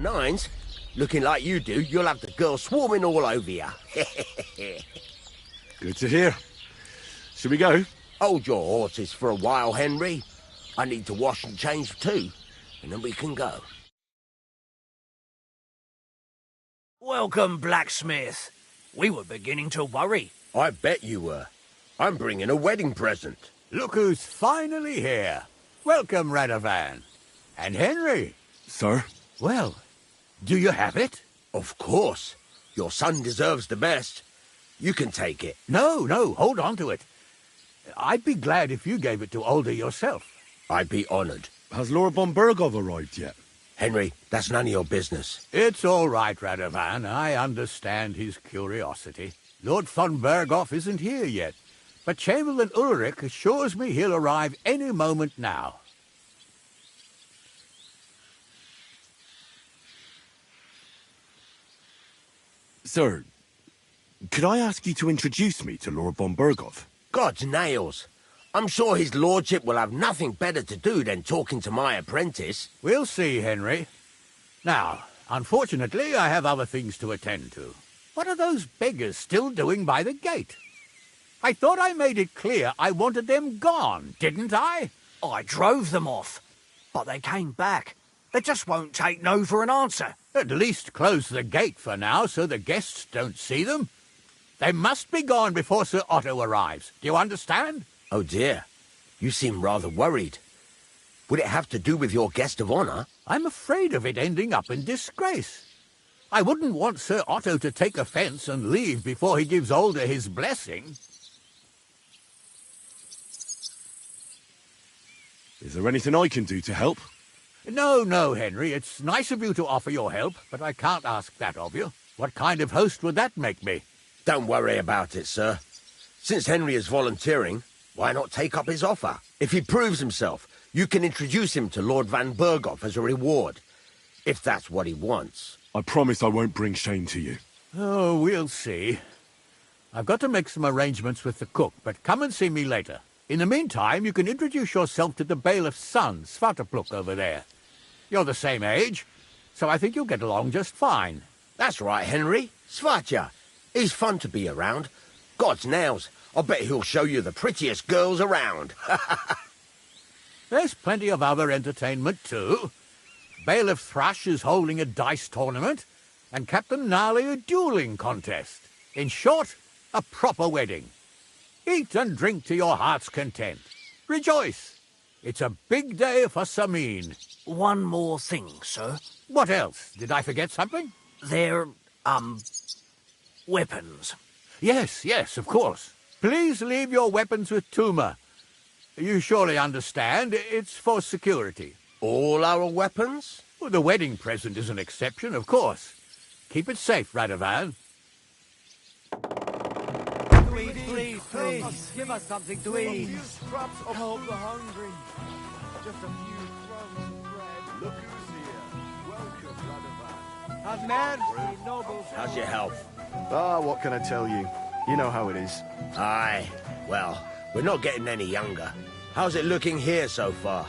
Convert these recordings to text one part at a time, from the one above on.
nines. Looking like you do, you'll have the girls swarming all over you. Good to hear. Shall we go? Hold your horses for a while, Henry. I need to wash and change too, and then we can go. Welcome, blacksmith. We were beginning to worry. I bet you were. I'm bringing a wedding present. Look who's finally here. Welcome, Radovan. And Henry. Sir? Well, do you have it? Of course. Your son deserves the best. You can take it. No, hold on to it. I'd be glad if you gave it to Older yourself. I'd be honoured. Has Lord von Bergov arrived yet? Henry, that's none of your business. It's all right, Radovan. I understand his curiosity. Lord von Bergov isn't here yet, but Chamberlain Ulrich assures me he'll arrive any moment now. Sir, could I ask you to introduce me to Lord von Bergov? God's nails. I'm sure his lordship will have nothing better to do than talking to my apprentice. We'll see, Henry. Now, unfortunately, I have other things to attend to. What are those beggars still doing by the gate? I thought I made it clear I wanted them gone, didn't I? I drove them off, but they came back. They just won't take no for an answer. At least close the gate for now so the guests don't see them. They must be gone before Sir Otto arrives. Do you understand? Oh dear, you seem rather worried. Would it have to do with your guest of honour? I'm afraid of it ending up in disgrace. I wouldn't want Sir Otto to take offence and leave before he gives Older his blessing. Is there anything I can do to help? No, Henry. It's nice of you to offer your help, but I can't ask that of you. What kind of host would that make me? Don't worry about it, sir. Since Henry is volunteering, why not take up his offer? If he proves himself, you can introduce him to Lord van Bergov as a reward, if that's what he wants. I promise I won't bring shame to you. Oh, we'll see. I've got to make some arrangements with the cook, but come and see me later. In the meantime, you can introduce yourself to the bailiff's son, Svartepluk, over there. You're the same age, so I think you'll get along just fine. That's right, Henry. Svatja. He's fun to be around. God's nails. I bet he'll show you the prettiest girls around. There's plenty of other entertainment, too. Bailiff Thrush is holding a dice tournament, and Captain Gnarly a dueling contest. In short, a proper wedding. Eat and drink to your heart's content. Rejoice. It's a big day for Samin. One more thing, sir. What else? Did I forget something? They're, weapons. Yes, of course. Please leave your weapons with Tuma. You surely understand, it's for security. All our weapons? Well, the wedding present is an exception, of course. Keep it safe, Radovan. Please, give us something to eat. Scraps of help the hungry. Just a few crumbs of bread. Look who's here. Welcome, Radovan. How's your health? What can I tell you? You know how it is. Aye. Well, we're not getting any younger. How's it looking here so far?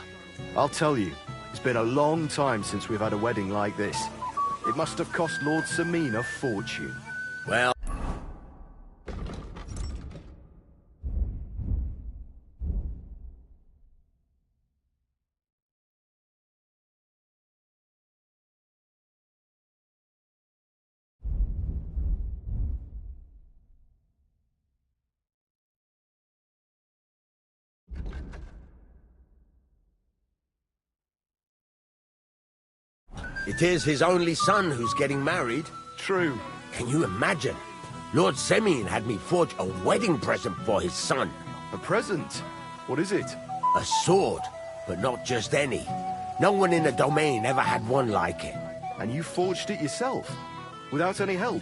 I'll tell you. It's been a long time since we've had a wedding like this. It must have cost Lord Samin a fortune. Well... It is his only son who's getting married. True. Can you imagine? Lord Semyon had me forge a wedding present for his son. A present? What is it? A sword, but not just any. No one in the domain ever had one like it. And you forged it yourself? Without any help?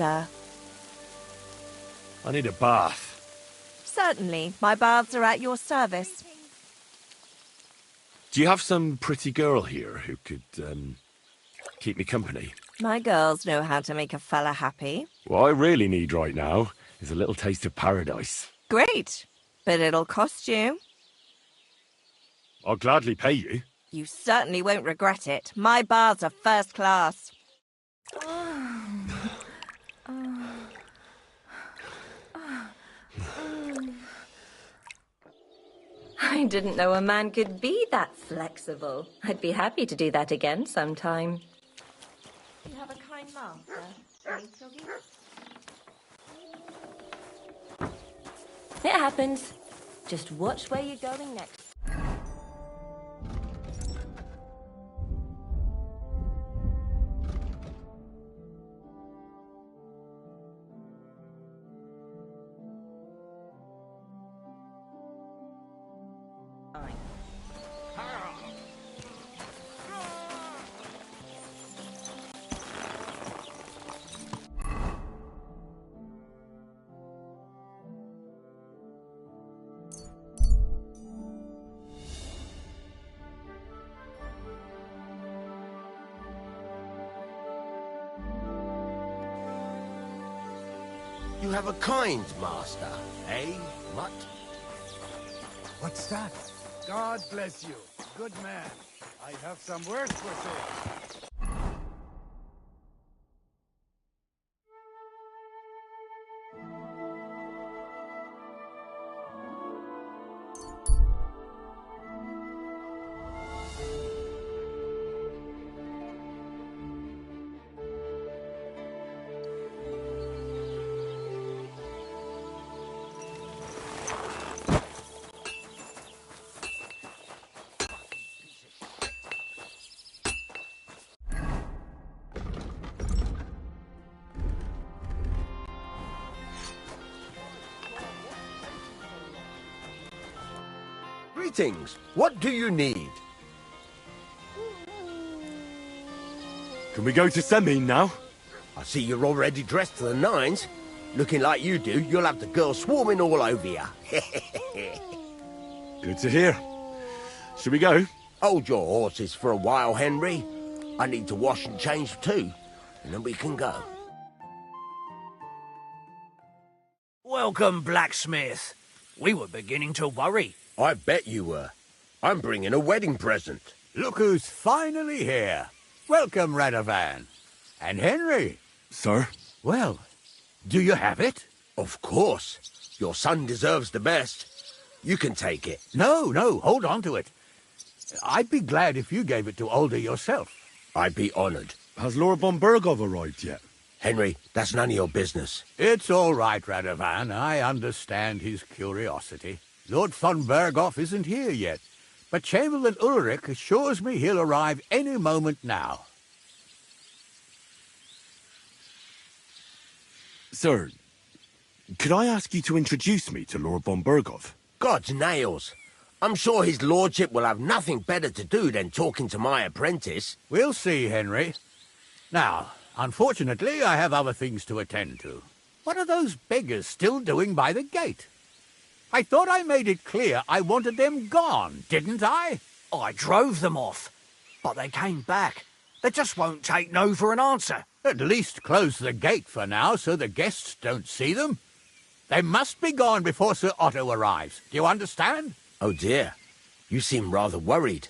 sir? I need a bath. Certainly. My baths are at your service. Do you have some pretty girl here who could, keep me company? My girls know how to make a fella happy. What I really need right now is a little taste of paradise. Great. But it'll cost you. I'll gladly pay you. You certainly won't regret it. My baths are first class. I didn't know a man could be that flexible. I'd be happy to do that again sometime. You have a kind master, eh, Poggy? It happens. Just watch where you're going next. You have a kind master, eh, Mutt? What's that? God bless you. Good man. I have some work for sale. Greetings. What do you need? Can we go to Semine now? I see you're already dressed to the nines. Looking like you do, you'll have the girls swarming all over you. Good to hear. Shall we go? Hold your horses for a while, Henry. I need to wash and change too, and then we can go. Welcome, blacksmith. We were beginning to worry. I bet you were. I'm bringing a wedding present. Look who's finally here. Welcome, Radovan. And Henry. Sir? Well, do you have it? Of course. Your son deserves the best. You can take it. No, hold on to it. I'd be glad if you gave it to Older yourself. I'd be honored. Has Lord von Bergov arrived yet? Henry, that's none of your business. It's all right, Radovan. I understand his curiosity. Lord von Berghoff isn't here yet, but Chamberlain Ulrich assures me he'll arrive any moment now. Sir, could I ask you to introduce me to Lord von Bergov? God's nails. I'm sure his lordship will have nothing better to do than talking to my apprentice. We'll see, Henry. Now, unfortunately, I have other things to attend to. What are those beggars still doing by the gate? I thought I made it clear I wanted them gone, didn't I? I drove them off, but they came back. They just won't take no for an answer. At least close the gate for now so the guests don't see them. They must be gone before Sir Otto arrives. Do you understand? Oh dear, you seem rather worried.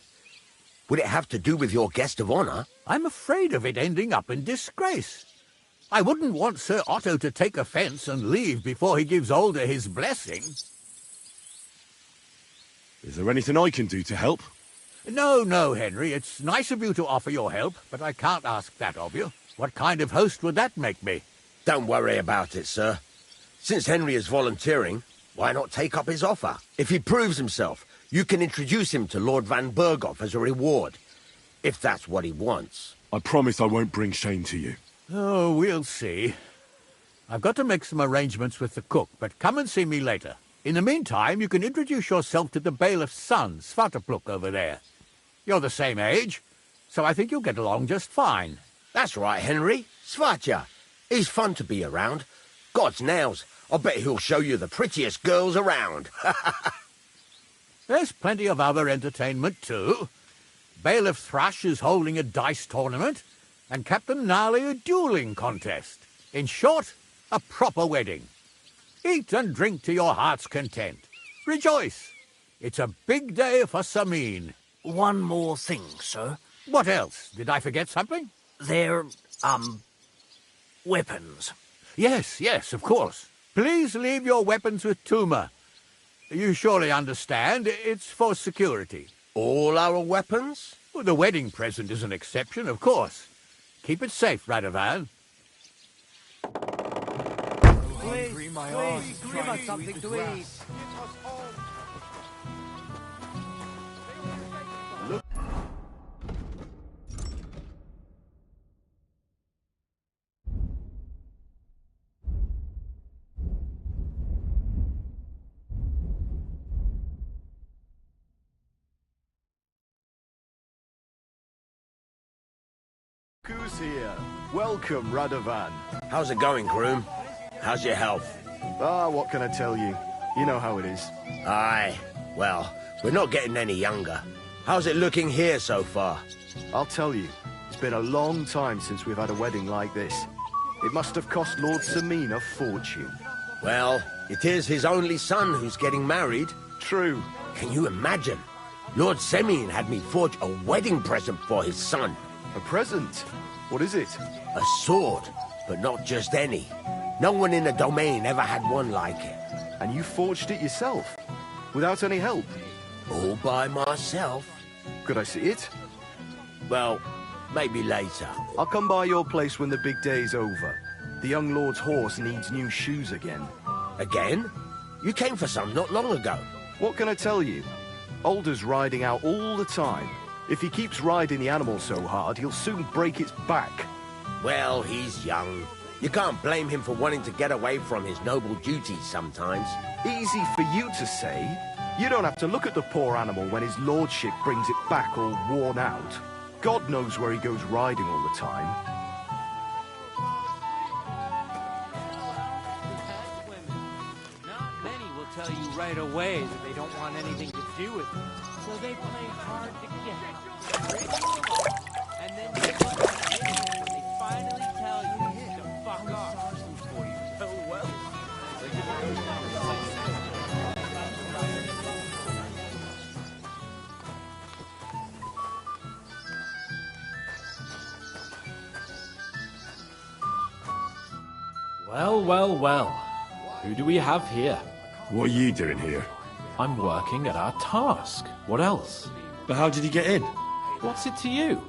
Would it have to do with your guest of honor? I'm afraid of it ending up in disgrace. I wouldn't want Sir Otto to take offence and leave before he gives Older his blessing. Is there anything I can do to help? No, Henry. It's nice of you to offer your help, but I can't ask that of you. What kind of host would that make me? Don't worry about it, sir. Since Henry is volunteering, why not take up his offer? If he proves himself, you can introduce him to Lord Van Berghoff as a reward, if that's what he wants. I promise I won't bring shame to you. Oh, we'll see. I've got to make some arrangements with the cook, but come and see me later. In the meantime, you can introduce yourself to the bailiff's son, Svartepluk, over there. You're the same age, so I think you'll get along just fine. That's right, Henry. Svatja. He's fun to be around. God's nails, I bet he'll show you the prettiest girls around. There's plenty of other entertainment, too. Bailiff Thrush is holding a dice tournament, and Captain Gnarly a dueling contest. In short, a proper wedding. Eat and drink to your heart's content. Rejoice. It's a big day for Sameen. One more thing, sir. What else? Did I forget something? They're, weapons. Yes, of course. Please leave your weapons with Tuma. You surely understand, it's for security. All our weapons? Well, the wedding present is an exception, of course. Keep it safe, Radovan. Please, give us something to eat. Who's here? Welcome, Radovan. How's it going, groom? How's your health? What can I tell you? You know how it is. Aye, well, we're not getting any younger. How's it looking here so far? I'll tell you, it's been a long time since we've had a wedding like this. It must have cost Lord Sameen a fortune. Well, it is his only son who's getting married. True. Can you imagine? Lord Semine had me forge a wedding present for his son. A present? What is it? A sword, but not just any. No one in the domain ever had one like it. And you forged it yourself? Without any help? All by myself. Could I see it? Well, maybe later. I'll come by your place when the big day's over. The young lord's horse needs new shoes again. Again? You came for some not long ago. What can I tell you? Alder's riding out all the time. If he keeps riding the animal so hard, he'll soon break its back. Well, he's young. You can't blame him for wanting to get away from his noble duties sometimes. Easy for you to say. You don't have to look at the poor animal when his lordship brings it back all worn out. God knows where he goes riding all the time. Not many will tell you right away that they don't want anything to do with it. So they play hard to get. And then they finally tell you to fuck off. Oh well. Well. Who do we have here? What are you doing here? I'm working at our task. What else? But how did he get in? What's it to you?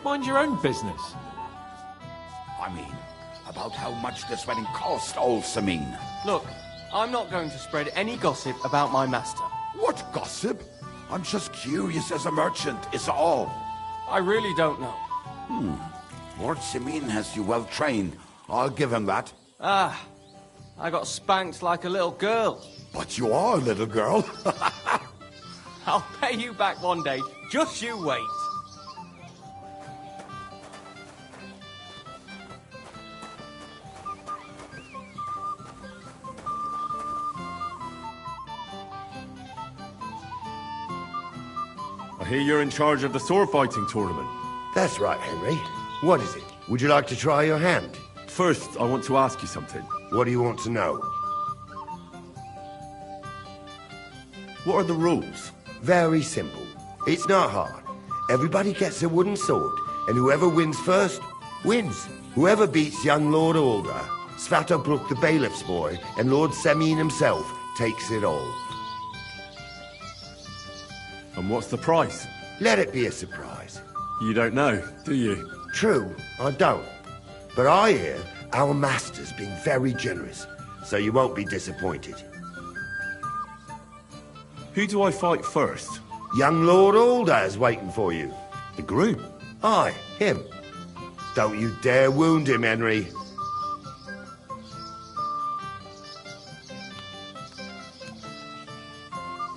Mind your own business. I mean, about how much this wedding cost, old Sameen. Look, I'm not going to spread any gossip about my master. What gossip? I'm just curious as a merchant, is all. I really don't know. Lord Sameen has you well trained. I'll give him that. I got spanked like a little girl. But you are a little girl. I'll pay you back one day. Just you wait. I hear you're in charge of the sword fighting tournament. That's right, Henry. What is it? Would you like to try your hand? First, I want to ask you something. What do you want to know? What are the rules? Very simple. It's not hard. Everybody gets a wooden sword, and whoever wins first, wins. Whoever beats young Lord Alder, Svatobrook the bailiff's boy, and Lord Semine himself takes it all. And what's the price? Let it be a surprise. You don't know, do you? True, I don't. But I hear our master's been very generous, so you won't be disappointed. Who do I fight first? Young Lord Alder is waiting for you. The groom? Aye, him. Don't you dare wound him, Henry.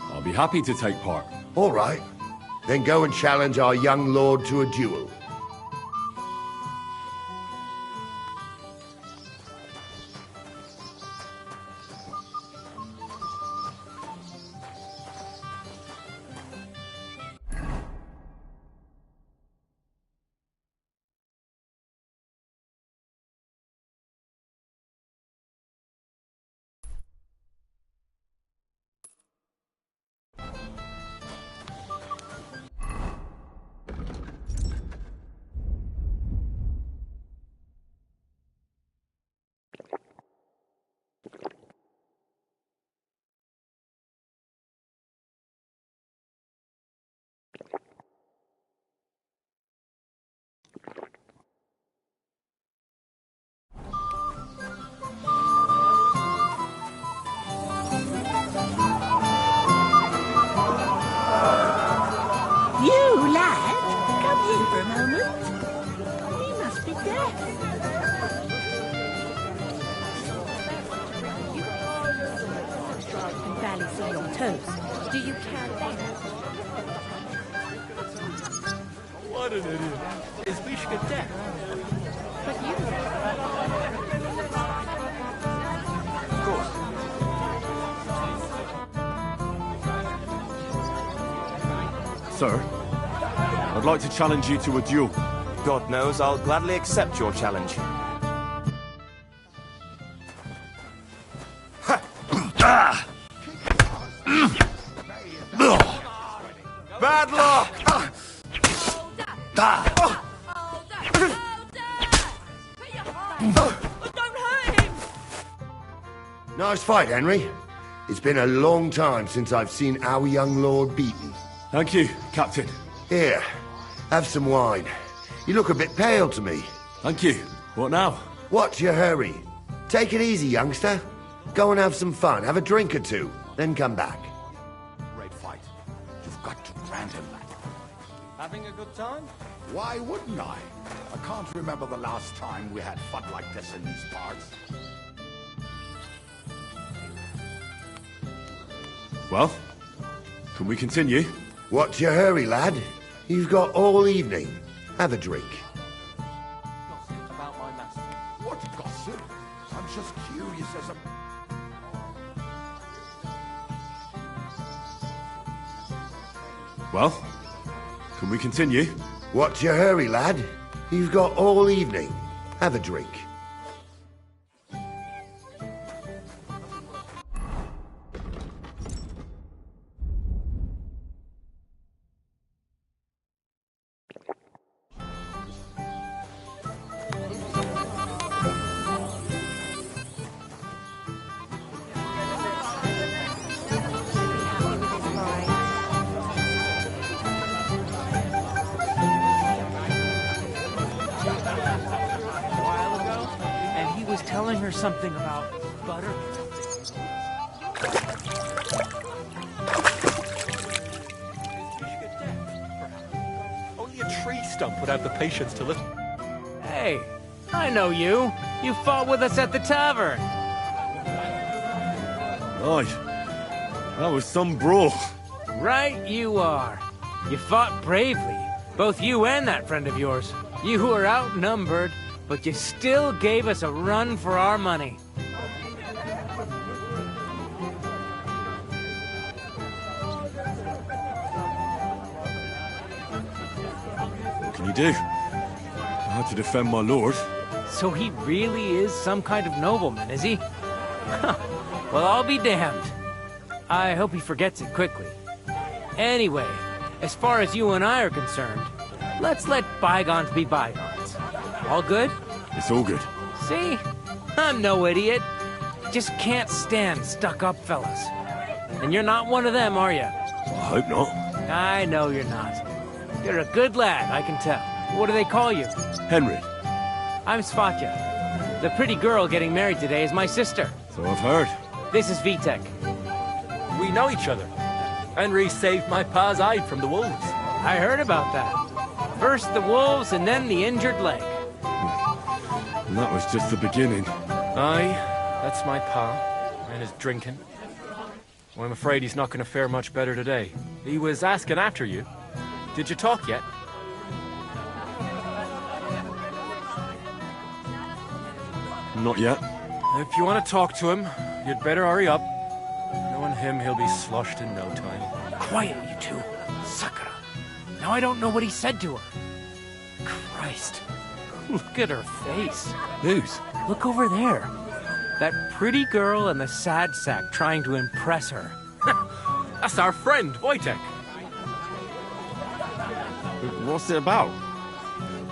I'll be happy to take part. All right. Then go and challenge our young lord to a duel. on your toes. Do you care then? What an idiot. Is Mishka dead? But you... Of course. Sir, I'd like to challenge you to a duel. God knows I'll gladly accept your challenge. Bad luck! Don't hurt him! Nice fight, Henry. It's been a long time since I've seen our young lord beaten. Thank you, Captain. Here, have some wine. You look a bit pale to me. Thank you. What now? What's your hurry? Take it easy, youngster. Go and have some fun. Have a drink or two, then come back. Great fight. You've got to grant him that. Having a good time? Why wouldn't I? I can't remember the last time we had fun like this in these parts. Well, can we continue? What's your hurry, lad? You've got all evening. Have a drink. Gossip about my master. What gossip? I'm just curious as a... Well, can we continue? What's your hurry, lad? You've got all evening. Have a drink. Telling her something about butter. Only a tree stump would have the patience to lift. Hey, I know you. You fought with us at the tavern. Right. That was some brawl. Right you are. You fought bravely. Both you and that friend of yours. You were outnumbered, but you still gave us a run for our money. What can you do? I had to defend my lord. So he really is some kind of nobleman, is he? Huh. Well, I'll be damned. I hope he forgets it quickly. Anyway, as far as you and I are concerned, let's let bygones be bygones. All good? It's all good. See? I'm no idiot. Just can't stand stuck-up fellas. And you're not one of them, are you? I hope not. I know you're not. You're a good lad, I can tell. What do they call you? Henry. I'm Svatya. The pretty girl getting married today is my sister. So I've heard. This is Vitek. We know each other. Henry saved my pa's eye from the wolves. I heard about that. First the wolves and then the injured leg. And that was just the beginning. Aye, that's my pa, and his drinking. Well, I'm afraid he's not going to fare much better today. He was asking after you. Did you talk yet? Not yet. If you want to talk to him, you'd better hurry up. Knowing him, he'll be sloshed in no time. Quiet, you two. Sakura. Now I don't know what he said to her. Christ. Look at her face. Whose? Look over there. That pretty girl and the sad sack trying to impress her. That's our friend, Wojtek. What's it about?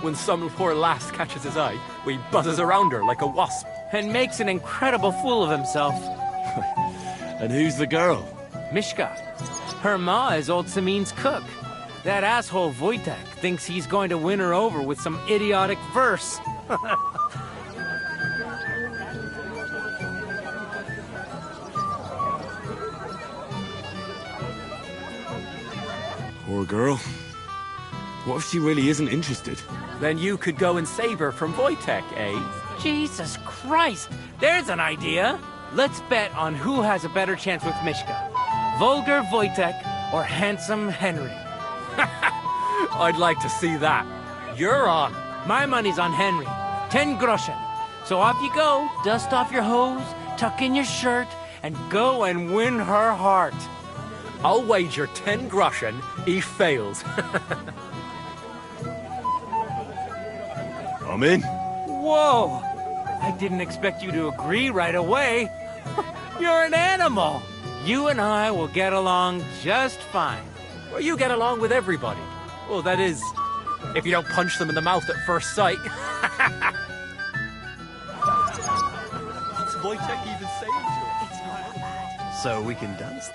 When some poor lass catches his eye, he buzzes around her like a wasp. And makes an incredible fool of himself. And who's the girl? Mishka. Her ma is old Samin's cook. That asshole Wojtek thinks he's going to win her over with some idiotic verse. Poor girl. What if she really isn't interested? Then you could go and save her from Wojtek, eh? Jesus Christ! There's an idea! Let's bet on who has a better chance with Mishka. Vulgar Wojtek or Handsome Henry? I'd like to see that. You're on. My money's on Henry. 10 groschen. So off you go, dust off your hose, tuck in your shirt, and go and win her heart. I'll wager 10 groschen he fails. I'm in. Whoa! I didn't expect you to agree right away. You're an animal. You and I will get along just fine. Well, you get along with everybody. Well, that is, if you don't punch them in the mouth at first sight. What's Wojtek even saying to us? It's not that bad. So we can dance?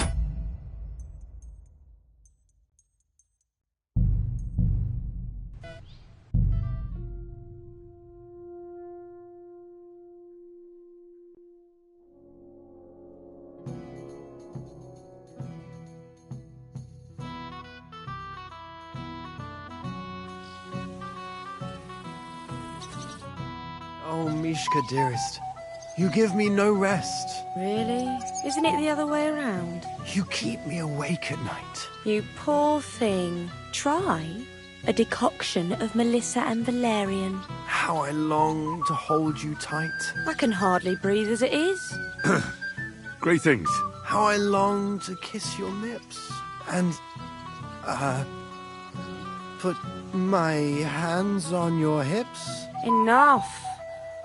Oh, Mishka, dearest. You give me no rest. Really? Isn't it the other way around? You keep me awake at night. You poor thing. Try a decoction of Melissa and Valerian. How I long to hold you tight. I can hardly breathe as it is. Great things. How I long to kiss your lips. And, put my hands on your hips. Enough.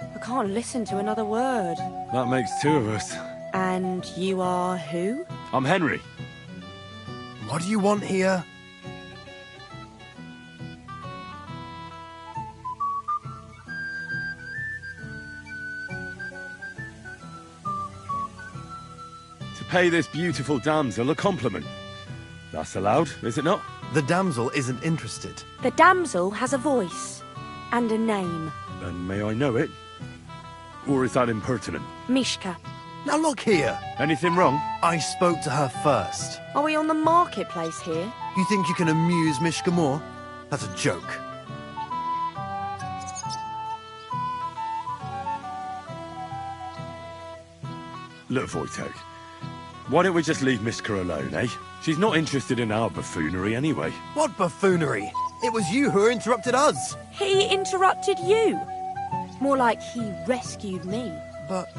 I can't listen to another word. That makes two of us. And you are who? I'm Henry. What do you want here? To pay this beautiful damsel a compliment. That's allowed, is it not? The damsel isn't interested. The damsel has a voice and a name. And may I know it? Or is that impertinent? Mishka. Now look here. Anything wrong? I spoke to her first. Are we on the marketplace here? You think you can amuse Mishka more? That's a joke. Look, Wojtek. Why don't we just leave Mishka alone, eh? She's not interested in our buffoonery anyway. What buffoonery? It was you who interrupted us. He interrupted you. More like he rescued me. But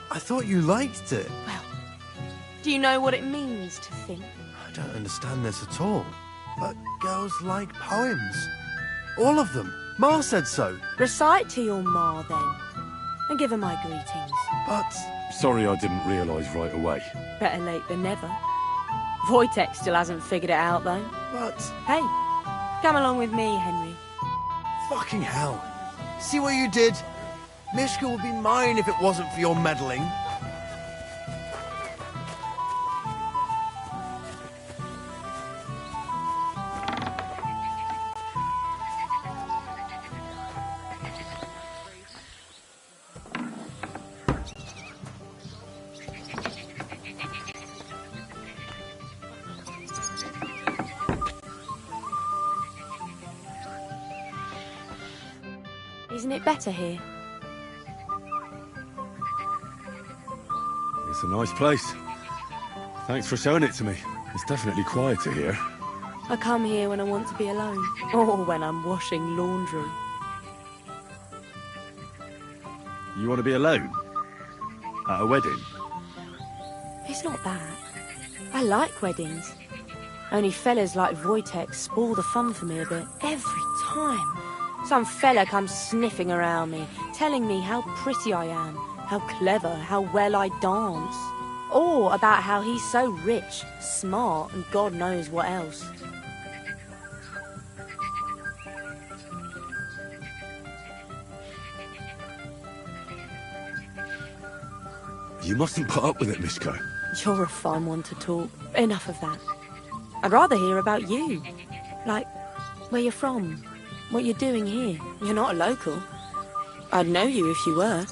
I thought you liked it. Well, do you know what it means to think? I don't understand this at all. But girls like poems. All of them. Ma said so. Recite to your ma, then. And give her my greetings. But... Sorry I didn't realise right away. Better late than never. Wojtek still hasn't figured it out, though. But... Hey, come along with me, Henry. Fucking hell. See what you did? Mishka would be mine if it wasn't for your meddling. Isn't it better here? It's a nice place. Thanks for showing it to me. It's definitely quieter here. I come here when I want to be alone. Or when I'm washing laundry. You want to be alone? At a wedding? It's not that. I like weddings. Only fellas like Wojtek spoil the fun for me a bit. Every time. Some fella comes sniffing around me, telling me how pretty I am, how clever, how well I dance. Or about how he's so rich, smart, and God knows what else. You mustn't put up with it, Mishka. You're a fun one to talk. Enough of that. I'd rather hear about you. Like, where you're from. What you're doing here. You're not a local. I'd know you if you were.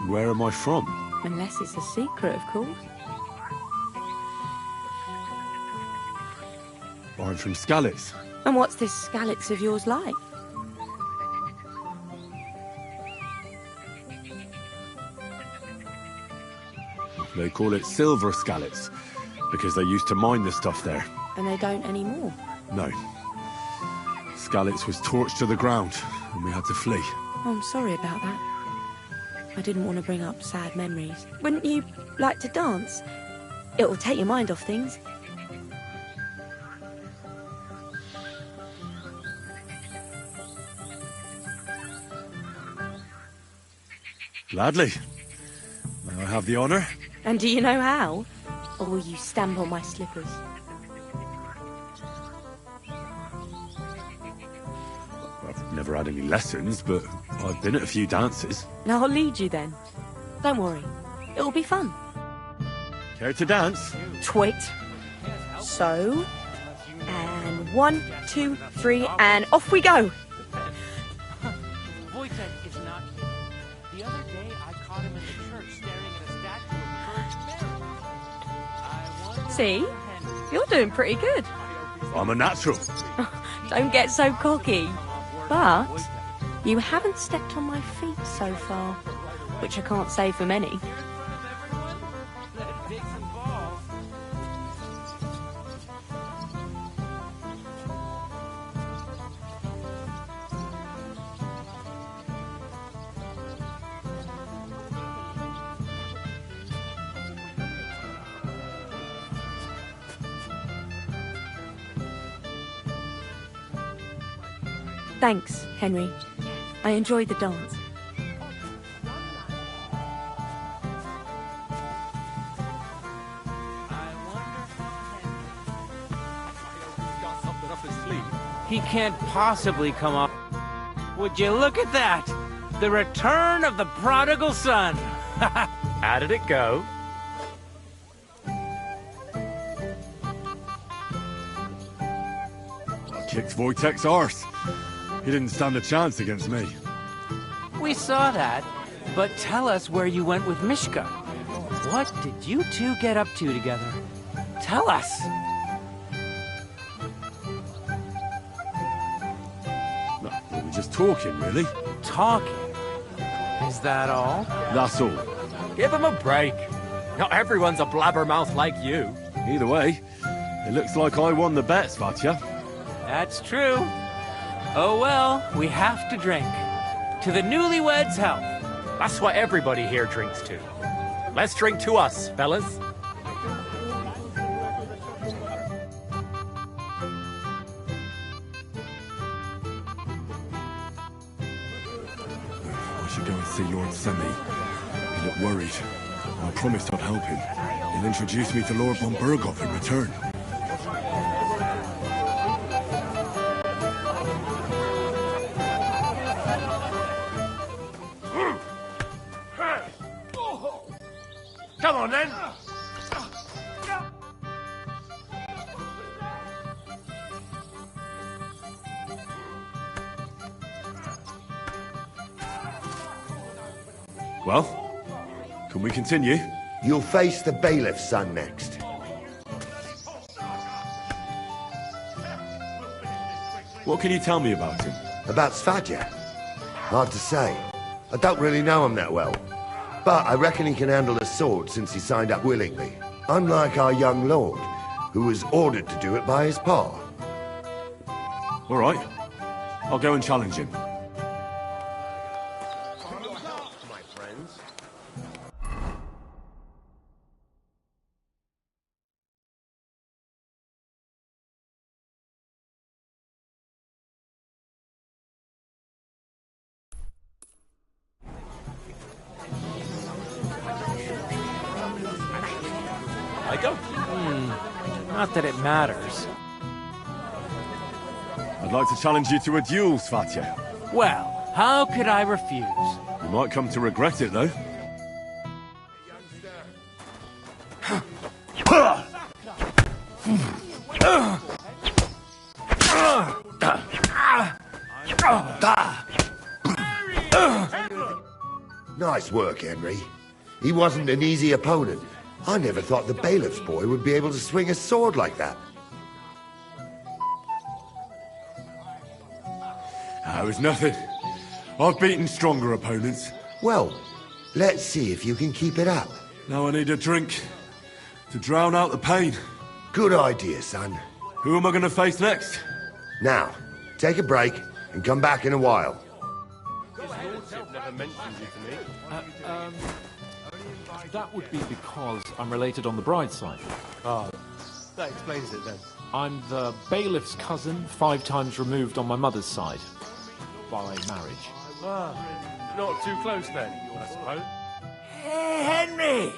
Where am I from? Unless it's a secret, of course. I'm from Skalitz. And what's this Skalitz of yours like? They call it silver scallops, because they used to mine the stuff there. And they don't anymore. No. Scallops was torched to the ground, and we had to flee. Oh, I'm sorry about that. I didn't want to bring up sad memories. Wouldn't you like to dance? It'll take your mind off things. Gladly. May I have the honour? And do you know how? Or will you stamp on my slippers? I've never had any lessons, but I've been at a few dances. I'll lead you then. Don't worry. It'll be fun. Care to dance? Twit. So, and 1, 2, 3, and off we go. Wojtek is not here. The other day I caught him in the church staring at a statue of Virgin Mary. See? You're doing pretty good. I'm a natural. Don't get so cocky. But you haven't stepped on my feet so far, which I can't say for many. Thanks, Henry. I enjoyed the dance. He can't possibly come up. Would you look at that? The return of the prodigal son. How did it go? I kicked Wojtek's arse. He didn't stand a chance against me. We saw that, but tell us where you went with Mishka. What did you two get up to together? Tell us. No, we were just talking, really. Talking? Is that all? That's all. Give him a break. Not everyone's a blabbermouth like you. Either way, it looks like I won the bet, Svatja. That's true. Oh well, we have to drink. To the newlyweds' health. That's what everybody here drinks to. Let's drink to us, fellas. I should go and see Lord Semi. He looked worried. I promised I'd help him. He'll introduce me to Lord von Burghoff in return. Come on, then. Well, can we continue? You'll face the bailiff's son next. What can you tell me about him? About Svatja? Hard to say. I don't really know him that well. But I reckon he can handle a sword since he signed up willingly. Unlike our young lord, who was ordered to do it by his pa. All right. I'll go and challenge him. My friends. I go. Not that it matters. I'd like to challenge you to a duel, Svatja. Well, how could I refuse? You might come to regret it, though. Nice work, Henry. He wasn't an easy opponent. I never thought the bailiff's boy would be able to swing a sword like that. That was nothing. I've beaten stronger opponents. Well, let's see if you can keep it up. Now I need a drink to drown out the pain. Good idea, son. Who am I going to face next? Now, take a break and come back in a while. His lordship never mentions you to me. That would be because I'm related on the bride's side. Ah, that explains it then. I'm the bailiff's cousin, 5 times removed on my mother's side. By marriage. Ah, not too close then, I suppose. Hey, Henry!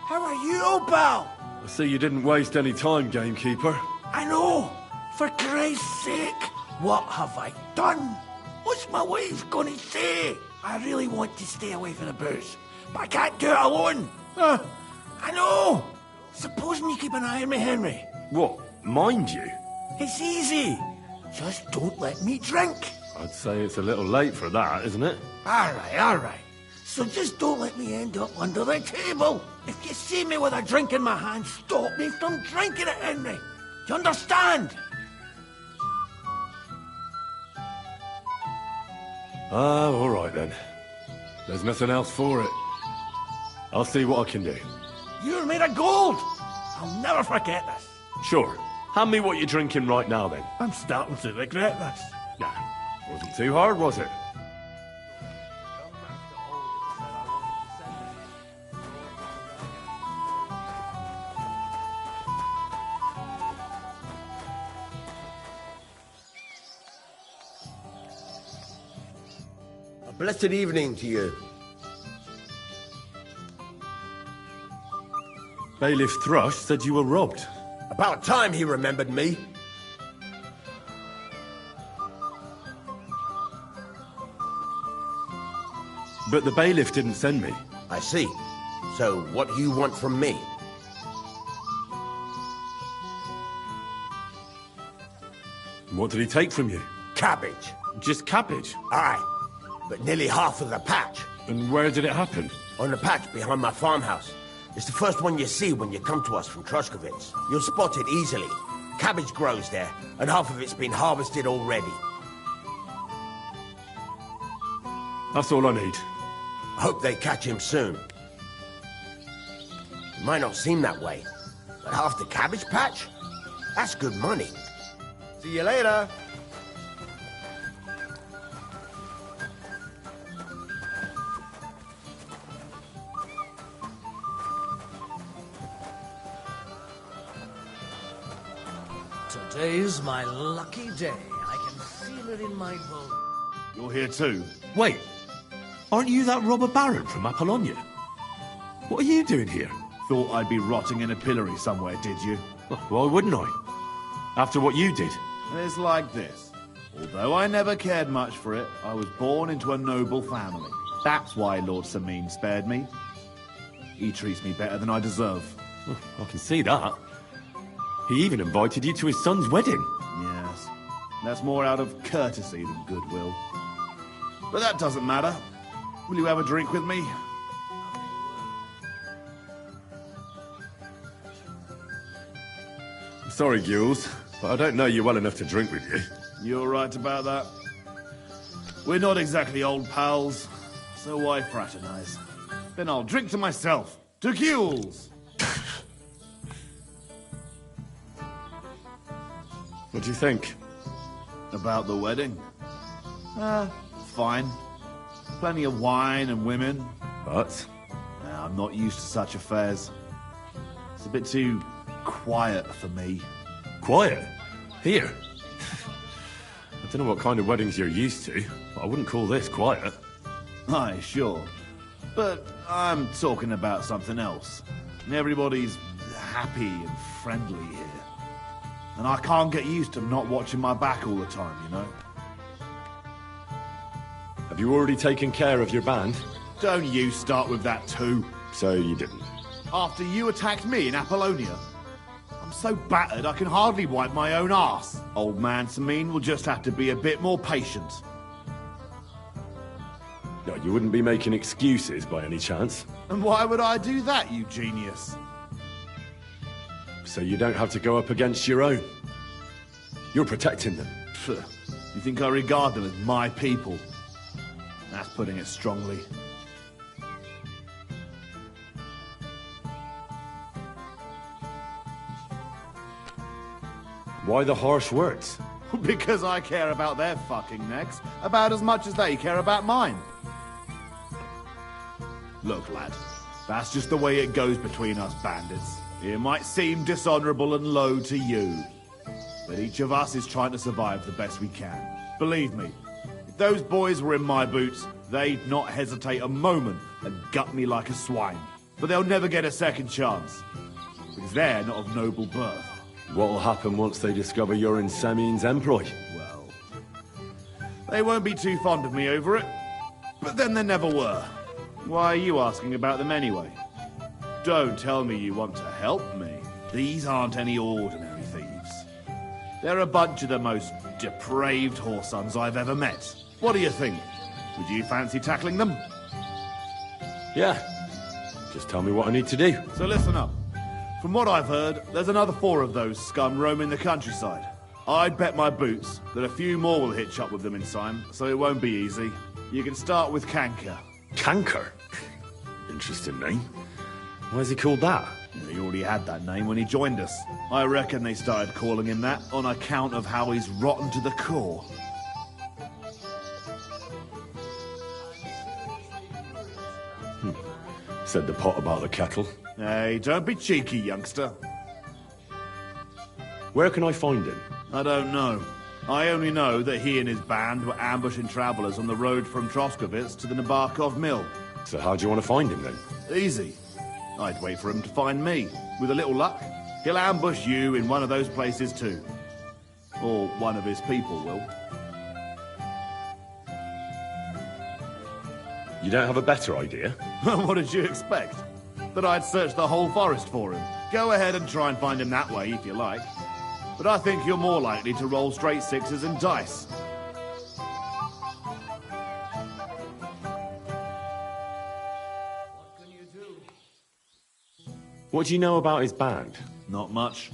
How are you, pal? I see you didn't waste any time, gamekeeper. I know! For Christ's sake! What have I done? What's my wife gonna say? I really want to stay away from the booze, but I can't do it alone. I know! Supposing you keep an eye on me, Henry. What, mind you? It's easy. Just don't let me drink. I'd say it's a little late for that, isn't it? All right. So just don't let me end up under the table. If you see me with a drink in my hand, stop me from drinking it, Henry. Do you understand? Ah, all right then. There's nothing else for it. I'll see what I can do. You're made of gold. I'll never forget this. Sure. Hand me what you're drinking right now then. I'm starting to regret this. Nah, wasn't too hard, was it? A blessed evening to you. Bailiff Thrush said you were robbed. About time he remembered me. But the bailiff didn't send me. I see. So what do you want from me? What did he take from you? Cabbage. Just cabbage? Aye, but nearly half of the patch. And where did it happen? On the patch behind my farmhouse. It's the first one you see when you come to us from Trushkovitz. You'll spot it easily. Cabbage grows there, and half of it's been harvested already. That's all I need. I hope they catch him soon. It might not seem that way, but half the cabbage patch? That's good money. See you later. Today's my lucky day. I can feel it in my bones. You're here too? Wait, aren't you that robber baron from Apollonia? What are you doing here? Thought I'd be rotting in a pillory somewhere, did you? Why wouldn't I? After what you did. It's like this. Although I never cared much for it, I was born into a noble family. That's why Lord Samin spared me. He treats me better than I deserve. I can see that. He even invited you to his son's wedding. Yes. That's more out of courtesy than goodwill. But that doesn't matter. Will you have a drink with me? Sorry, Gules, but I don't know you well enough to drink with you. You're right about that. We're not exactly old pals, so why fraternize? Then I'll drink to myself. To Gules! What do you think? About the wedding? Fine. Plenty of wine and women. But? I'm not used to such affairs. It's a bit too quiet for me. Quiet? Here? I don't know what kind of weddings you're used to, but I wouldn't call this quiet. Aye, sure. But I'm talking about something else. Everybody's happy and friendly here. And I can't get used to not watching my back all the time, you know? Have you already taken care of your band? Don't you start with that too. So you didn't? After you attacked me in Apollonia? I'm so battered I can hardly wipe my own arse. Old man Samin will just have to be a bit more patient. No, you wouldn't be making excuses by any chance. And why would I do that, you genius? So you don't have to go up against your own. You're protecting them. You think I regard them as my people? That's putting it strongly. Why the harsh words? Because I care about their fucking necks about as much as they care about mine. Look, lad, that's just the way it goes between us bandits. It might seem dishonorable and low to you, but each of us is trying to survive the best we can. Believe me, if those boys were in my boots, they'd not hesitate a moment and gut me like a swine. But they'll never get a second chance, because they're not of noble birth. What'll happen once they discover you're in Semin's employ? Well, they won't be too fond of me over it, but then they never were. Why are you asking about them anyway? Don't tell me you want to help me. These aren't any ordinary thieves. They're a bunch of the most depraved whoresons I've ever met. What do you think? Would you fancy tackling them? Yeah. Just tell me what I need to do. So listen up. From what I've heard, there's another 4 of those scum roaming the countryside. I'd bet my boots that a few more will hitch up with them in time, so it won't be easy. You can start with Canker. Canker? Interesting name. Why is he called that? He already had that name when he joined us. I reckon they started calling him that on account of how he's rotten to the core. Said the pot about the kettle. Hey, don't be cheeky, youngster. Where can I find him? I don't know. I only know that he and his band were ambushing travellers on the road from Troskovitz to the Nabokov mill. So how do you want to find him then? Easy. I'd wait for him to find me. With a little luck, he'll ambush you in one of those places too. Or one of his people will. You don't have a better idea? What did you expect? That I'd search the whole forest for him? Go ahead and try and find him that way if you like. But I think you're more likely to roll straight 6s and dice. What do you know about his band? Not much.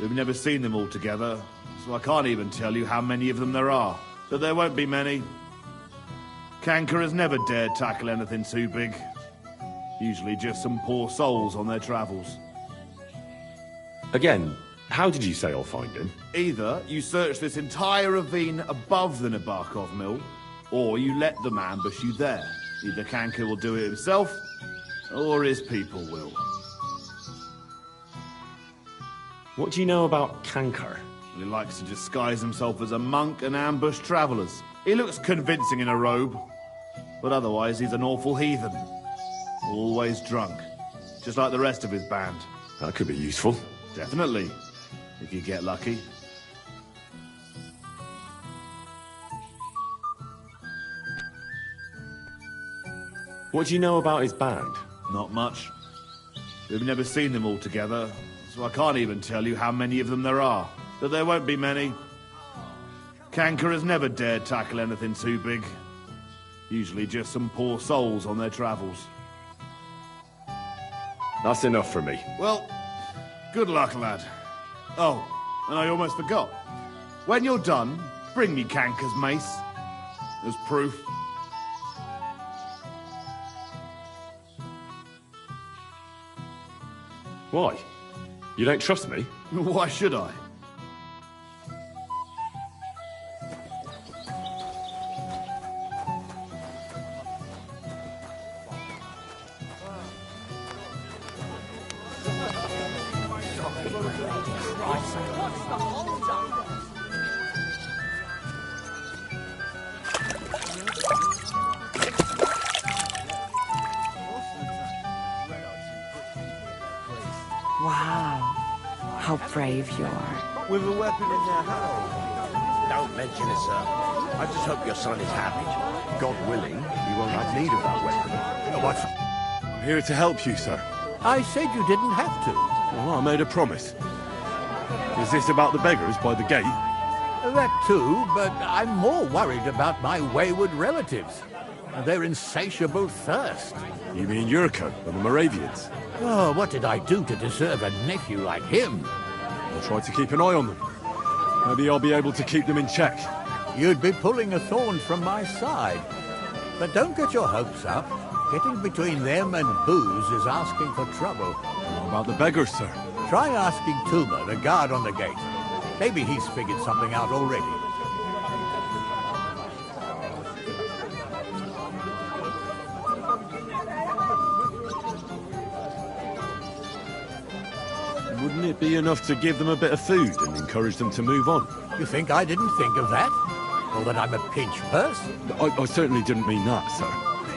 We've never seen them all together, so I can't even tell you how many of them there are. But there won't be many. Canker has never dared tackle anything too big. Usually just some poor souls on their travels. Again, how did you say I'll find him? Either you search this entire ravine above the Nabokov mill, or you let them ambush you there. Either Canker will do it himself, or his people will. What do you know about Canker? He likes to disguise himself as a monk and ambush travellers. He looks convincing in a robe, but otherwise he's an awful heathen. Always drunk, just like the rest of his band. That could be useful. Definitely, if you get lucky. What do you know about his band? Not much. We've never seen them all together, so I can't even tell you how many of them there are. But there won't be many. Canker has never dared tackle anything too big. Usually just some poor souls on their travels. That's enough for me. Well, good luck, lad. Oh, and I almost forgot. When you're done, bring me Canker's mace. As proof. Why? You don't trust me? Why should I? Wow. How brave you are. With a weapon in their hand. Don't mention it, sir. I just hope your son is happy. God willing, he won't have need of that weapon. What's... I'm here to help you, sir. I said you didn't have to. Well, I made a promise. Is this about the beggars by the gate? That too, but I'm more worried about my wayward relatives. Their insatiable thirst. You mean Yurko and the Moravians? Oh, what did I do to deserve a nephew like him? I'll try to keep an eye on them. Maybe I'll be able to keep them in check. You'd be pulling a thorn from my side. But don't get your hopes up. Getting between them and booze is asking for trouble. What about the beggars, sir? Try asking Tuma, the guard on the gate. Maybe he's figured something out already. Wouldn't it be enough to give them a bit of food and encourage them to move on? You think I didn't think of that? Or that I'm a pinch purse? I certainly didn't mean that, sir.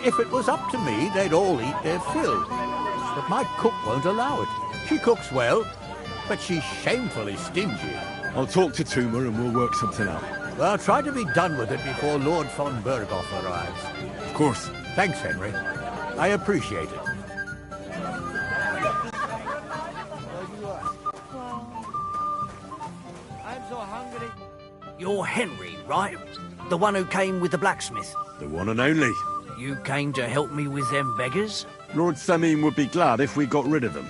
If it was up to me, they'd all eat their fill. But my cook won't allow it. She cooks well, but she's shamefully stingy. I'll talk to Toomer and we'll work something out. Well, try to be done with it before Lord von Berghoff arrives. Of course. Thanks, Henry. I appreciate it. I'm so hungry. You're Henry, right? The one who came with the blacksmith? The one and only. You came to help me with them beggars? Lord Semine would be glad if we got rid of them.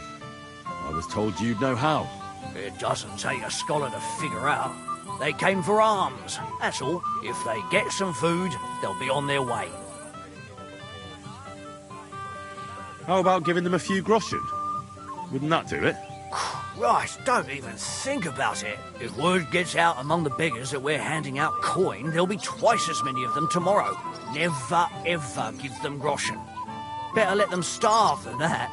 I was told you'd know how. It doesn't take a scholar to figure out. They came for alms, that's all. If they get some food, they'll be on their way. How about giving them a few groschen? Wouldn't that do it? Christ, don't even think about it. If word gets out among the beggars that we're handing out coin, there'll be twice as many of them tomorrow. Never, ever give them groschen. Better let them starve than that.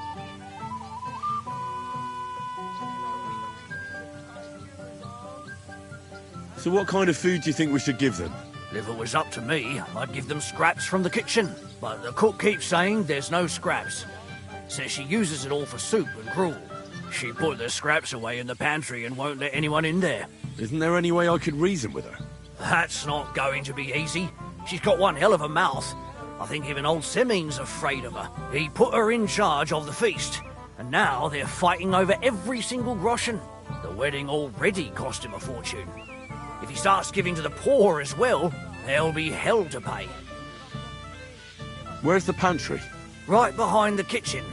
So what kind of food do you think we should give them? If it was up to me, I'd give them scraps from the kitchen. But the cook keeps saying there's no scraps. Says she uses it all for soup and gruel. She put the scraps away in the pantry and won't let anyone in there. Isn't there any way I could reason with her? That's not going to be easy. She's got one hell of a mouth. I think even old Semine's afraid of her. He put her in charge of the feast, and now they're fighting over every single groschen. The wedding already cost him a fortune. If he starts giving to the poor as well, there'll be hell to pay. Where's the pantry? Right behind the kitchen.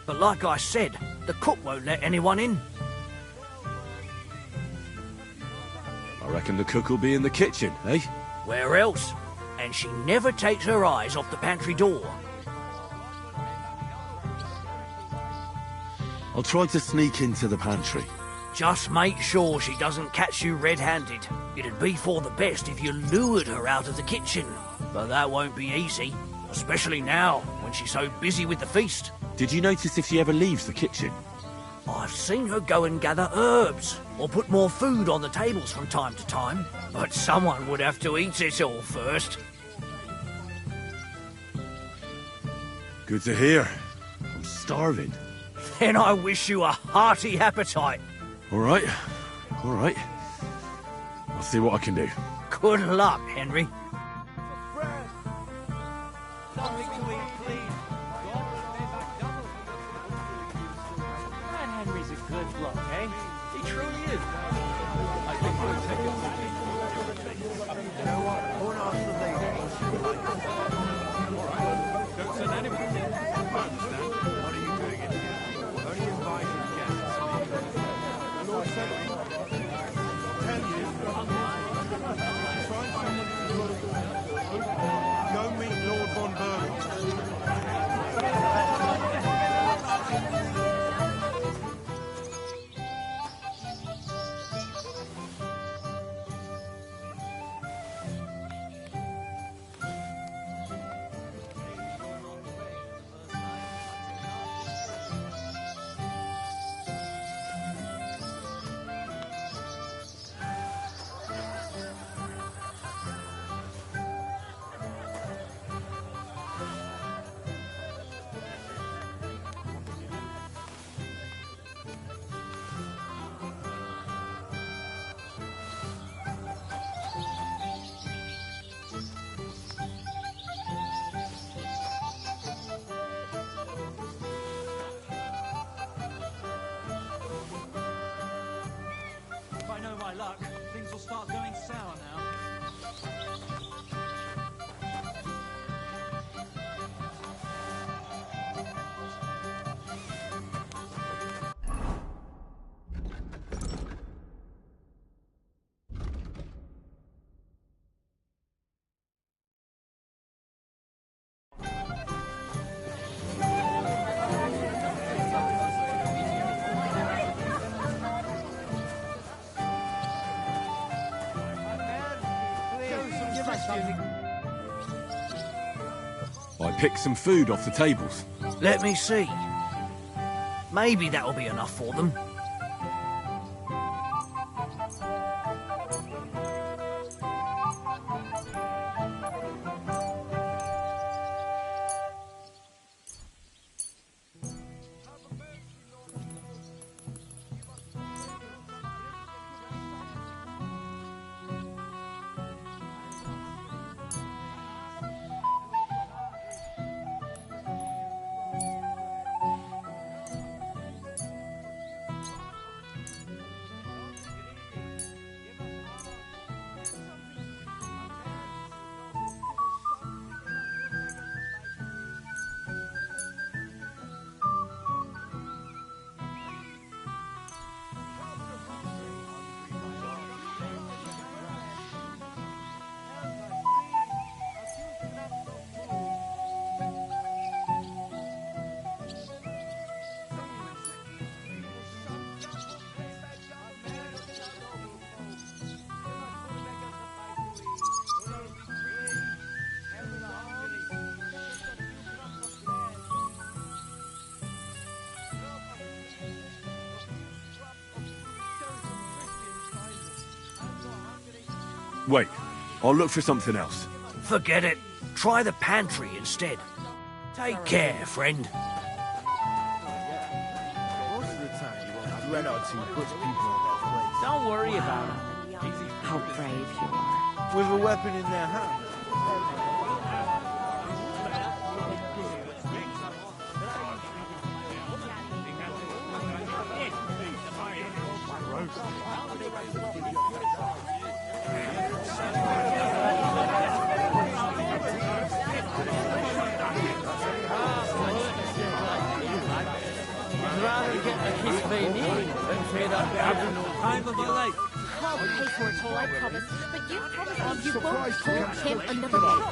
But like I said, the cook won't let anyone in. I reckon the cook will be in the kitchen, eh? Where else? And she never takes her eyes off the pantry door. I'll try to sneak into the pantry. Just make sure she doesn't catch you red-handed. It'd be for the best if you lured her out of the kitchen. But that won't be easy, especially now, when she's so busy with the feast. Did you notice if she ever leaves the kitchen? I've seen her go and gather herbs, or put more food on the tables from time to time. But someone would have to eat it all first. Good to hear. I'm starving. Then I wish you a hearty appetite. All right. I'll see what I can do. Good luck, Henry. Something to eat, please. That Henry's a good bloke, eh? He truly is. I think we'll take it from him. You know what? I won't ask the lady. All right. Don't send anyone. I understand. What are you doing in here? Only inviting guests. Lord Semine. Tell you. Try someone. Go meet Lord von Berghoff. I picked some food off the tables. Let me see. Maybe that'll be enough for them. Wait, I'll look for something else. Forget it. Try the pantry instead. Take care, friend. Don't worry about him. How brave you are. With a weapon in their hand. Rather get a kiss than pay that having no time of my life. I'll pay for it all, I promise. But you promise me you won't call him another name.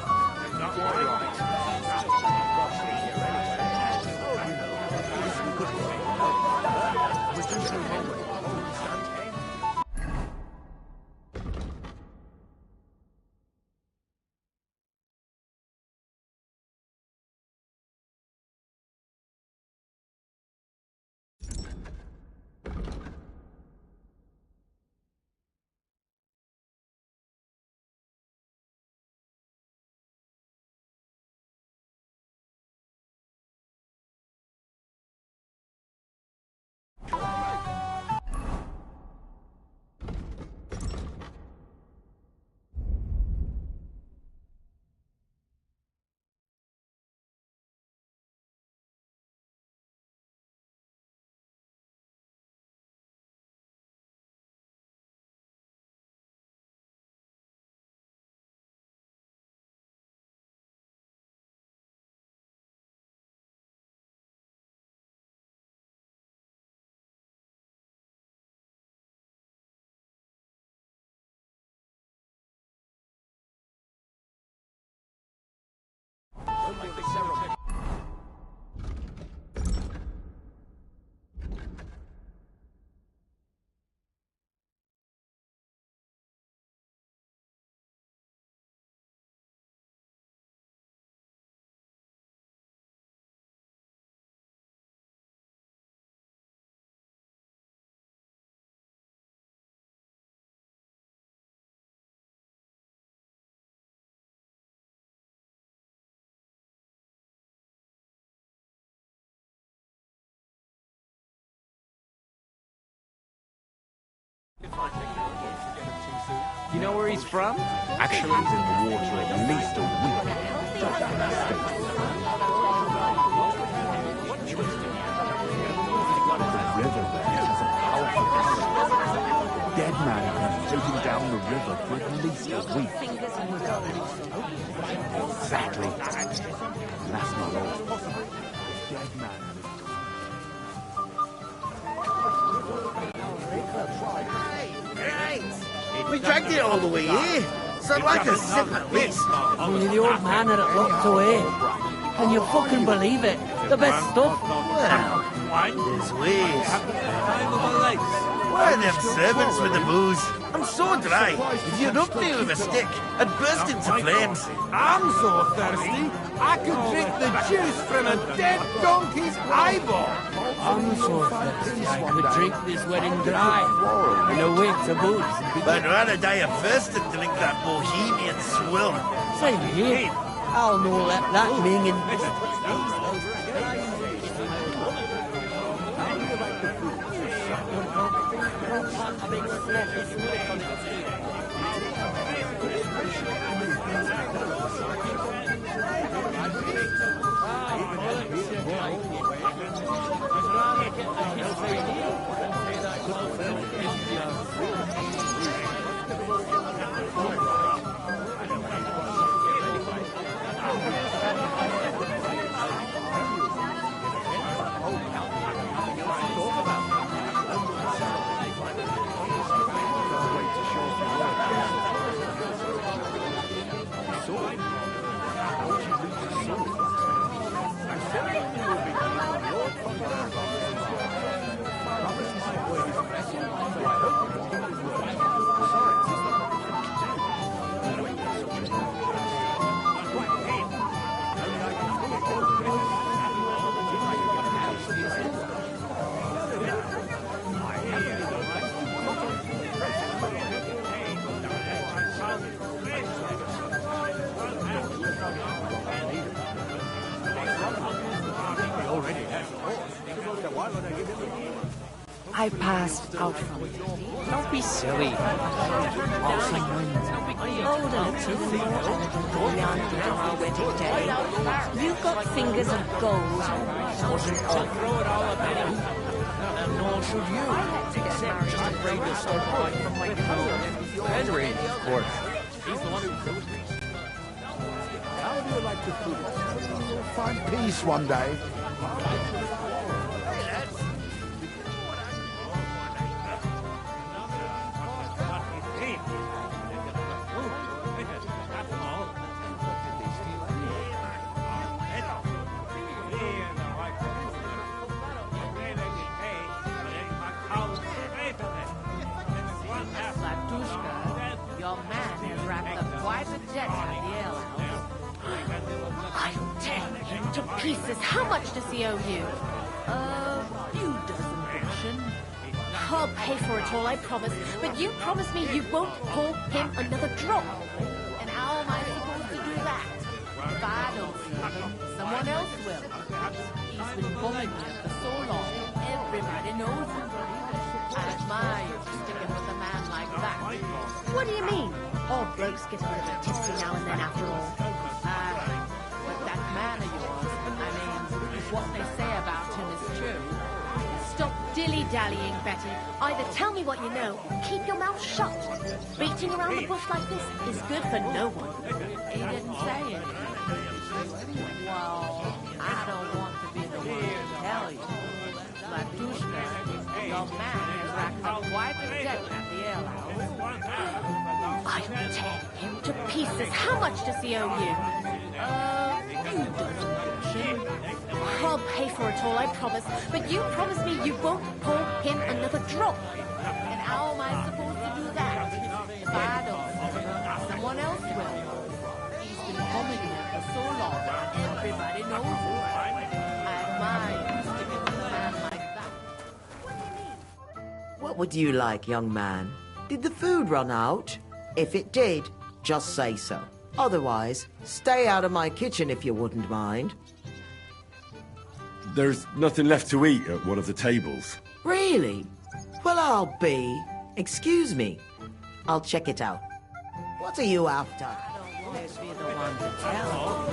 You know where he's from? Actually, he's in the water at least a week. The river there has a powerful current. Dead man has been floating down the river for at least a week. Exactly. And that's not all. Dead man We dragged it all the way here. So I'd like a sip at least. Only the old man had it locked away. Can you fucking believe it? The best stuff. Well, there's ways. Time of my life. Why them servants with the booze? I'm so dry. If you rubbed me with a stick, I'd burst into flames. I'm so thirsty, I could drink the juice from a dead donkey's eyeball. I'm so thirsty, I could drink this wedding dry. And away to booze. I'd rather die of thirst than drink that bohemian swill. Same here. I'll know that minging. I passed out from it. Don't be silly. Old and even more elegant than Leander on our wedding day. You've got fingers of gold. I'll throw it all up anyway. And nor should you. Except just afraid to start buying from my cousin. Henry, of course. He's the one who knows me. How do you like the food? You'll find peace one day. Your man has racked up quite a debt at the alehouse. I'll tear him to pieces. How much does he owe you? A few dozen groschen. I'll pay for it all, I promise. But you promise me you won't pour him another drop. And how am I supposed to do that? If I don't see him, someone else will. He's been bumming me for so long, everybody knows him. I admire you for sticking with a man like that. What do you mean? All blokes get a little tipsy now and then after all. But that man of yours, I mean, if what they say about him is true. Stop dilly-dallying, Betty. Either tell me what you know, or keep your mouth shut. Beating around the bush like this is good for no one. He didn't say anything. Well, I don't want to be the one to tell you. Latushka, your man has racked up quite a debt at the alehouse. I'll tear him to pieces. How much does he owe you? You don't. I'll pay for it all, I promise. But you promise me you won't pour him another drop. And how am I supposed to do that? If I don't see him, someone else will. He's been coming here for so long, everybody knows him. I admire you sticking with a man like that. What would you like, young man? Did the food run out? If it did, just say so. Otherwise, stay out of my kitchen if you wouldn't mind. There's nothing left to eat at one of the tables. Really? Well, I'll be. Excuse me. I'll check it out. What are you after? Let's be the one to tell.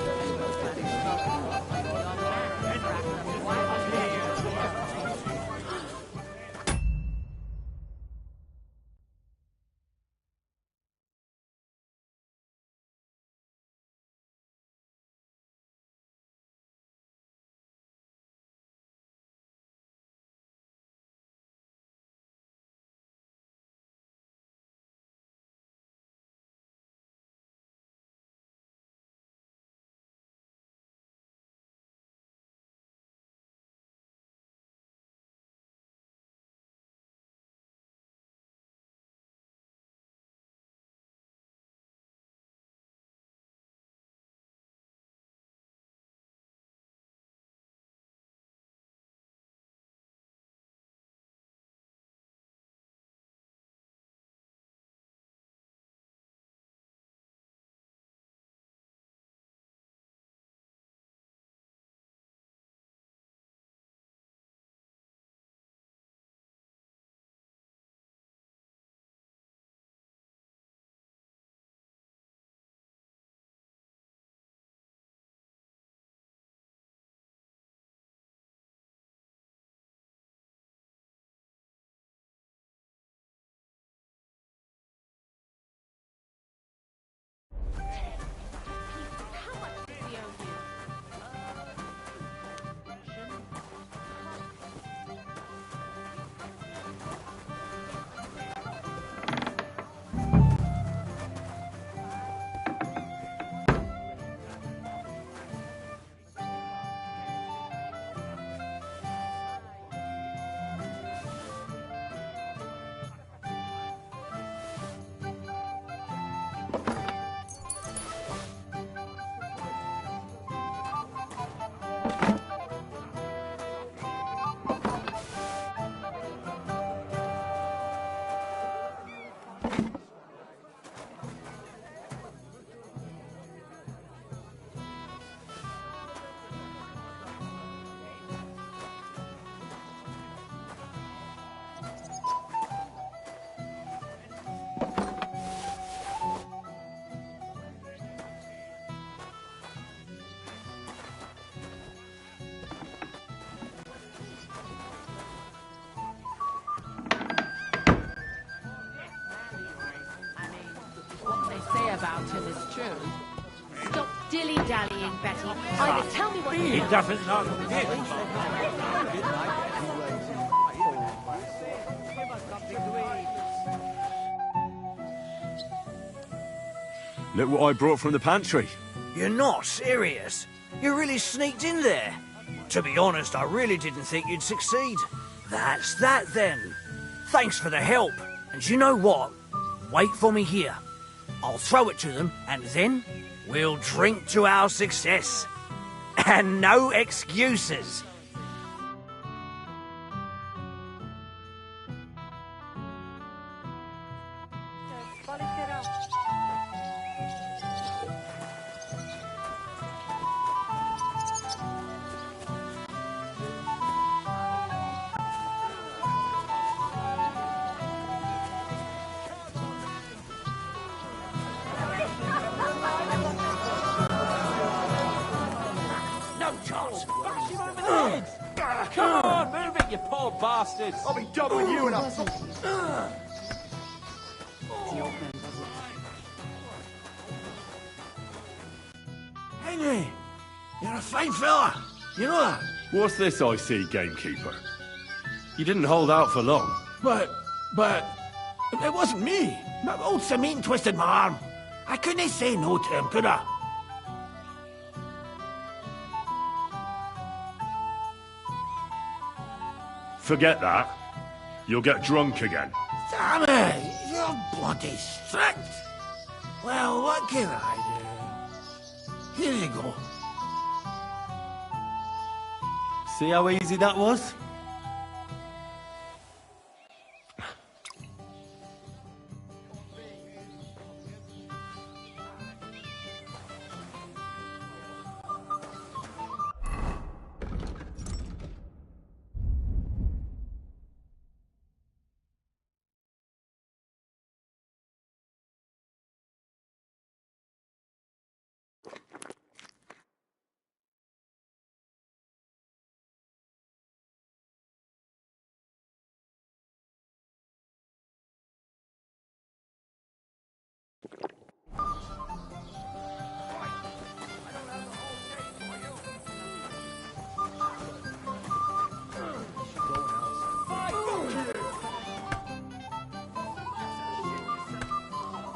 What they say about him is true. Stop dilly-dallying, Betty. Either tell me what you He know. doesn't know Look what I brought from the pantry. You're not serious? You really sneaked in there? To be honest, I really didn't think you'd succeed. That's that then. Thanks for the help. And you know what? Wait for me here. I'll throw it to them, and then we'll drink to our success. And no excuses. no chance. Bash him over the head! Come on, move it, you poor bastards! I'll be doubling you in a... Henry, you're a fine fella. You know that? What's this I see, gamekeeper? You didn't hold out for long. But, it wasn't me. My old Samine twisted my arm. I couldn't say no to him, could I? Forget that. You'll get drunk again. Damn it, you're bloody strict. Well, what can I do? Here you go. See how easy that was?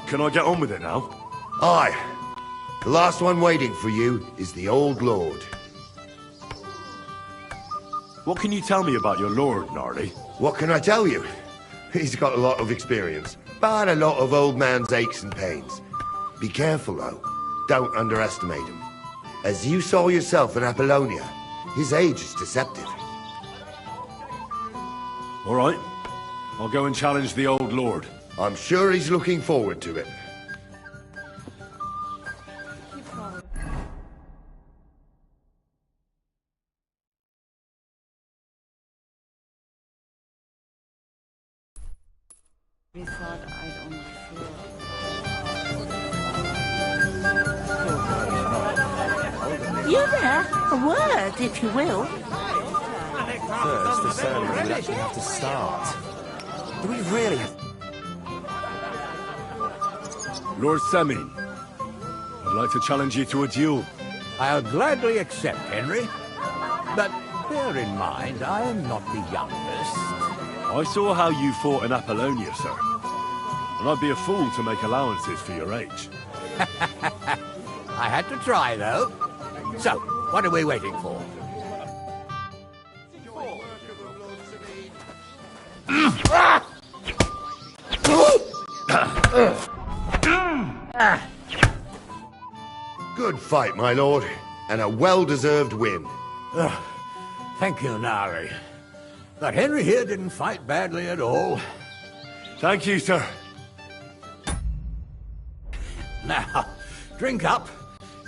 Can I get on with it now? Aye. The last one waiting for you is the Old Lord. What can you tell me about your lord, Gnarly? What can I tell you? He's got a lot of experience, but a lot of old man's aches and pains. Be careful, though. Don't underestimate him. As you saw yourself in Apollonia, his age is deceptive. All right. I'll go and challenge the Old Lord. I'm sure he's looking forward to it. You there? A word, if you will. First, the ceremony would actually have to start. Do we really have... Lord Semin, I'd like to challenge you to a duel. I'll gladly accept, Henry. But bear in mind, I am not the youngest. I saw how you fought in Apollonia, sir. And I'd be a fool to make allowances for your age. I had to try, though. So, what are we waiting for? Good fight, my lord, and a well-deserved win. Thank you, Gnarly. But Henry here didn't fight badly at all. Thank you, sir. Now, drink up.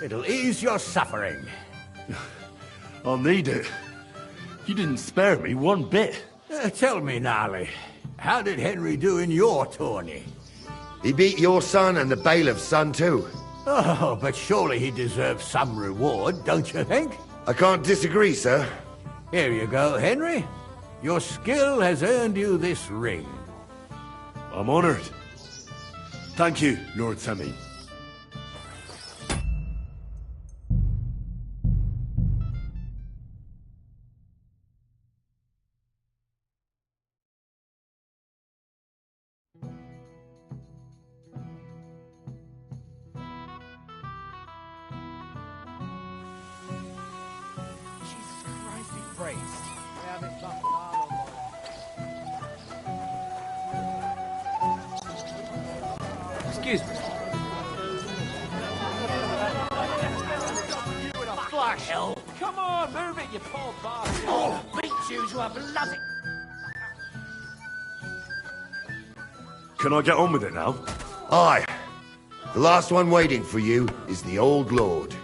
It'll ease your suffering. I'll need it. You didn't spare me one bit. Tell me, Gnarly, how did Henry do in your tourney? He beat your son and the bailiff's son too. Oh, but surely he deserves some reward, don't you think? I can't disagree, sir. Here you go, Henry. Your skill has earned you this ring. I'm honored. Thank you, Lord Semi. Excuse me. Flash! Hell. Come on, move it, you poor bastard. Oh, beat you to a bloody... Can I get on with it now? Aye. The last one waiting for you is the Old Lord.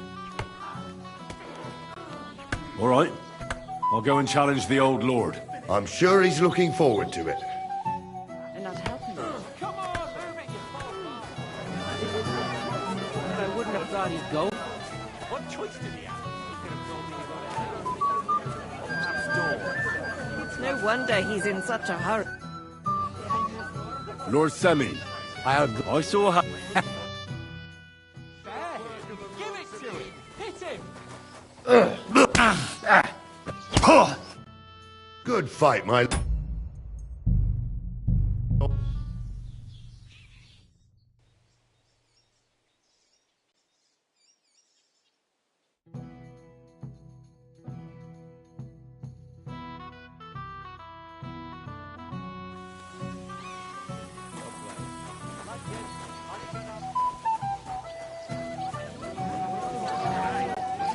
All right. I'll go and challenge the Old Lord. I'm sure he's looking forward to it. And I'd help him. Come on, move it, you poor bastard. But I wouldn't have thought he'd go. What choice did he have? It's no wonder he's in such a hurry. Lord Semi, I saw how... Give it to him. Hit him. Good fight, my...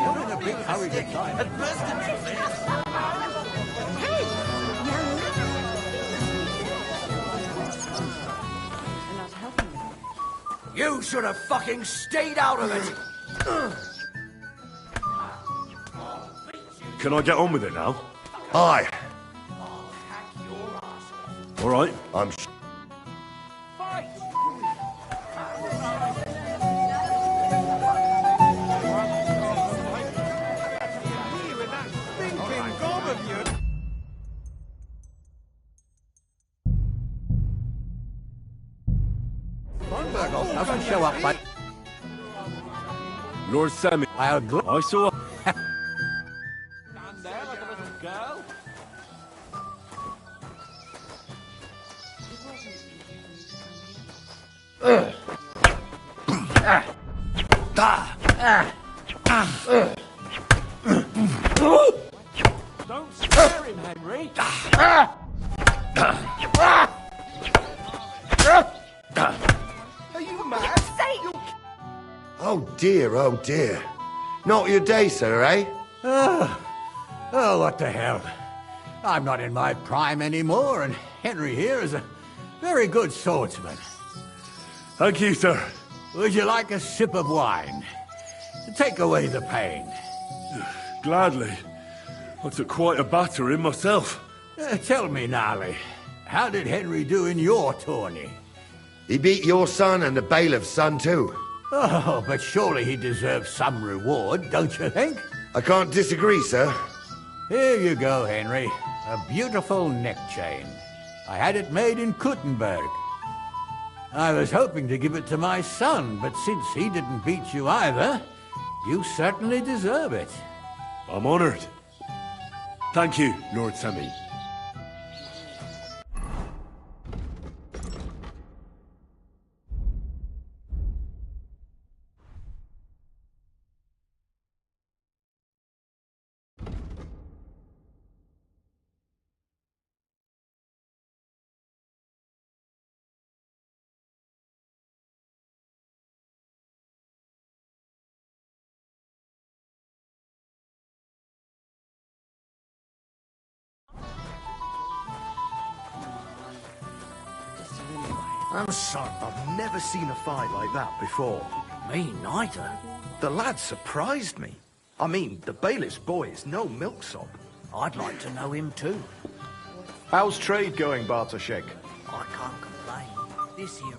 You're in a big hurry to time. And I'd help him. You should have fucking stayed out of it! Can I get on with it now? Aye. All right. I'm... Doesn't show up, but Lord Semi, I saw... Stand there like a little girl. Don't scare him, Henry. Are you mad? Oh dear, oh dear. Not your day, sir, eh? Oh, what the hell. I'm not in my prime anymore, and Henry here is a very good swordsman. Thank you, sir. Would you like a sip of wine? To take away the pain. Gladly. I took quite a battering myself. Tell me, Gnarly, how did Henry do in your tourney? He beat your son and the bailiff's son too. Oh, but surely he deserves some reward, don't you think? I can't disagree, sir. Here you go, Henry. A beautiful neck chain. I had it made in Kuttenberg. I was hoping to give it to my son, but since he didn't beat you either, you certainly deserve it. I'm honored. Thank you, Lord Semi. grandson. I've never seen a fight like that before. Me neither. The lad surprised me. I mean, the bailiff's boy is no milksop. I'd like to know him too. How's trade going, Bartoszek? I can't complain. This here...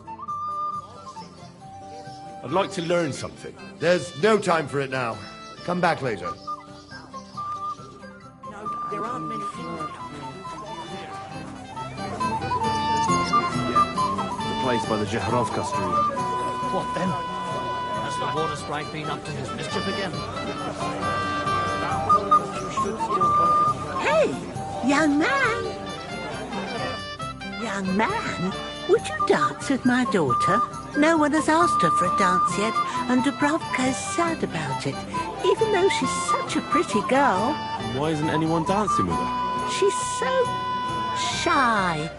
I'd like to learn something. There's no time for it now. Come back later. No, there aren't many people. The place by the Jehorovka Street. What then? Has the water sprite been up to his mischief again? Hey, young man! Young man, would you dance with my daughter? No one has asked her for a dance yet, and Dubravka is sad about it, even though she's such a pretty girl. Why isn't anyone dancing with her? She's so shy.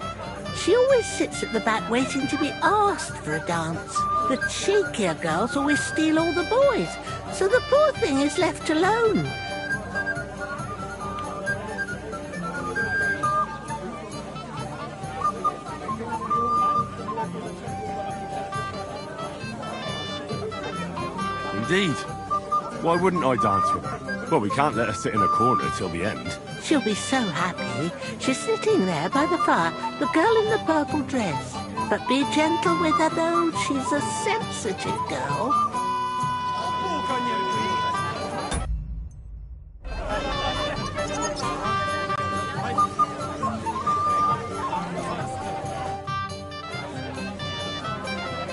She always sits at the back waiting to be asked for a dance. The cheekier girls always steal all the boys, so the poor thing is left alone. Indeed. Why wouldn't I dance with her? Well, we can't let her sit in a corner till the end. She'll be so happy. She's sitting there by the fire, the girl in the purple dress. But be gentle with her, though. She's a sensitive girl.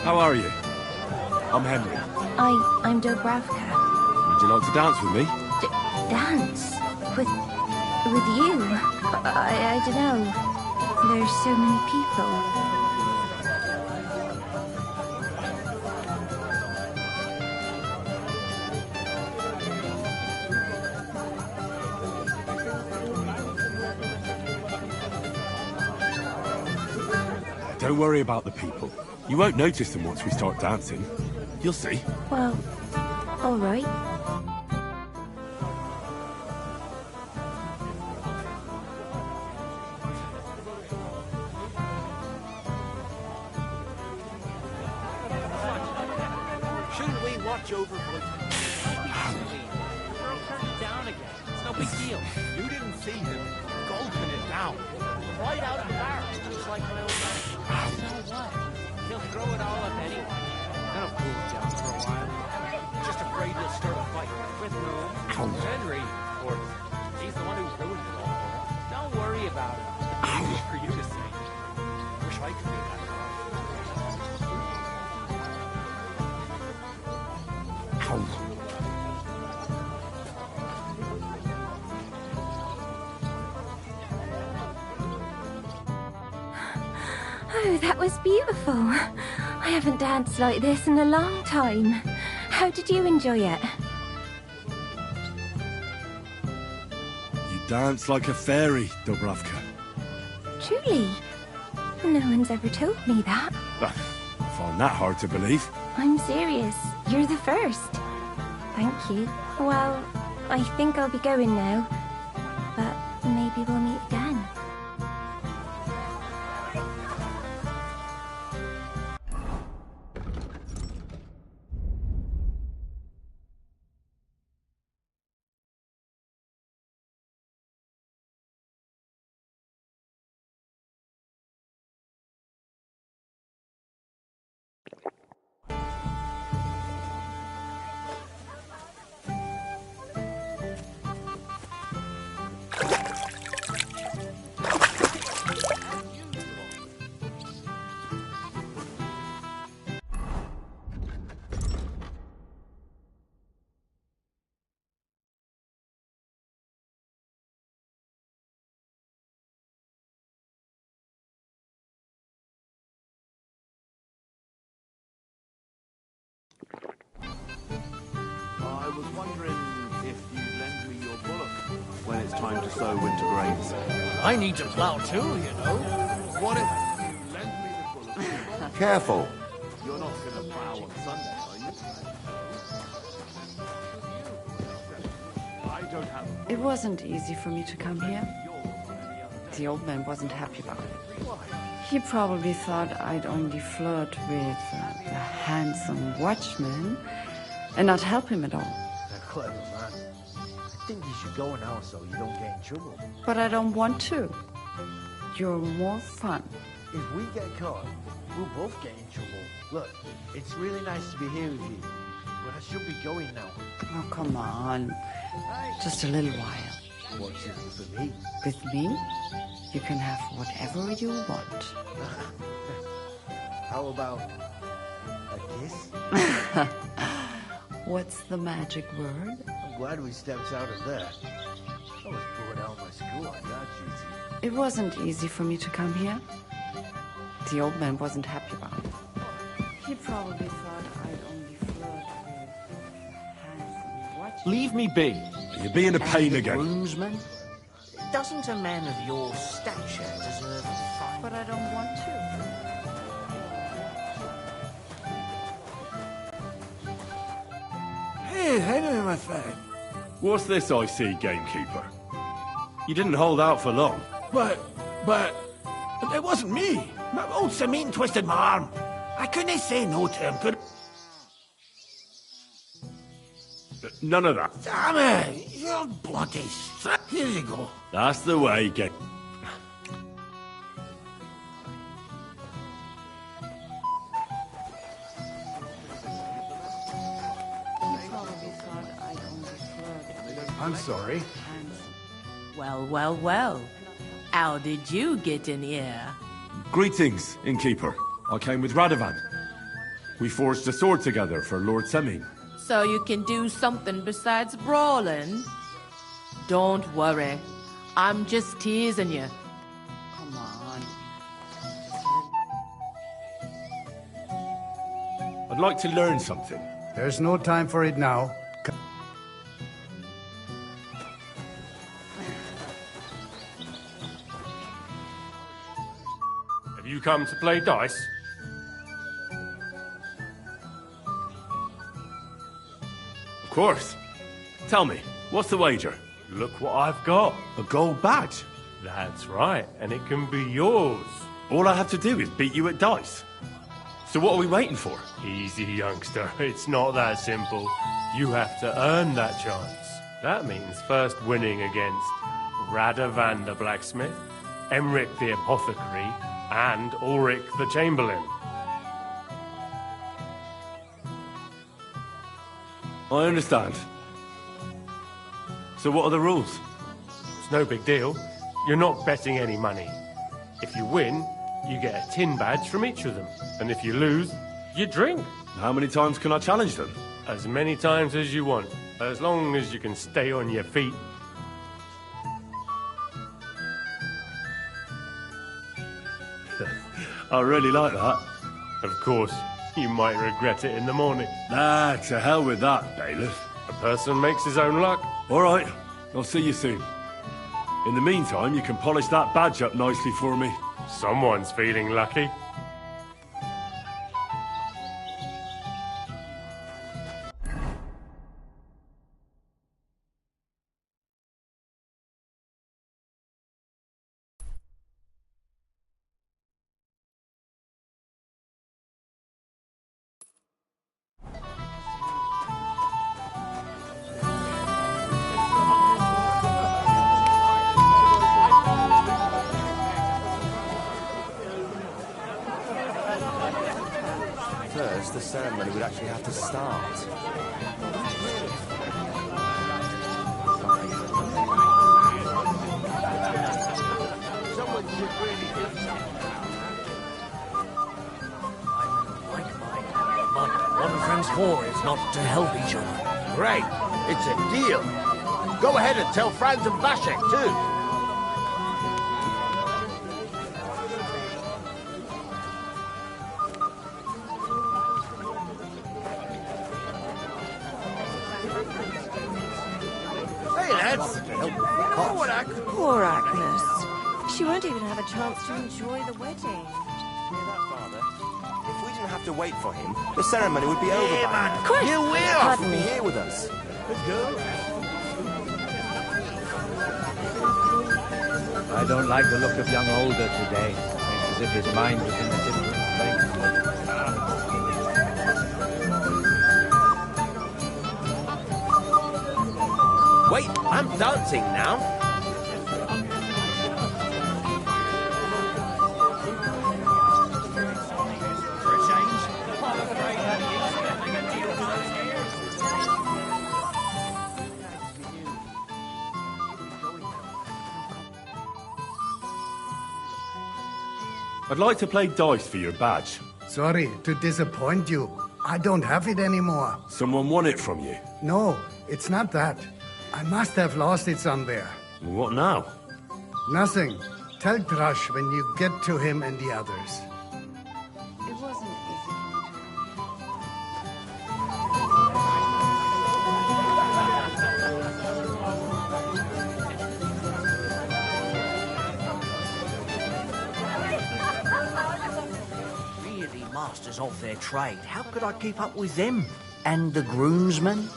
How are you? I'm Henry. I'm Dubravka. Would you like to dance with me? Dance? With you? I don't know. There's so many people. Don't worry about the people. You won't notice them once we start dancing. You'll see. Well, all right. Shouldn't we watch over Woodman? Girl turned it down again. It's no big deal. You didn't see him gulping it down. Right out of the bar. Just like my old man. So what? He'll throw it all up anyway. That'll cool down for a while. Just afraid you'll start a fight. With whom? Henry, of course. He's the one who ruined it all for us. Don't worry about it. Easy for you to say. Wish I could do that. Oh, that was beautiful. I haven't danced like this in a long time. How did you enjoy it? You dance like a fairy, Dubravka. Truly? No one's ever told me that. I find that hard to believe. I'm serious. You're the first. Thank you. Well, I think I'll be going now. But maybe we'll meet again. I was wondering if you'd lend me your bullock when it's time to sow winter grains. I need to plow too, you know. What if you lend me the bullock? Careful. You're not going to plow on Sunday, are you? I don't have... It wasn't easy for me to come here. The old man wasn't happy about it. He probably thought I'd only flirt with the handsome watchman and not help him at all. A clever man. I think you should go now so you don't get in trouble. But I don't want to. You're more fun. If we get caught, we'll both get in trouble. Look, it's really nice to be here with you, but I should be going now. Oh, come on. Just a little while. What's in it for me? With me, you can have whatever you want. How about a kiss? What's the magic word? I'm glad we stepped out of there. I was bored out of my school on guard duty. It wasn't easy for me to come here. The old man wasn't happy about it. He probably thought I'd only flirt with handsome watchman. Leave me be. You're being a pain And again. groomsman? Doesn't a man of your stature deserve a fine... But I don't want to. Hey, Henry, my friend. What's this I see, gamekeeper? You didn't hold out for long. But it wasn't me. My old Samine twisted my arm. I couldn't say no to him, could None of that. Damn it! You're bloody Here you go. That's the way, get. I'm sorry. Well, well, well. How did you get in here? Greetings, innkeeper. I came with Radovan. We forged a sword together for Lord Semin. So you can do something besides brawling? Don't worry. I'm just teasing you. Come on. I'd like to learn something. There's no time for it now. Have you come to play dice? Of course. Tell me, what's the wager? Look what I've got. A gold badge? That's right, and it can be yours. All I have to do is beat you at dice. So what are we waiting for? Easy, youngster. It's not that simple. You have to earn that chance. That means first winning against Radovan the blacksmith, Emric the apothecary, and Ulrich the chamberlain. I understand. So what are the rules? It's no big deal. You're not betting any money. If you win, you get a tin badge from each of them. And if you lose, you drink. How many times can I challenge them? As many times as you want, as long as you can stay on your feet. I really like that. Of course, you might regret it in the morning. Ah, to hell with that, bailiff. A person makes his own luck. All right, I'll see you soon. In the meantime, you can polish that badge up nicely for me. Someone's feeling lucky. First, the ceremony would actually have to start. Someone should really do something. Like mine. But what are friends for if not to help each other? Great. It's a deal. Go ahead and tell Franz and Vashek, too. Hey, lads. Poor Agnes. She won't even have a chance to enjoy the wedding. Hear that, Father? If we didn't have to wait for him, the ceremony would be over by now. Of course. You will. Pardon me. Be here with us. I don't like the look of young Olga today. as if his mind was in a different place. Wait, I'm dancing now. For a change, I'm afraid that he's going to make a deal with those hairs. I'd like to play dice for your badge. Sorry to disappoint you. I don't have it anymore. Someone won it from you. No, it's not that. I must have lost it somewhere. What now? Nothing. Tell Drush when you get to him and the others. It wasn't easy. Really masters of their trade. How could I keep up with them? And the groomsmen?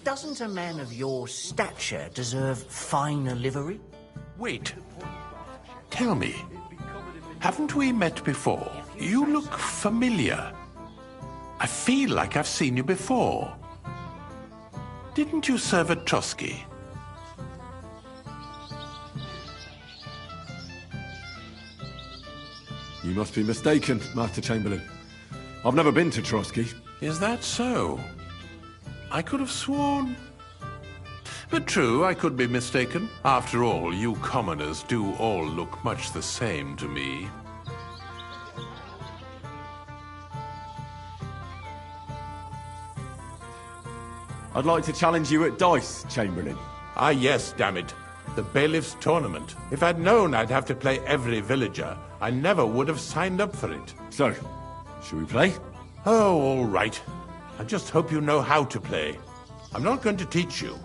Doesn't a man of your stature deserve finer livery? Wait. Tell me, haven't we met before? You look familiar. I feel like I've seen you before. Didn't you serve at Trotsky? You must be mistaken, Master Chamberlain. I've never been to Trotsky. Is that so? I could have sworn. But true, I could be mistaken. After all, you commoners do all look much the same to me. I'd like to challenge you at dice, Chamberlain. Ah, yes, damn it. The bailiff's tournament. If I'd known I'd have to play every villager, I never would have signed up for it. So, shall we play? Oh, all right. I just hope you know how to play. I'm not going to teach you.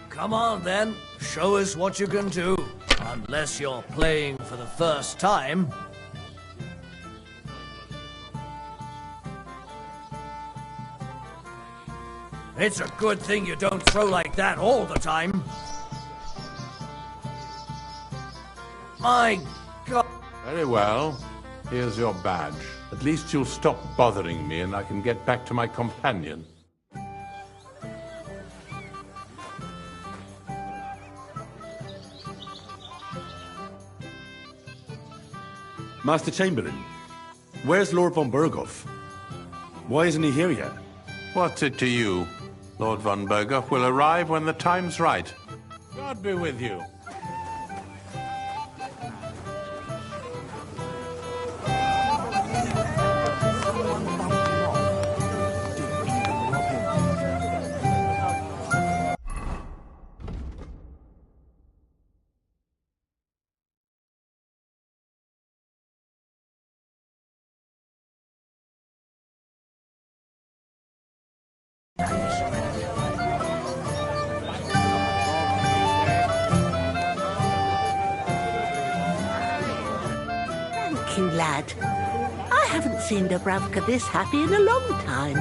Come on, then. Show us what you can do. Unless you're playing for the first time. It's a good thing you don't throw like that all the time. My God. Very well. Here's your badge. At least you'll stop bothering me and I can get back to my companion. Master Chamberlain, where's Lord von Berghoff? Why isn't he here yet? What's it to you? Lord von Berghoff will arrive when the time's right. God be with you. Thank you, lad. I haven't seen Dubravka this happy in a long time.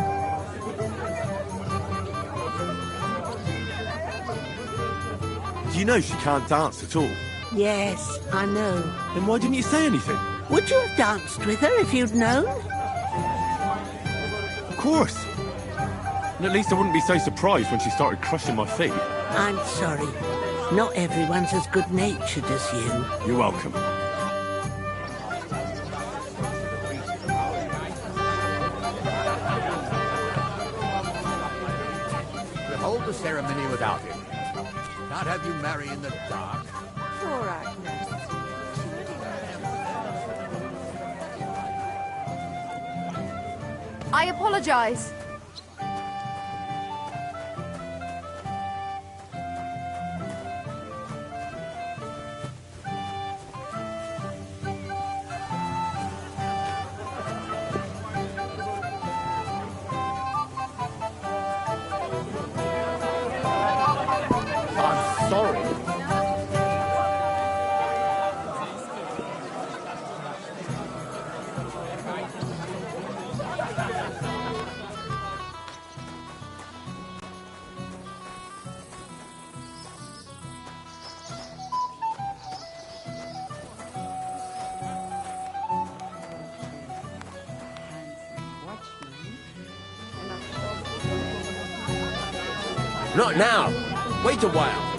Do you know she can't dance at all? Yes, I know. Then why didn't you say anything? Would you have danced with her if you'd known? Of course. And at least I wouldn't be so surprised when she started crushing my feet. I'm sorry. Not everyone's as good-natured as you. You're welcome. We'll hold the ceremony without him. Can't have you marry in the dark. Poor Agnes. I apologize. I'm sorry. Not now. Wait a while.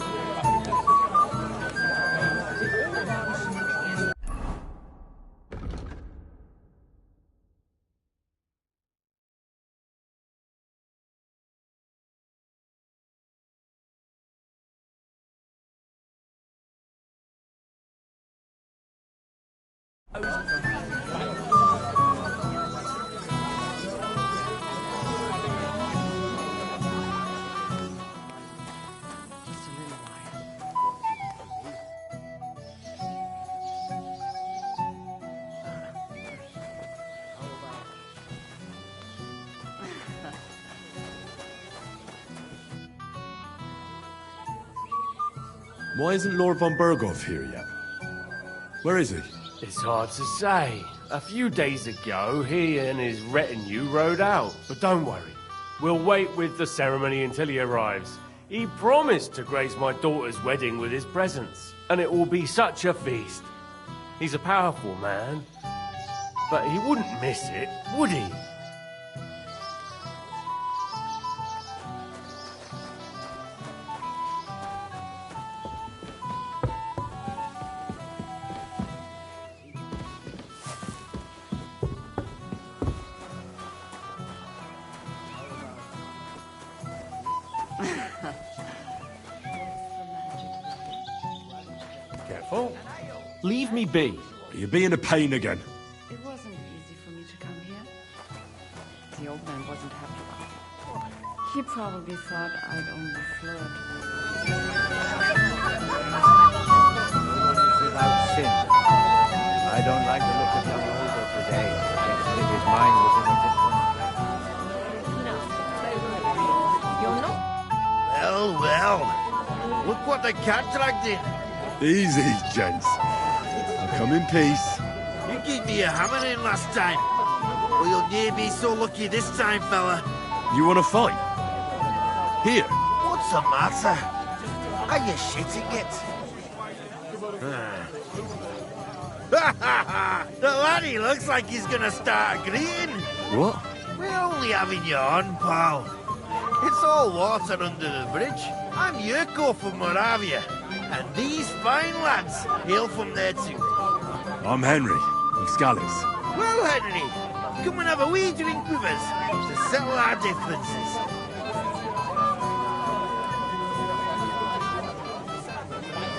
Why isn't Lord von Berghoff here yet? Where is he? It's hard to say. A few days ago, he and his retinue rode out. But don't worry. We'll wait with the ceremony until he arrives. He promised to grace my daughter's wedding with his presence. And it will be such a feast. He's a powerful man. But he wouldn't miss it, would he? Careful. Leave me be. Are you being a pain again? It wasn't easy for me to come here. The old man wasn't happy about it. He probably thought I'd only flirt. Without sin. I don't like the look of young Olga today. Thinks that his mind was in a different... You're not... Well, well. Look what the cat dragged in. Easy, gents. I'll come in peace. You gave me a hammer in last time. Well, you'll near be so lucky this time, fella. You want to fight? Here. What's the matter? Are you shitting it? The laddie looks like he's gonna start agreeing. What? We're only having you on, pal. It's all water under the bridge. I'm Yurko from Moravia, and these fine lads hail from there too. I'm Henry, of Scallis. Well, Henry, come and have a wee drink with us to settle our differences.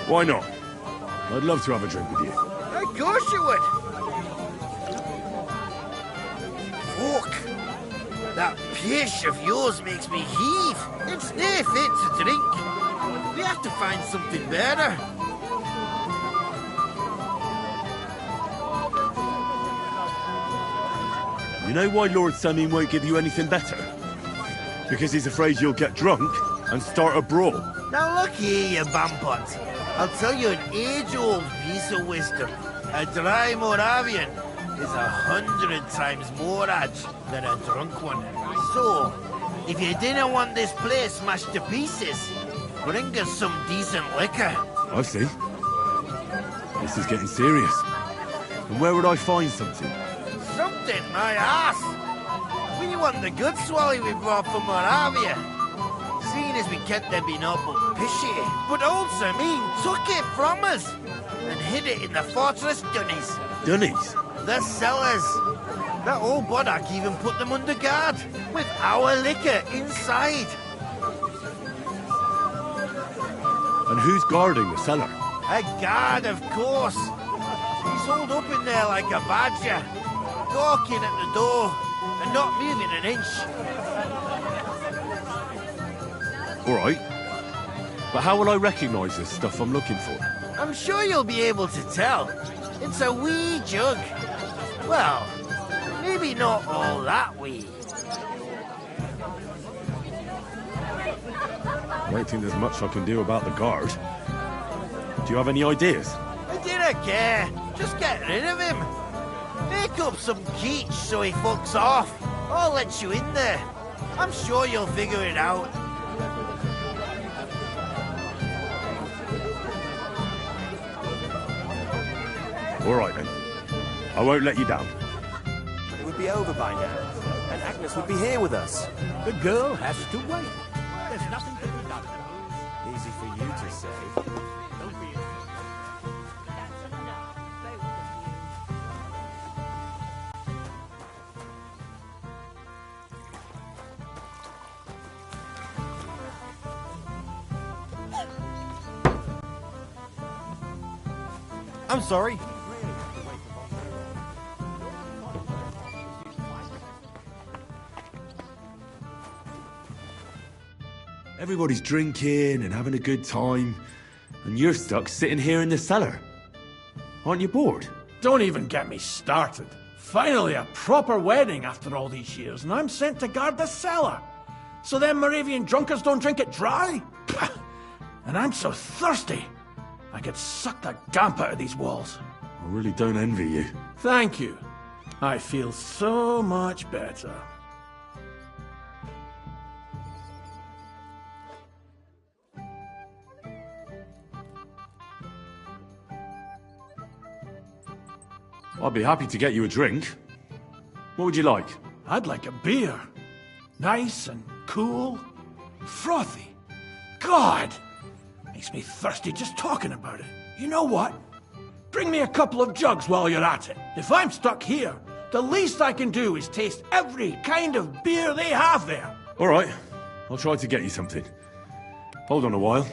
Why not? I'd love to have a drink with you. Of course you would. Fuck. That pish of yours makes me heave. It's nae fit to drink. We have to find something better. You know why Lord Samin won't give you anything better? Because he's afraid you'll get drunk and start a brawl. Now look here, you bampot. I'll tell you an age-old piece of wisdom. A dry Moravian is 100 times more edge than a drunk one. So, if you didn't want this place smashed to pieces, bring us some decent liquor. I see. This is getting serious. And where would I find something? Something, my ass! We want the good swally we brought from Moravia. Seeing as we can't there be no but pishy, but also took it from us and hid it in the fortress dunnies. Dunnies? The cellars. That old Boddock even put them under guard, with our liquor inside. And who's guarding the cellar? A guard, of course. He's holed up in there like a badger, gawking at the door and not moving an inch. All right. But how will I recognise this stuff I'm looking for? I'm sure you'll be able to tell. It's a wee jug. Well, maybe not all that wee. I don't think there's much I can do about the guard. Do you have any ideas? I didn't care. Just get rid of him. Make up some keech so he fucks off. I'll let you in there. I'm sure you'll figure it out. All right, then. I won't let you down. It would be over by now, and Agnes would be here with us. The girl has to wait. There's There's nothing to be done now. Easy for you to say. Don't be... I'm sorry. Everybody's drinking and having a good time, and you're stuck sitting here in the cellar. Aren't you bored? Don't even get me started. Finally, a proper wedding after all these years, and I'm sent to guard the cellar. So them Moravian drunkards don't drink it dry? And I'm so thirsty, I could suck the damp out of these walls. I really don't envy you. Thank you. I feel so much better. I'd be happy to get you a drink. What would you like? I'd like a beer. Nice and cool. Frothy. God! Makes me thirsty just talking about it. You know what? Bring me a couple of jugs while you're at it. If I'm stuck here, the least I can do is taste every kind of beer they have there. All right. I'll try to get you something. Hold on a while.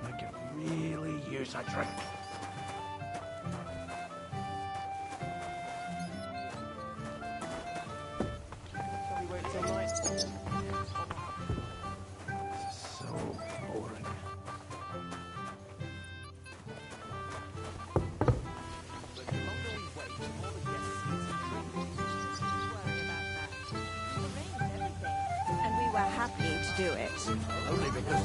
I could really use a drink. Do it. Only because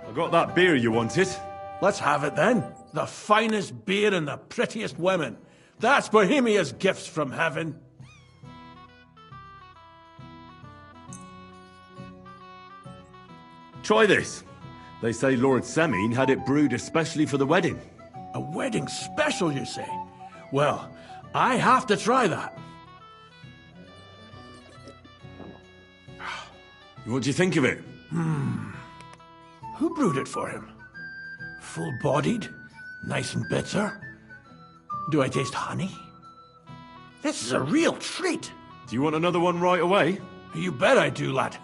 I got that beer you wanted. Let's have it then. The finest beer and the prettiest women. That's Bohemia's gifts from heaven. Try this. They say Lord Semine had it brewed especially for the wedding. A wedding special, you say? Well, I have to try that. What do you think of it? Who brewed it for him? Full-bodied? Nice and bitter? Do I taste honey? This is a real treat. Do you want another one right away? You bet I do, lad.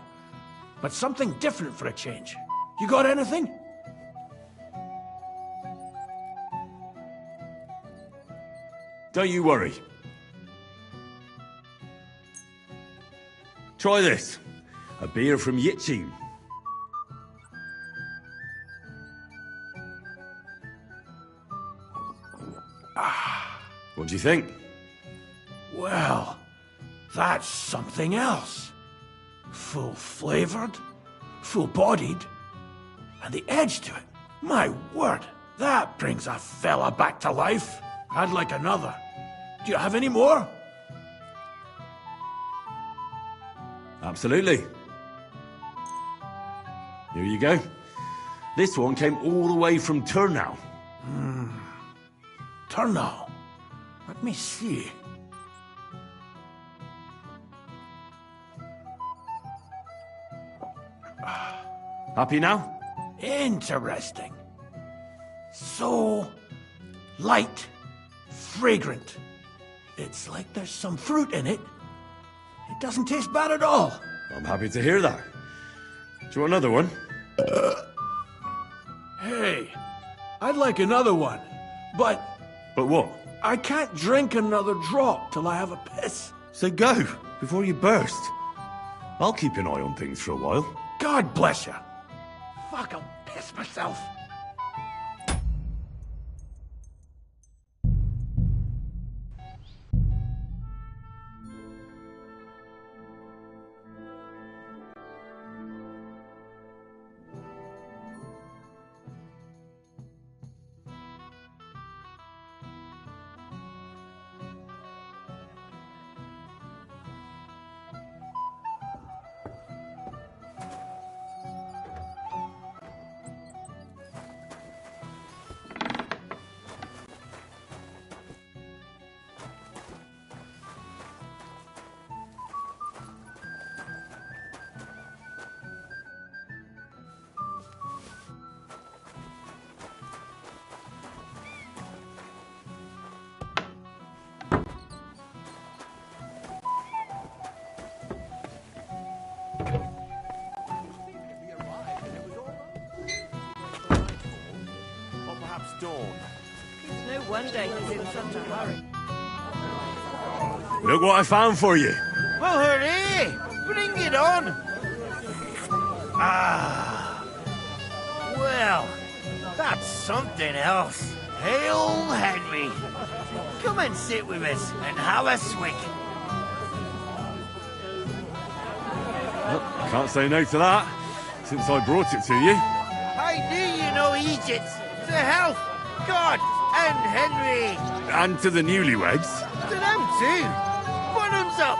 But something different for a change. You got anything? Don't you worry. Try this. A beer from Yitchin. What do you think? Well, that's something else. Full-flavored, full-bodied, and the edge to it. My word, that brings a fella back to life. I'd like another. Do you have any more? Absolutely. Here you go. This one came all the way from Turnau. Turnau. Let me see. Happy now? Interesting. So light, fragrant. It's like there's some fruit in it. It doesn't taste bad at all. I'm happy to hear that. Do you want another one? Hey, I'd like another one, but... But what? I can't drink another drop till I have a piss. So go, before you burst. I'll keep an eye on things for a while. God bless you. Fuck, I'll piss myself. Or perhaps dawn. It's no wonder he's in such a hurry. Look what I found for you. Well, hurry! Bring it on! Ah. Well, that's something else. Hail Henry! Come and sit with us and have a swig. Well, can't say no to that, since I brought it to you. I knew you know Egypt. To health, God, and Henry. And to the newlyweds. To them too. Bottoms up.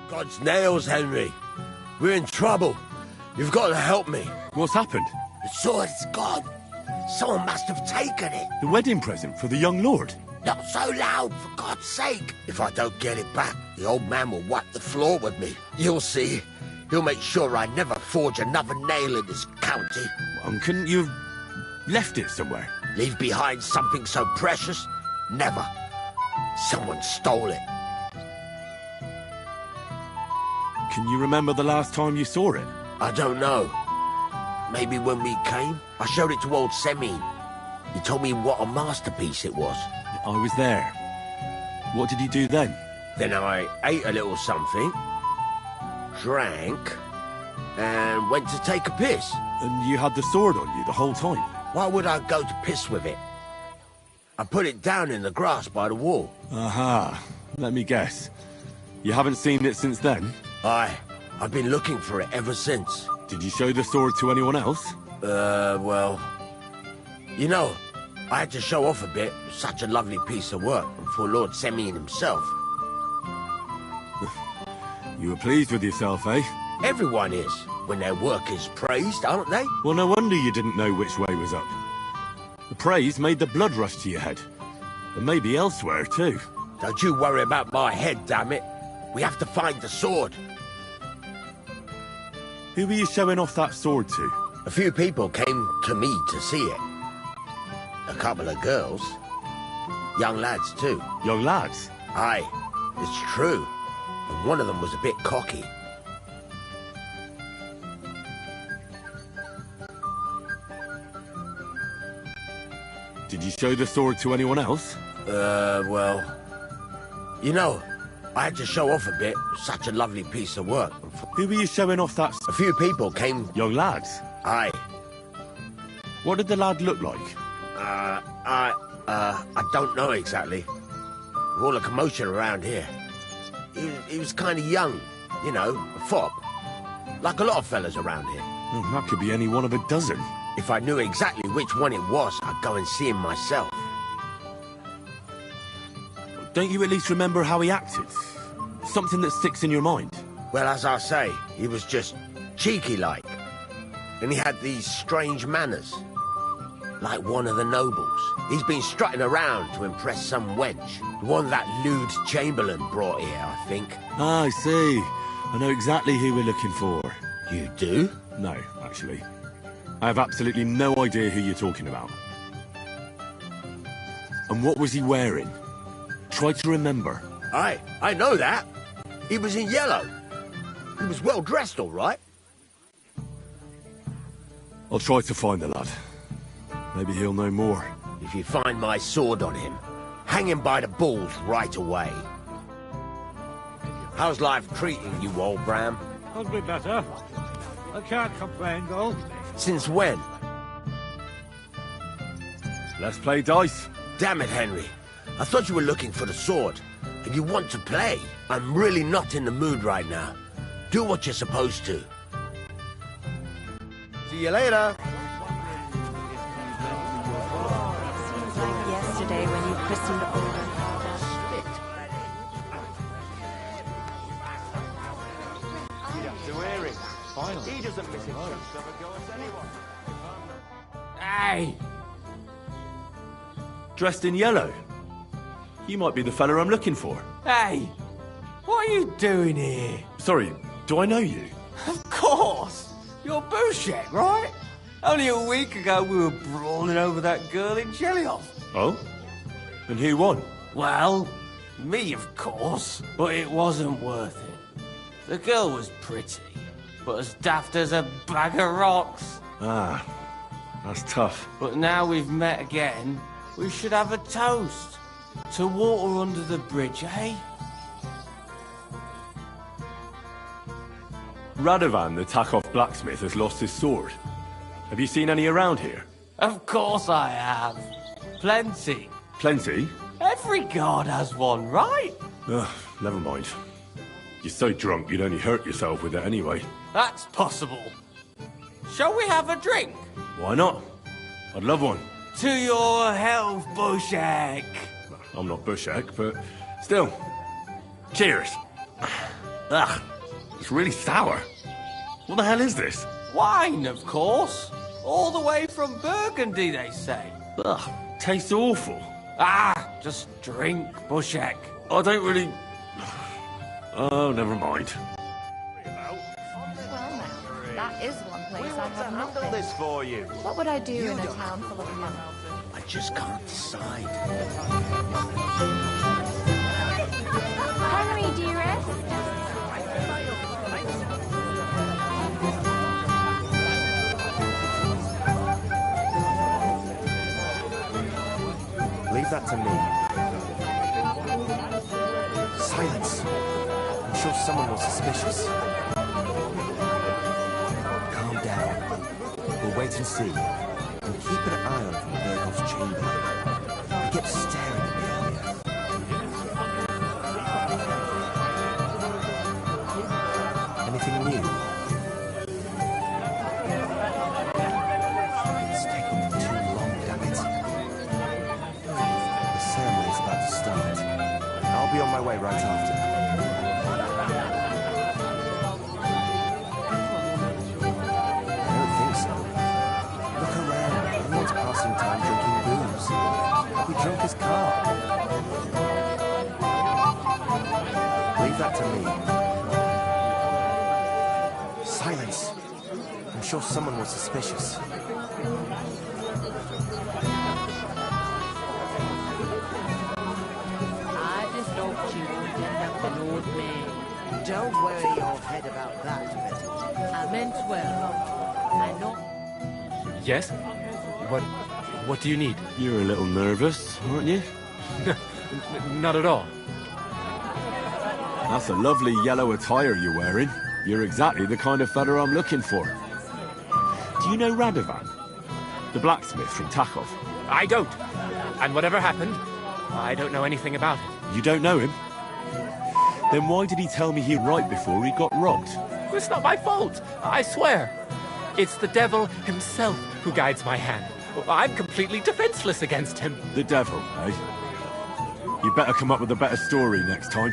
God's nails, Henry. We're in trouble. You've got to help me. What's happened? The sword's gone. Someone must have taken it. The wedding present for the young lord. Not so loud, for God's sake. If I don't get it back, the old man will wipe the floor with me. You'll see. He'll make sure I never forge another nail in this county. Couldn't you have left it somewhere? Leave behind something so precious? Never. Someone stole it. Can you remember the last time you saw it? I don't know. Maybe when we came? I showed it to old Semine. He told me what a masterpiece it was. I was there. What did you do then? Then I ate a little something, drank, and went to take a piss. And you had the sword on you the whole time? Why would I go to piss with it? I put it down in the grass by the wall. Aha. Let me guess. You haven't seen it since then? I've been looking for it ever since. Did you show the sword to anyone else? Well... You know, I had to show off a bit. Such a lovely piece of work for Lord Semine himself. You were pleased with yourself, eh? Everyone is, when their work is praised, aren't they? Well, no wonder you didn't know which way was up. The praise made the blood rush to your head. And maybe elsewhere, too. Don't you worry about my head, damn it. We have to find the sword. Who were you showing off that sword to? A few people came to me to see it. A couple of girls. Young lads, too. Young lads? Aye, it's true. And one of them was a bit cocky. Did you show the sword to anyone else? Well... You know, I had to show off a bit. Such a lovely piece of work. Who were you showing off that... A few people came... Young lads? Aye. What did the lad look like? I don't know exactly. All the commotion around here. He was kind of young, you know, a fop. Like a lot of fellas around here. Well, that could be any one of a dozen. If I knew exactly which one it was, I'd go and see him myself. Don't you at least remember how he acted? Something that sticks in your mind? Well, as I say, he was just cheeky-like. And he had these strange manners. Like one of the nobles. He's been strutting around to impress some wench. The one that lewd Chamberlain brought here, I think. Ah, I see. I know exactly who we're looking for. You do? No, actually. I have absolutely no idea who you're talking about. And what was he wearing? Try to remember. Aye, I know that. He was in yellow. He was well dressed, all right. I'll try to find the lad. Maybe he'll know more. If you find my sword on him, hang him by the balls right away. How's life treating you, old Bram? Could be better. I can't complain, though. Since when? Let's play dice. Damn it, Henry. I thought you were looking for the sword. And you want to play. I'm really not in the mood right now. Do what you're supposed to. See you later. Seems like yesterday when you christened Olga. He doesn't miss a chance to have a go at anyone. Hey! Dressed in yellow? You might be the fella I'm looking for. Hey! What are you doing here? Sorry, do I know you? Of course! You're Bushek, right? Only a week ago we were brawling over that girl in Jelioff. Oh? And who won? Well, me, of course. But it wasn't worth it. The girl was pretty, but as daft as a bag of rocks. Ah, that's tough. But now we've met again, we should have a toast. To water under the bridge, eh? Radovan, the Takov blacksmith, has lost his sword. Have you seen any around here? Of course I have. Plenty. Plenty? Every guard has one, right? Ugh, never mind. You're so drunk you'd only hurt yourself with it anyway. That's possible. Shall we have a drink? Why not? I'd love one. To your health, Bushek. I'm not Bushek, but still. Cheers. Ugh, it's really sour. What the hell is this? Wine, of course. All the way from Burgundy, they say. Ugh, tastes awful. Ah, just drink, Bushek. I don't really... Oh, never mind. Well now, that is one place I have not handle been. this for you. What would I do in a town full of men? I just can't decide. Henry, dearest. Leave that to me. Silence. I'm sure someone was suspicious. Calm down. We'll wait and see. And keep an eye on from Berghoff's chamber. He kept staring at me earlier. Anything new? It's taking too long, damn it. The ceremony's about to start. I'll be on my way right after. I don't think so. Look around. Everyone's passing time drinking booze. I'll be drunk as car. Leave that to me. Silence. I'm sure someone was suspicious. I just hoped you wouldn't end up an old man. Don't worry your head about that, Betty. I meant well. I know. Yes? What do you need? You're a little nervous, aren't you? Not at all. That's a lovely yellow attire you're wearing. You're exactly the kind of fella I'm looking for. Do you know Radovan? The blacksmith from Takov? I don't. And whatever happened, I don't know anything about it. You don't know him? Then why did he tell me here right before he got robbed? It's not my fault, I swear. It's the devil himself who guides my hand. I'm completely defenseless against him. The devil, eh? You better come up with a better story next time.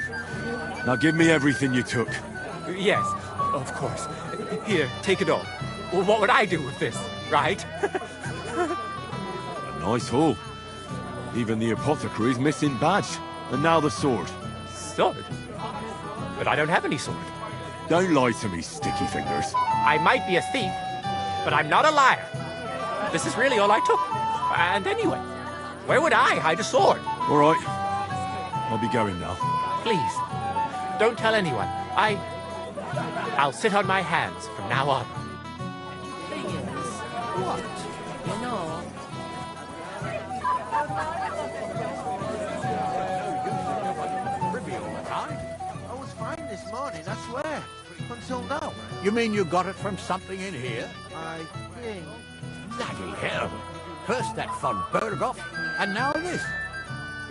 Now give me everything you took. Yes, of course. Here, take it all. What would I do with this, right? Nice haul. Even the apothecary's missing badge. And now the sword. Sword? But I don't have any sword. Don't lie to me, sticky fingers. I might be a thief, but I'm not a liar. This is really all I took. And anyway, where would I hide a sword? All right. I'll be going now. Please, don't tell anyone. I'll sit on my hands from now on. Thing is, what? You know, I was fine this morning, I swear. Until now. You mean you got it from something in here? I think... Bloody hell. First that von Berghoff, and now this.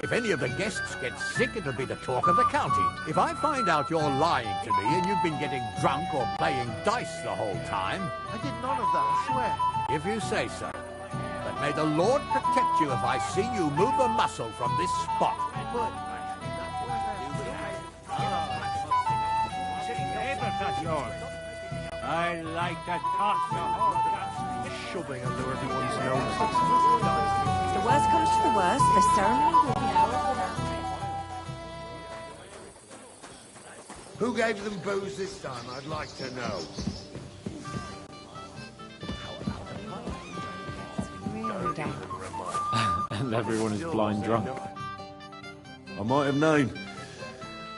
If any of the guests get sick, it'll be the talk of the county. If I find out you're lying to me and you've been getting drunk or playing dice the whole time... I did none of that, I swear. If you say so. But may the Lord protect you if I see you move a muscle from this spot. But... I like that toss the whole shoving under everyone's noses. If the worst comes to the worst, the ceremony will be held without it. Who gave them booze this time, I'd like to know. Really damp. And everyone is blind drunk. I might have known.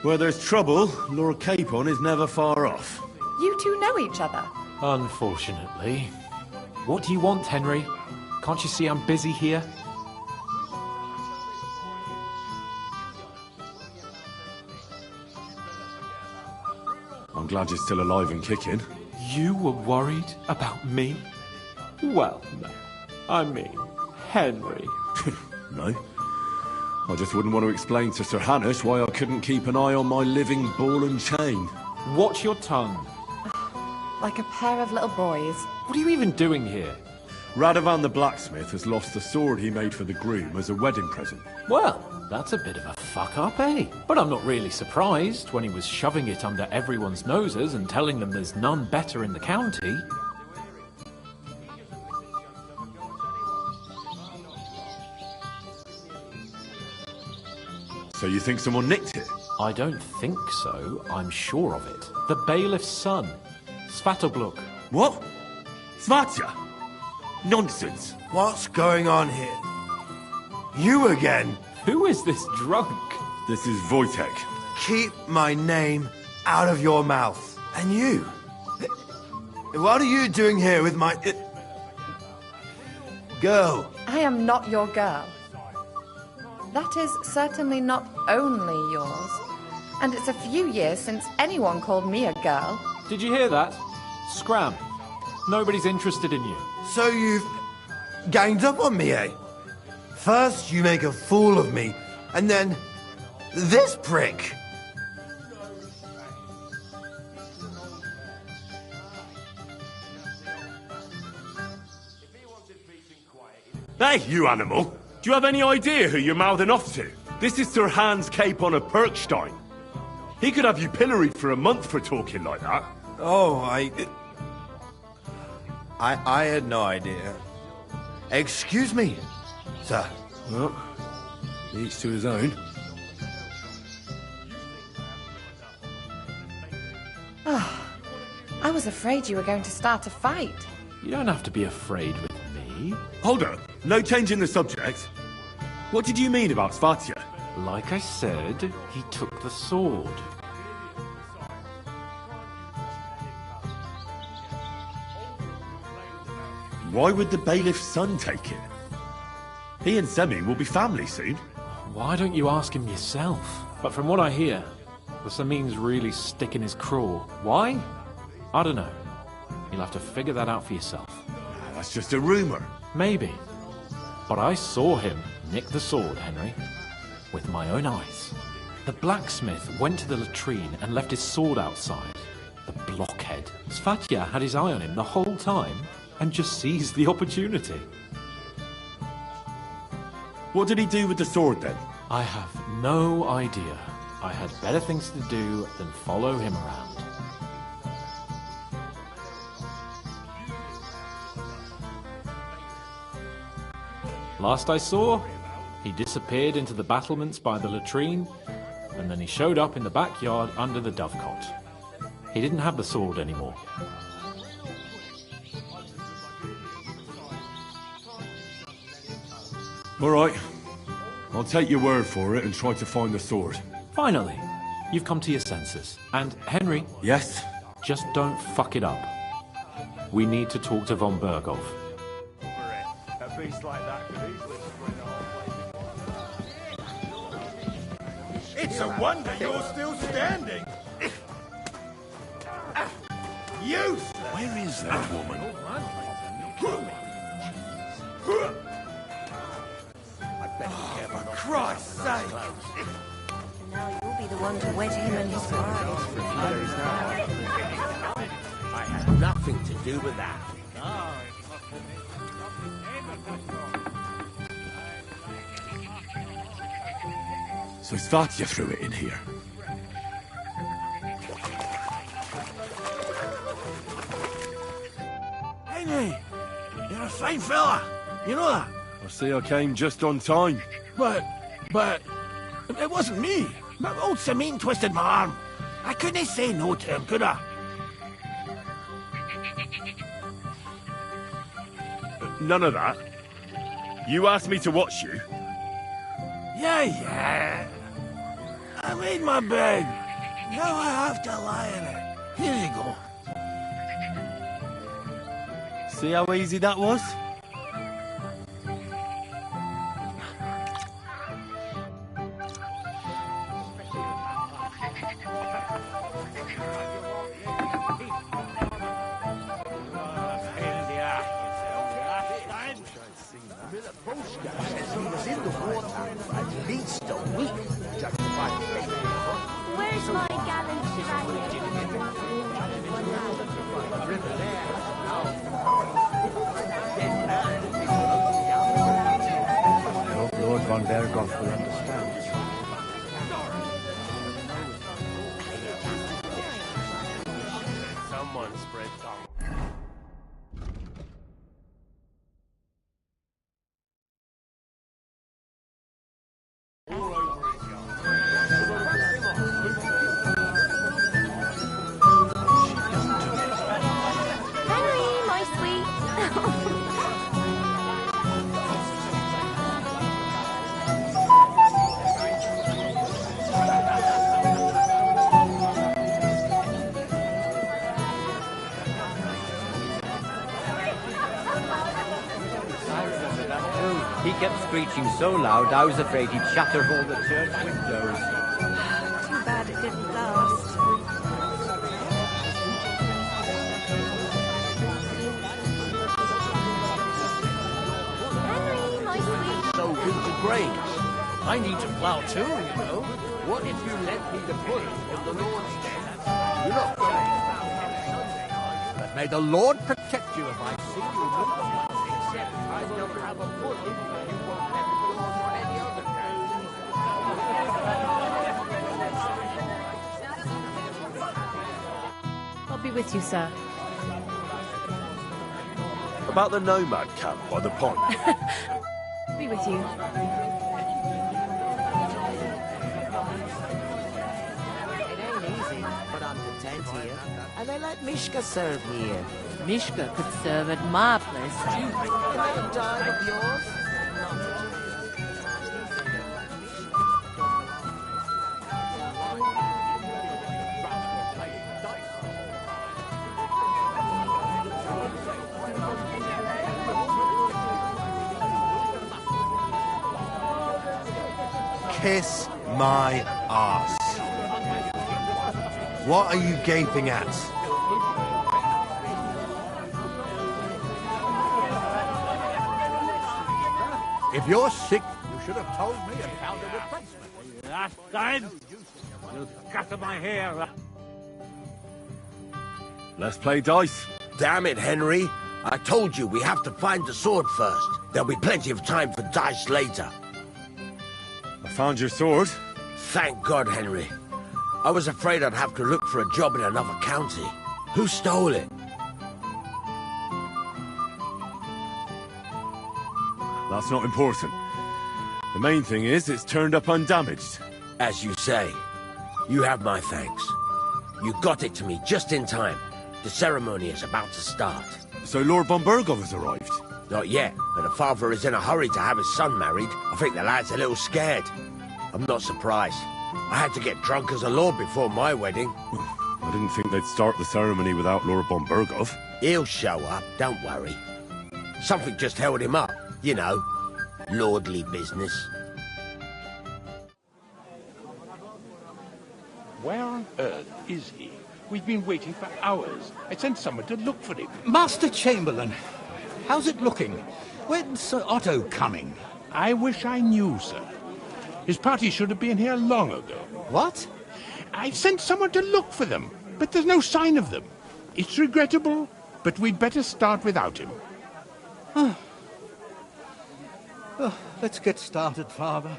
Where there's trouble, Lord Capon is never far off. You two know each other? Unfortunately. What do you want, Henry? Can't you see I'm busy here? I'm glad you're still alive and kicking. You were worried about me? Well, no. I mean, Henry. No. I just wouldn't want to explain to Sir Hanush why I couldn't keep an eye on my living ball and chain. Watch your tongue. Like a pair of little boys. What are you even doing here? Radovan the blacksmith has lost the sword he made for the groom as a wedding present. Well, that's a bit of a fuck-up, eh? But I'm not really surprised when he was shoving it under everyone's noses and telling them there's none better in the county. So you think someone nicked it? I don't think so. I'm sure of it. The bailiff's son. Svatobluk. What? Svatya? Nonsense. What's going on here? You again? Who is this drunk? This is Wojtek. Keep my name out of your mouth. And you? What are you doing here with my... girl? I am not your girl. That is certainly not only yours. And it's a few years since anyone called me a girl. Did you hear that? Scram. Nobody's interested in you. So you've ganged up on me, eh? First you make a fool of me, and then this prick. Hey, you animal! Do you have any idea who you're mouthing off to? This is Sir Hans Capon of Perkstein. He could have you pilloried for a month for talking like that. Oh, I had no idea. Excuse me, sir. Well, each to his own. Oh, I was afraid you were going to start a fight. You don't have to be afraid with me. Hold up. No change in the subject. What did you mean about Svatya? Like I said, he took the sword. Why would the bailiff's son take it? He and Semi will be family soon. Why don't you ask him yourself? But from what I hear, the Samin's really sticking his craw. Why? I don't know. You'll have to figure that out for yourself. That's just a rumour. Maybe. But I saw him nick the sword, Henry. With my own eyes. The blacksmith went to the latrine and left his sword outside. The blockhead. Svatya had his eye on him the whole time and just seized the opportunity. What did he do with the sword then? I have no idea. I had better things to do than follow him around. Last I saw, he disappeared into the battlements by the latrine, and then he showed up in the backyard under the dovecot. He didn't have the sword anymore. All right. I'll take your word for it and try to find the sword. Finally, you've come to your senses. And Henry... Yes? Just don't fuck it up. We need to talk to von Berghoff. A beast like that could easily spring a whole place. It's a wonder you're still standing. Useless. Where is that woman? For Christ's sake. Now you'll be the one to wed him and his bride. I had nothing to do with that. So it's that you threw it in here. Henry, you're a fine fella. You know that? I see I came just on time. But, it wasn't me. But old Samine twisted my arm. I couldn't say no to him, could I? None of that. You asked me to watch you. Yeah. I made my bed. Now I have to lie in it. Here you go. See how easy that was? Where's my gallant chevalier? I hope Lord von Bergoff will understand. Someone spread tongue. Henry, my sweet. He kept screeching so loud, I was afraid he'd shatter all the church windows. Too bad it didn't last. Henry, my sweet. So good to grains. I need to plough too, you know. What if you lent me the pulley from the Lord's death? You're not going to. But may the Lord protect you if I see you with the plough. Except I don't have a pulley. You won't let me go on any other I'll be with you, sir. About the nomad camp by the pond. Be with you. It ain't easy, but I'm content here. And they let Mishka serve here. Mishka could serve at my place, too. Can they have died of yours? Kiss my arse. What are you gaping at? If you're sick, you should have told me and found a replacement. Last time, you'll scatter my hair. Let's play dice. Damn it, Henry. I told you we have to find the sword first. There'll be plenty of time for dice later. I found your sword. Thank God, Henry. I was afraid I'd have to look for a job in another county. Who stole it? That's not important. The main thing is it's turned up undamaged. As you say. You have my thanks. You got it to me just in time. The ceremony is about to start. So Lord von Bergoff has arrived? Not yet, but the father is in a hurry to have his son married. I think the lad's a little scared. I'm not surprised. I had to get drunk as a lord before my wedding. I didn't think they'd start the ceremony without Lord von Bergoff. He'll show up, don't worry. Something just held him up. You know, lordly business. Where on earth is he? We've been waiting for hours. I sent someone to look for him. Master Chamberlain, how's it looking? When's Sir Otto coming? I wish I knew, sir. His party should have been here long ago. What? I sent someone to look for them, but there's no sign of them. It's regrettable, but we'd better start without him. Let's get started, Father.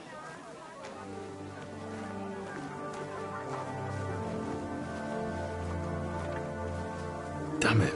Damn it.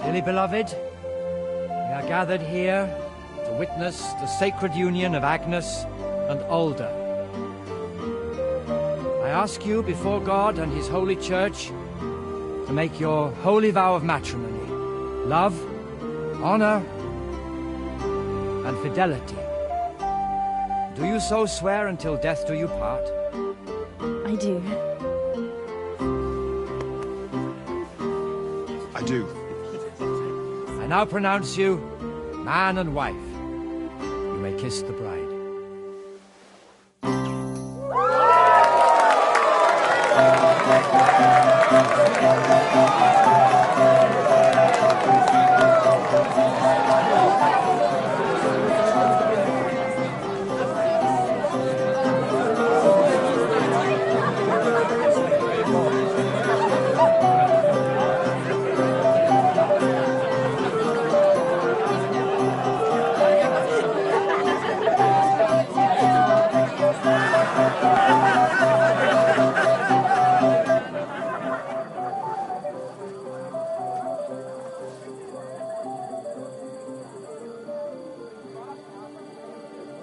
Dearly beloved, we are gathered here to witness the sacred union of Agnes and Alda. I ask you before God and his holy church to make your holy vow of matrimony, love, honor, and fidelity. Do you so swear until death do you part? I do. I do. I now pronounce you man and wife. You may kiss the bride.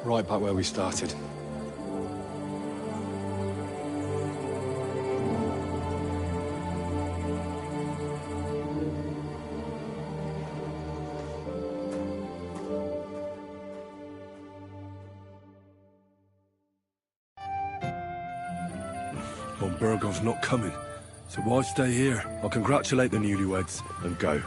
Right back where we started. Von Burgov's not coming, so why stay here? I'll congratulate the newlyweds and go.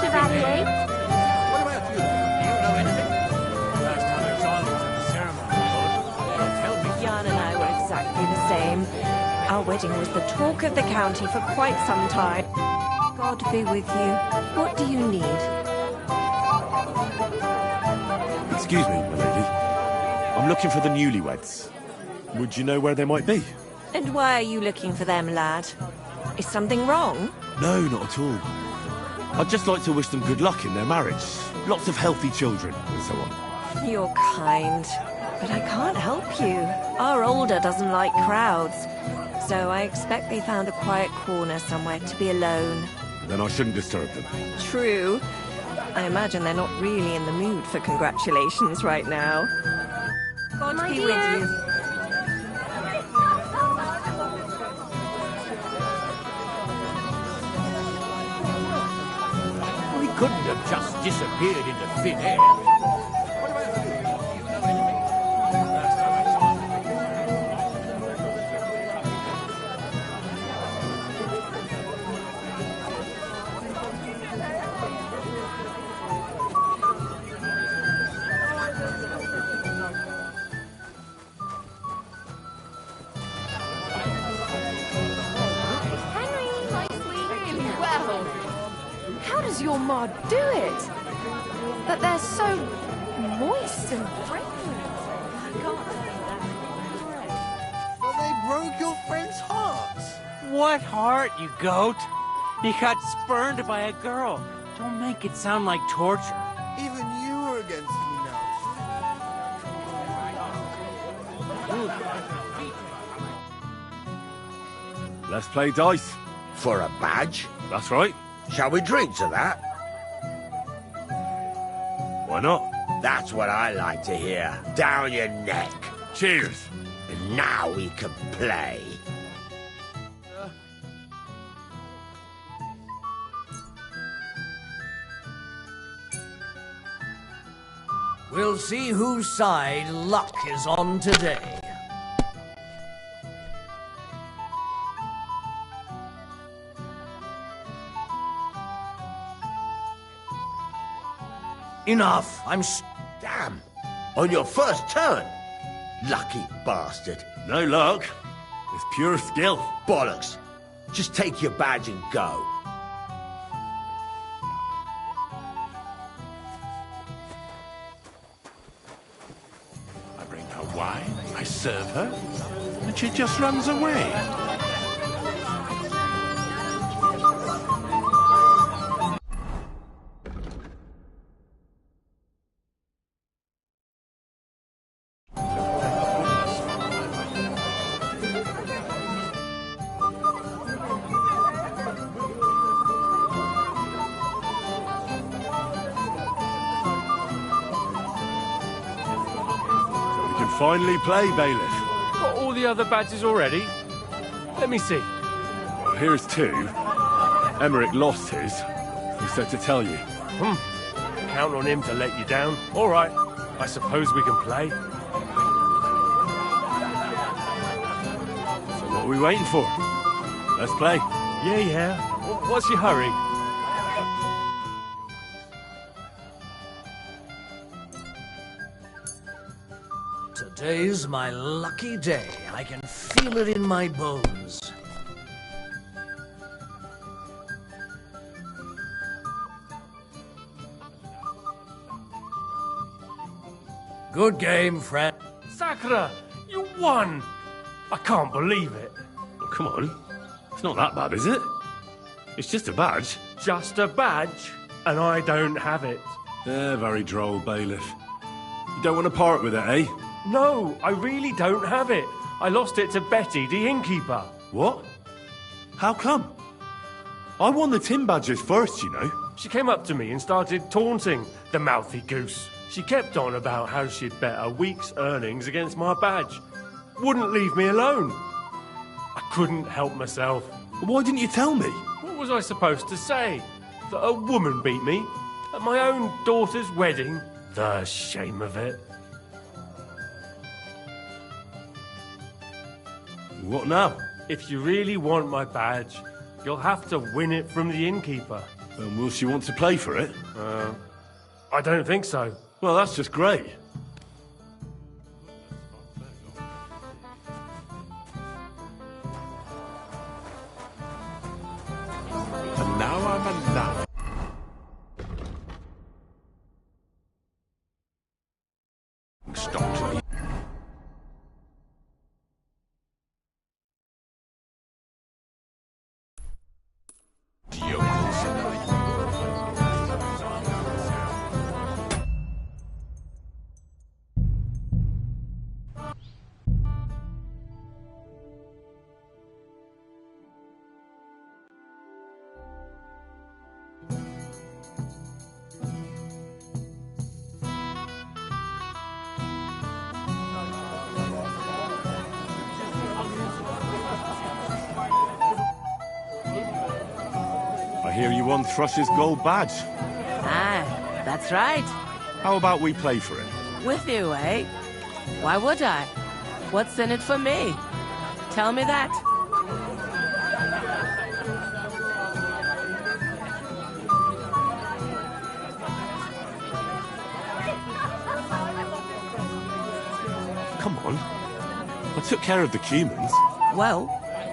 Chevalier. What about you? Do you know anything? Last time I saw them at the ceremony, tell me. Jan and I were exactly the same. Our wedding was the talk of the county for quite some time. God be with you. What do you need? Excuse me, my lady. I'm looking for the newlyweds. Would you know where they might be? And why are you looking for them, lad? Is something wrong? No, not at all. I'd just like to wish them good luck in their marriage. Lots of healthy children, and so on. You're kind, but I can't help you. Our Alda doesn't like crowds. so. I expect they found a quiet corner somewhere to be alone. Then I shouldn't disturb them. True. I imagine they're not really in the mood for congratulations right now. God My be dear. with you. We couldn't have just disappeared into thin air. Well, how does your ma do it? That they're so moist and friendly. So they broke your friend's heart. What heart, you goat? You got spurned by a girl. Don't make it sound like torture. Even you were against me now. Let's play dice. For a badge? That's right. Shall we drink to that? Why not? That's what I like to hear. Down your neck. Cheers. And now we can play. We'll see whose side luck is on today. Enough. Damn. On your first turn. Lucky bastard. No luck. It's pure skill. Bollocks. Just take your badge and go. I bring her wine, I serve her, and she just runs away. Finally play, Bailiff. Got all the other badges already? Let me see. Well, here's 2. Emmerich lost his. He said to tell you. Count on him to let you down. All right. I suppose we can play. So what are we waiting for? Let's play. Yeah. What's your hurry? Today's my lucky day. I can feel it in my bones. Good game, friend. Sakura, you won! I can't believe it. Well, come on. It's not that bad, is it? It's just a badge. Just a badge, and I don't have it. Very droll, Bailiff. You don't want to part with it, eh? No, I really don't have it. I lost it to Betty, the innkeeper. What? How come? I won the tin badges first, you know. She came up to me and started taunting, the mouthy goose. She kept on about how she'd bet a week's earnings against my badge. Wouldn't leave me alone. I couldn't help myself. Why didn't you tell me? What was I supposed to say? That a woman beat me? At my own daughter's wedding? The shame of it. What now? If you really want my badge, you'll have to win it from the innkeeper. And will she want to play for it? I don't think so. Well, that's just great. And now I'm a nut. Stop to me. hear you won Thrush's gold badge. Ah, that's right. How about we play for it? With you, eh? Why would I? What's in it for me? Tell me that. Come on. I took care of the humans. Well,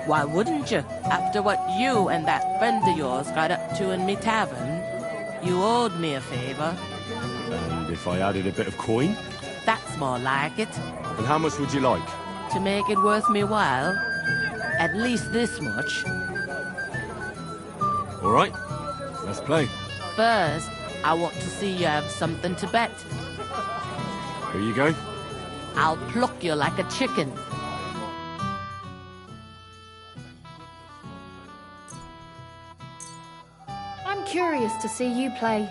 why wouldn't you? After what you and that friend of yours got up to in me tavern, you owed me a favor. And if I added a bit of coin? That's more like it. And how much would you like? To make it worth me while, at least this much. All right, let's play. First, I want to see you have something to bet. Here you go. I'll pluck you like a chicken. I'm curious to see you play.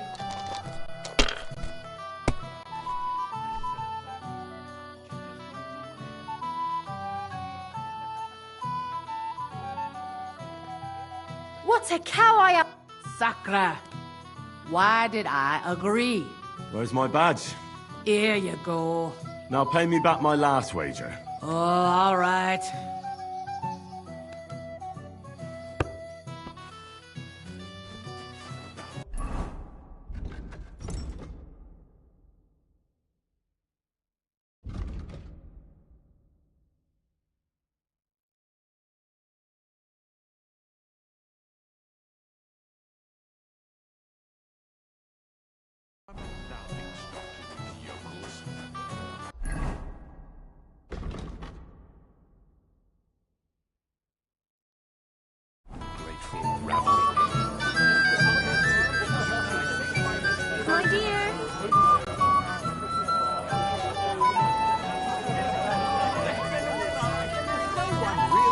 What a cow I am! Sakra, why did I agree? Where's my badge? Here you go. Now pay me back my last wager. Oh, all right. My dear.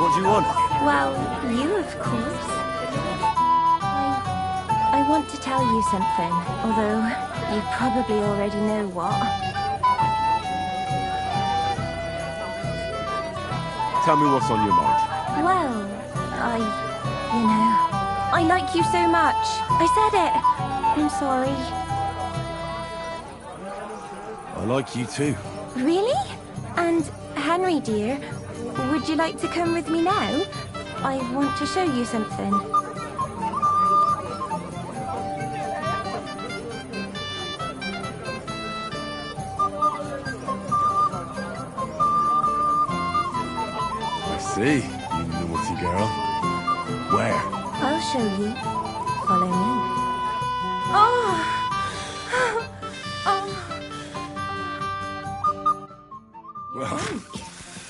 What do you want? Well, you, of course. I want to tell you something, although you probably already know what. Tell me what's on your mind. Well, I like you so much. I said it. I'm sorry. I like you too. Really? And Henry, dear, would you like to come with me now? I want to show you something. I see, you naughty girl. Where? I'll show you. Follow me. Oh! Oh! Well,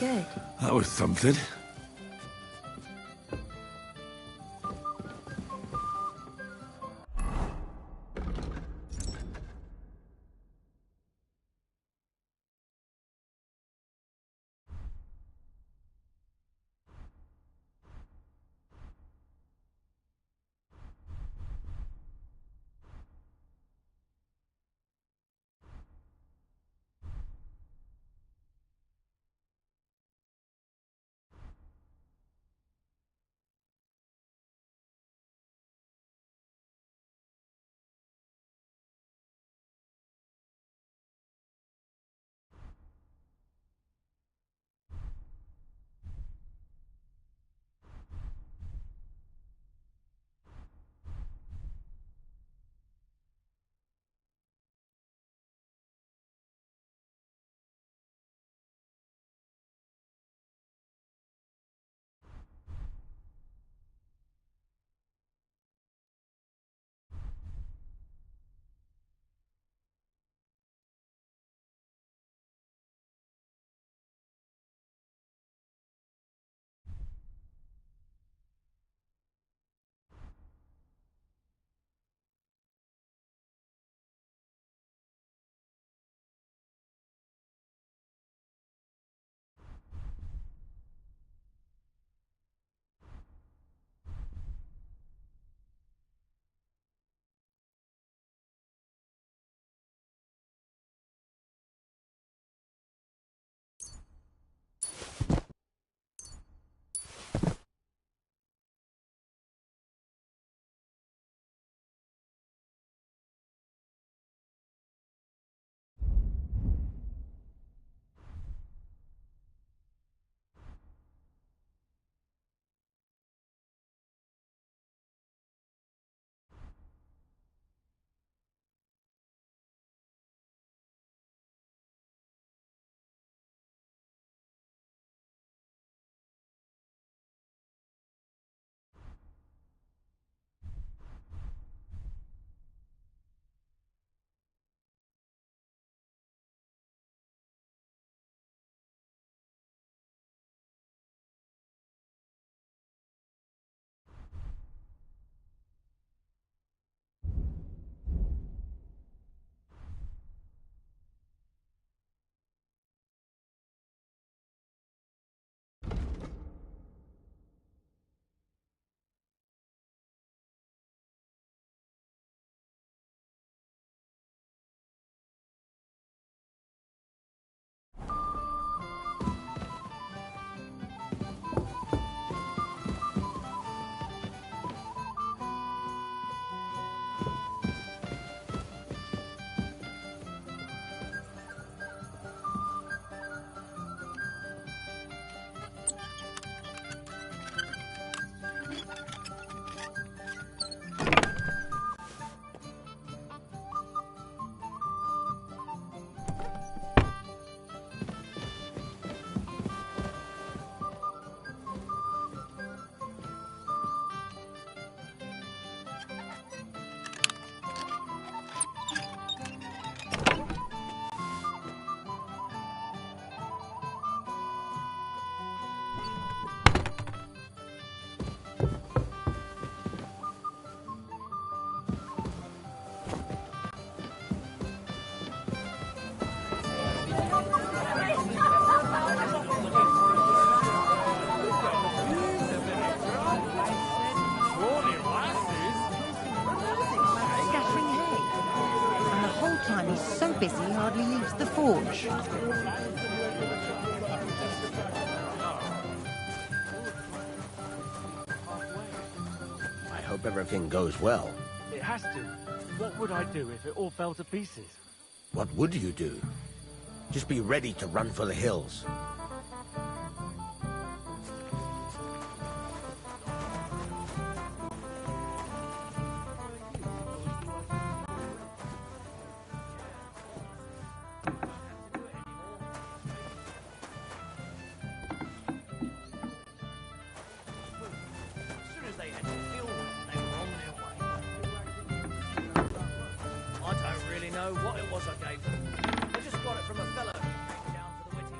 Good. that was something. forge. I hope everything goes well. It has to. What would I do if it all fell to pieces? What would you do? Just be ready to run for the hills. What it was I gave them. I just got it from a fellow who came down for the witty.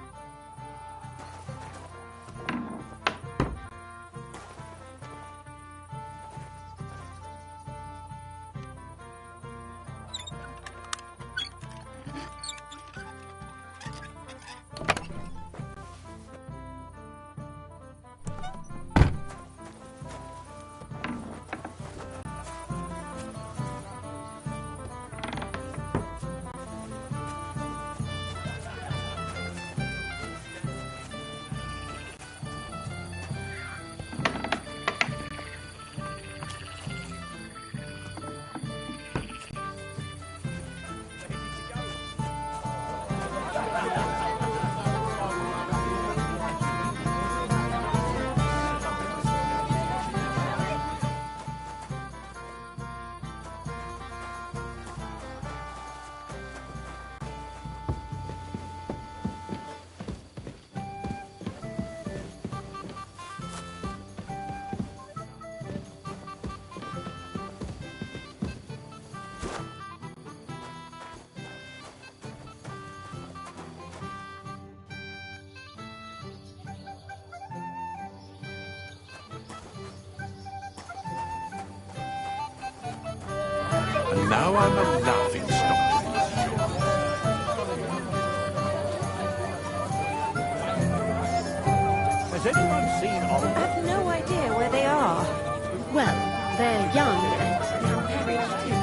And now I'm a laughing stock to these children. Has anyone seen Oliver? I have no idea where they are. Well, they're young and now married too.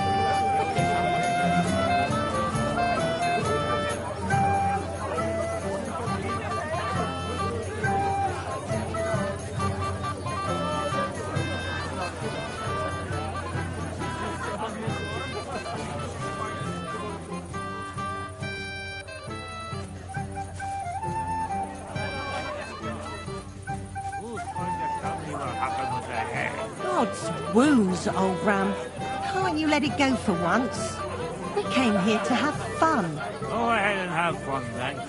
God's wounds, old Ram. Can't you let it go for once? We came here to have fun. Go ahead and have fun then.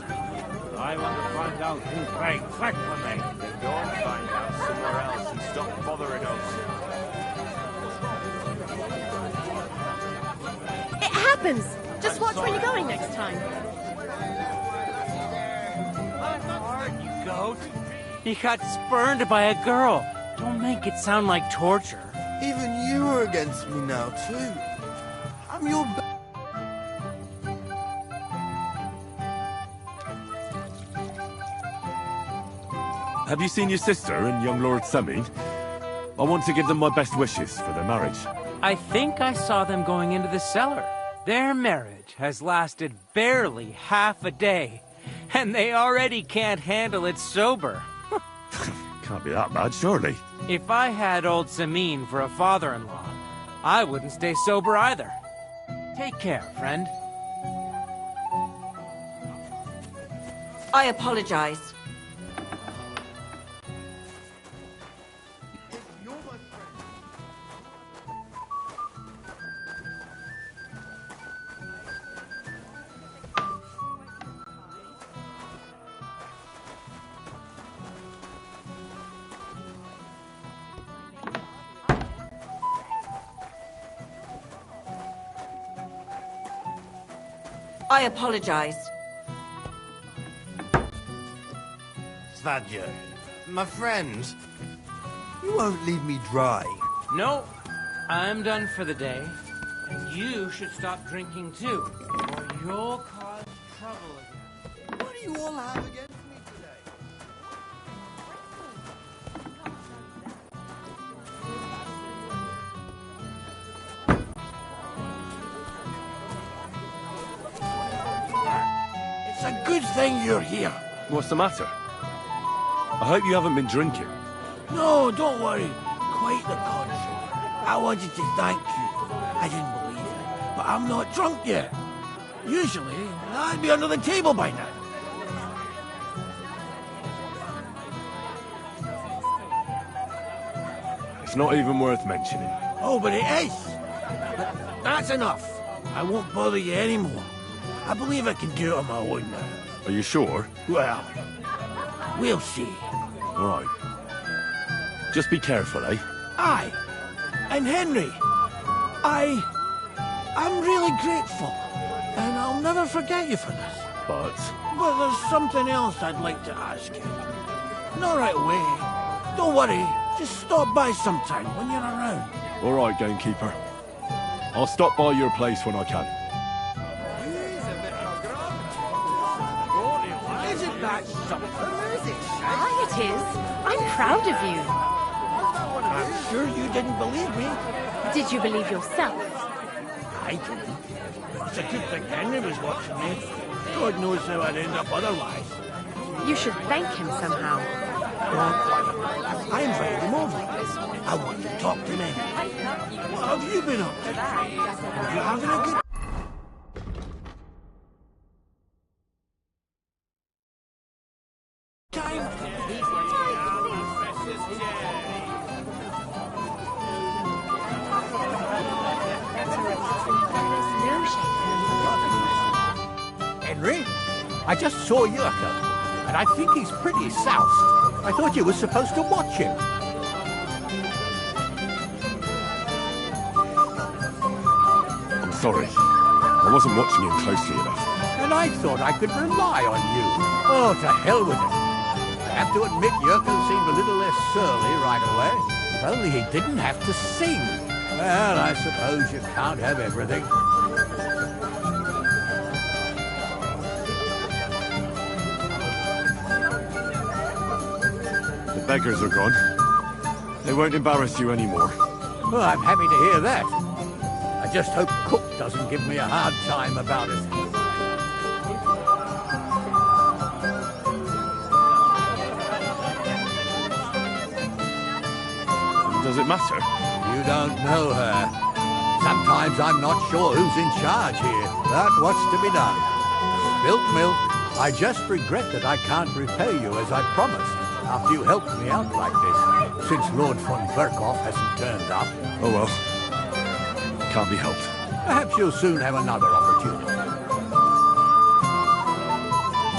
I want to find out who's playing fleck for me. Then go and find out somewhere else and stop bothering us. It happens! Just watch where you're going next time. Hard, you goat. He got spurned by a girl. Don't make it sound like torture. Even you are against me now, too. I'm your... Have you seen your sister and young Lord Semin? I want to give them my best wishes for their marriage. I think I saw them going into the cellar. Their marriage has lasted barely half a day, and they already can't handle it sober. Can't be that bad, surely. If I had old Samin for a father-in-law, I wouldn't stay sober either. Take care, friend. I apologize. I apologize. Svadjo, my friend, you won't leave me dry. No, I'm done for the day. And you should stop drinking too, or you'll cause trouble again. What do you all have against me today? thing you're here. What's the matter? I hope you haven't been drinking. No, don't worry. Quite the contrary. I wanted to thank you. I didn't believe it, but I'm not drunk yet. Usually, I'd be under the table by now. It's not even worth mentioning. Oh, but it is. But that's enough. I won't bother you anymore. I believe I can do it on my own now. Are you sure? Well, we'll see. Right. Just be careful, eh? Aye. And Henry, I'm really grateful. And I'll never forget you for this. But there's something else I'd like to ask you. Not right away. Don't worry. Just stop by sometime when you're around. all right, gamekeeper. I'll stop by your place when I can. Isn't that something? Aye, it is. I'm proud of you. I'm sure you didn't believe me. Did you believe yourself? I didn't. It's a good thing Henry was watching me. God knows how I'd end up otherwise. You should thank him somehow. I invited him over. I want to talk to him. What have you been up to? Are you having a good... Henry, I just saw Yurko, and I think he's pretty soused. I thought you were supposed to watch him. I'm sorry. I wasn't watching him closely enough. And I thought I could rely on you. Oh, to hell with it. I have to admit, Yurko seemed a little less surly right away. If only he didn't have to sing. Well, I suppose you can't have everything. The beggars are gone. They won't embarrass you anymore. Well, I'm happy to hear that. I just hope Cook doesn't give me a hard time about it. Does it matter? You don't know her. Sometimes I'm not sure who's in charge here, but what's to be done? Spilt milk. I just regret that I can't repay you as I promised, after you helped me out like this, since Lord von Berkhoff hasn't turned up. Oh well. Can't be helped. Perhaps you'll soon have another opportunity.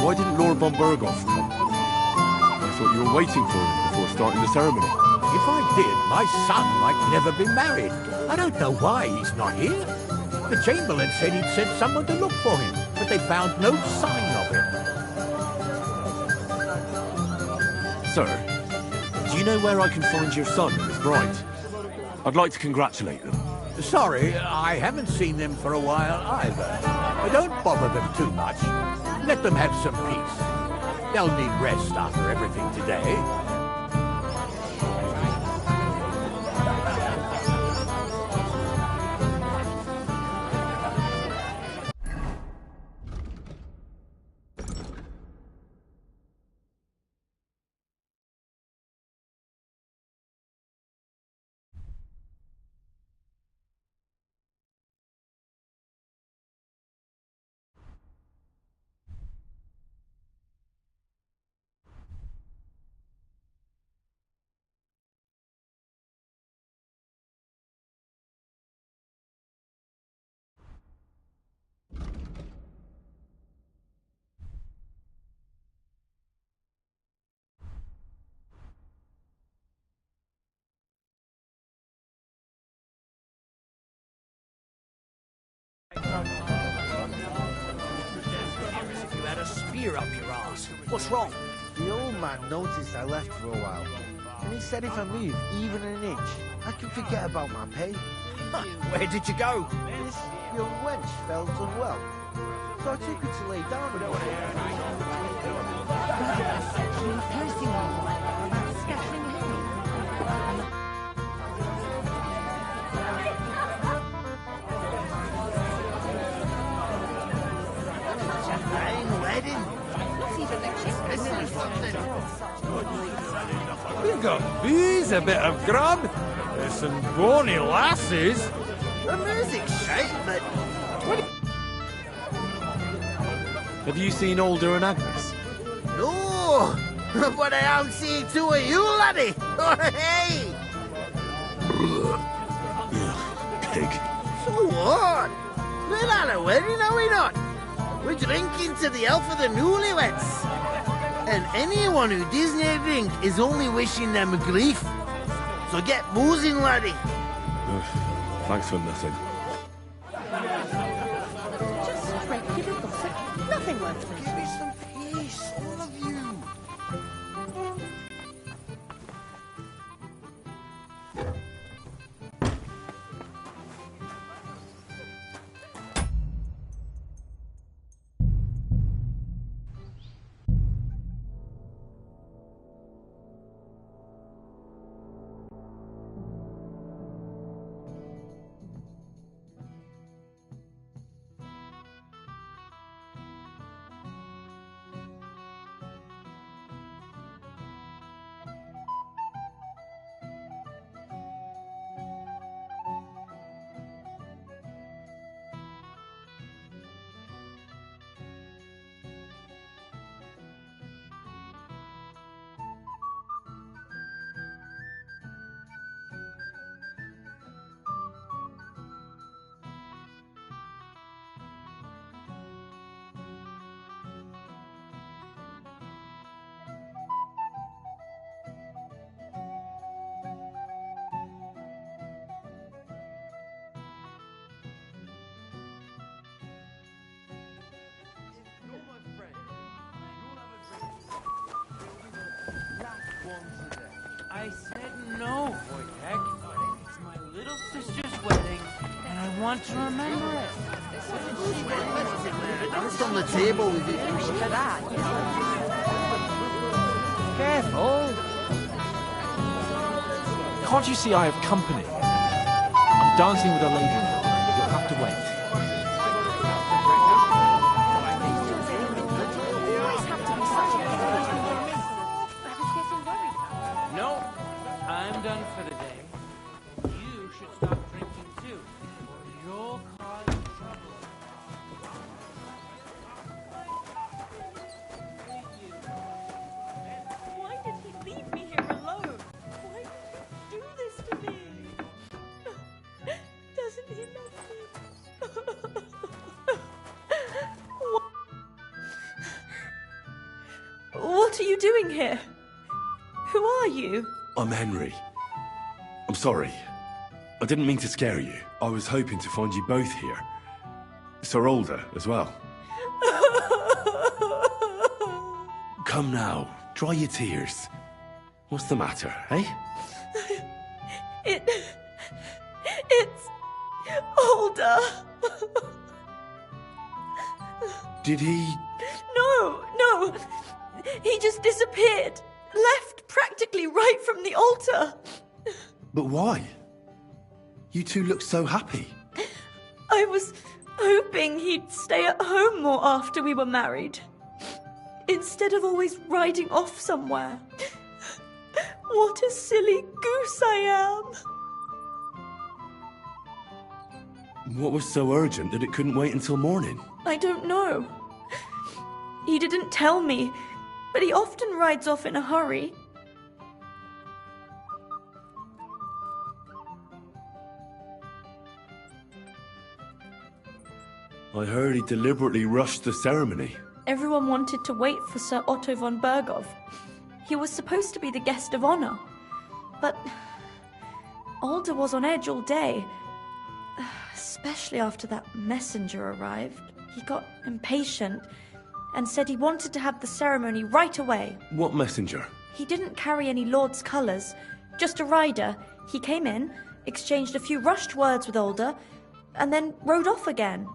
Why didn't Lord von Berkhoff come? I thought you were waiting for him before starting the ceremony. If I did, my son might never be married. I don't know why he's not here. The Chamberlain said he'd sent someone to look for him, but they found no sign of him. Sir, do you know where I can find your son and his bride? I'd like to congratulate them. Sorry, I haven't seen them for a while either. Don't bother them too much. Let them have some peace. They'll need rest after everything today. You had a spear up your ass. What's wrong? The old man noticed I left for a while, and he said if I move even an inch, I can forget about my pay. Where did you go? This young wench felt unwell, so I took her to lay down with her. Cursing about scattering hay. It's a fine wedding. We've got booze, a bit of grub, some bony lasses. The music's shite, but... Have you seen Alder and Agnes? No! But I haven't seen two of you, laddie! Hey! Pig. So what? We're at a wedding, are we not? We're drinking to the health of the newlyweds. And anyone who doesn't drink is only wishing them grief. So get boozing, laddie. Thanks for nothing. Just regular gossip. Nothing worth it. Give me some peace, all of you. I said no, Wojtek. It's my little sister's wedding, and I want to remember it. Just on the table with it. Careful. Can't you see I have company? I'm dancing with a lady now. You'll have to wait. No, I'm done for the day. You should stop drinking too, or you'll cause trouble. Why did he leave me here alone? Why did he do this to me? Doesn't he love me? What are you doing here? Who are you? I'm Henry. I'm sorry. I didn't mean to scare you. I was hoping to find you both here. Sir Alder as well. Come now, dry your tears. What's the matter, eh? It's Alder. Did he... No. He just disappeared. Left practically right from the altar. But why? You two look so happy. I was hoping he'd stay at home more after we were married. Instead of always riding off somewhere. What a silly goose I am. What was so urgent that it couldn't wait until morning? I don't know. He didn't tell me, but he often rides off in a hurry. I heard he deliberately rushed the ceremony. Everyone wanted to wait for Sir Otto von Berghoff. He was supposed to be the guest of honor. But Alder was on edge all day. Especially after that messenger arrived. He got impatient and said he wanted to have the ceremony right away. What messenger? He didn't carry any lord's colours, just a rider. He came in, exchanged a few rushed words with Alder, and then rode off again.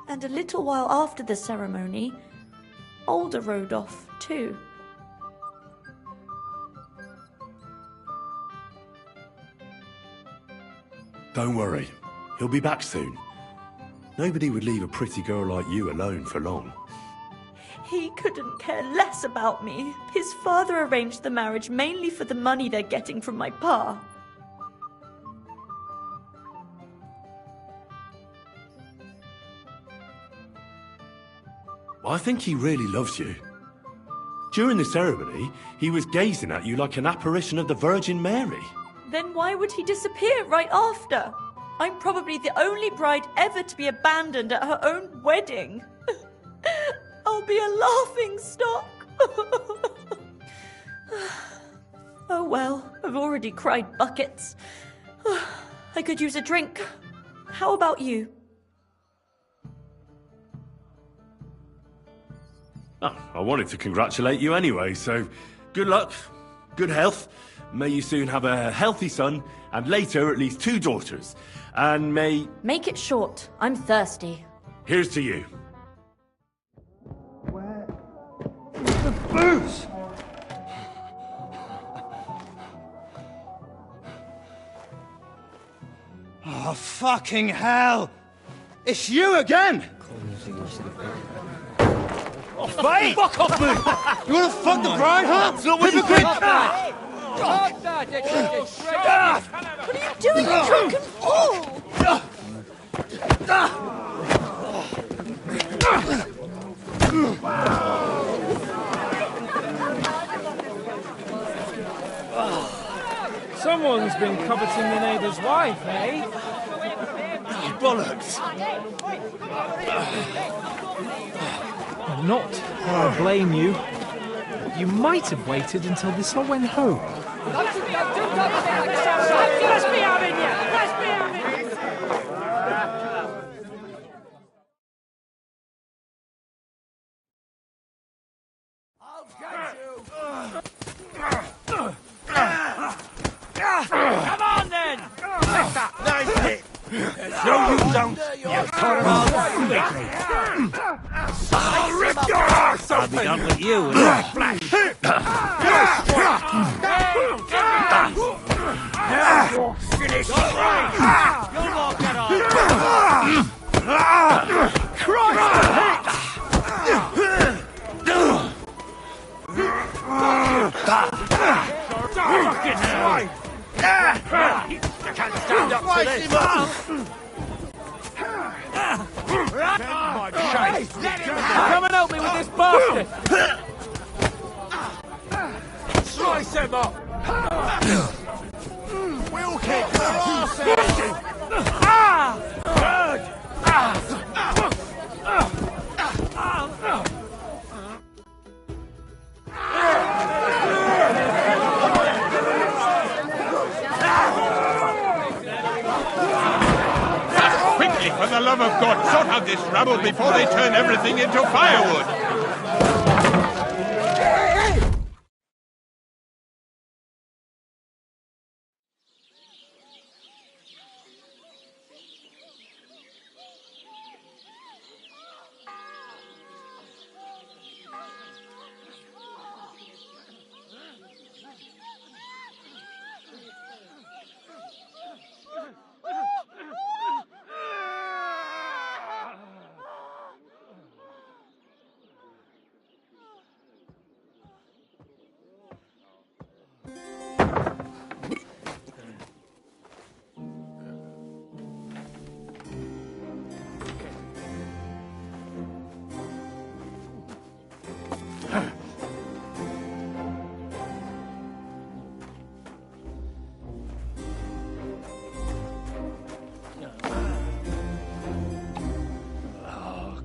And a little while after the ceremony, Alder rode off too. Don't worry, he'll be back soon. Nobody would leave a pretty girl like you alone for long. He couldn't care less about me. His father arranged the marriage mainly for the money they're getting from my pa. I think he really loves you. During the ceremony, he was gazing at you like an apparition of the Virgin Mary. Then why would he disappear right after? I'm probably the only bride ever to be abandoned at her own wedding. I'll be a laughing stock. Oh well, I've already cried buckets. I could use a drink. How about you? Oh, I wanted to congratulate you anyway, so good luck, good health. May you soon have a healthy son, and later at least 2 daughters. And may... Make it short. I'm thirsty. Here's to you. The booze! Oh, fucking hell! It's you again! Oh, Mate! fuck off, mate! You wanna fuck the bride, huh? It's not what you Hypocrite! think. What are you doing, you drunken fool? Someone's been coveting the neighbour's wife, eh? Bollocks! Not that I blame you. You might have waited until this all went home. Let's be having you! Let's be having you! Come on then! Nice hit! No, you don't! You carnival quickly! I'll rip your ass open! I'll be done with you in a flash! Finish! You'll not get on! Fucking hell! You can't stand up to this! Come and help me with this bastard! Slice him up! We'll kick their asses! Good! Quickly, for the love of God, sort out this rabble before they turn everything into firewood!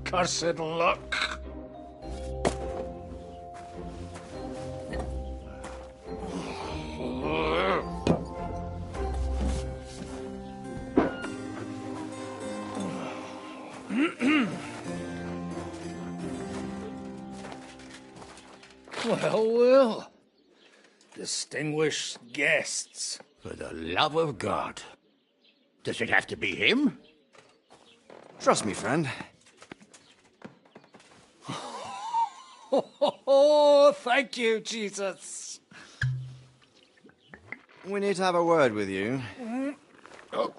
Cursed luck. Well, well. Distinguished guests. For the love of God. Does it have to be him? Trust me, friend. Oh, thank you, Jesus. We need to have a word with you. Oh.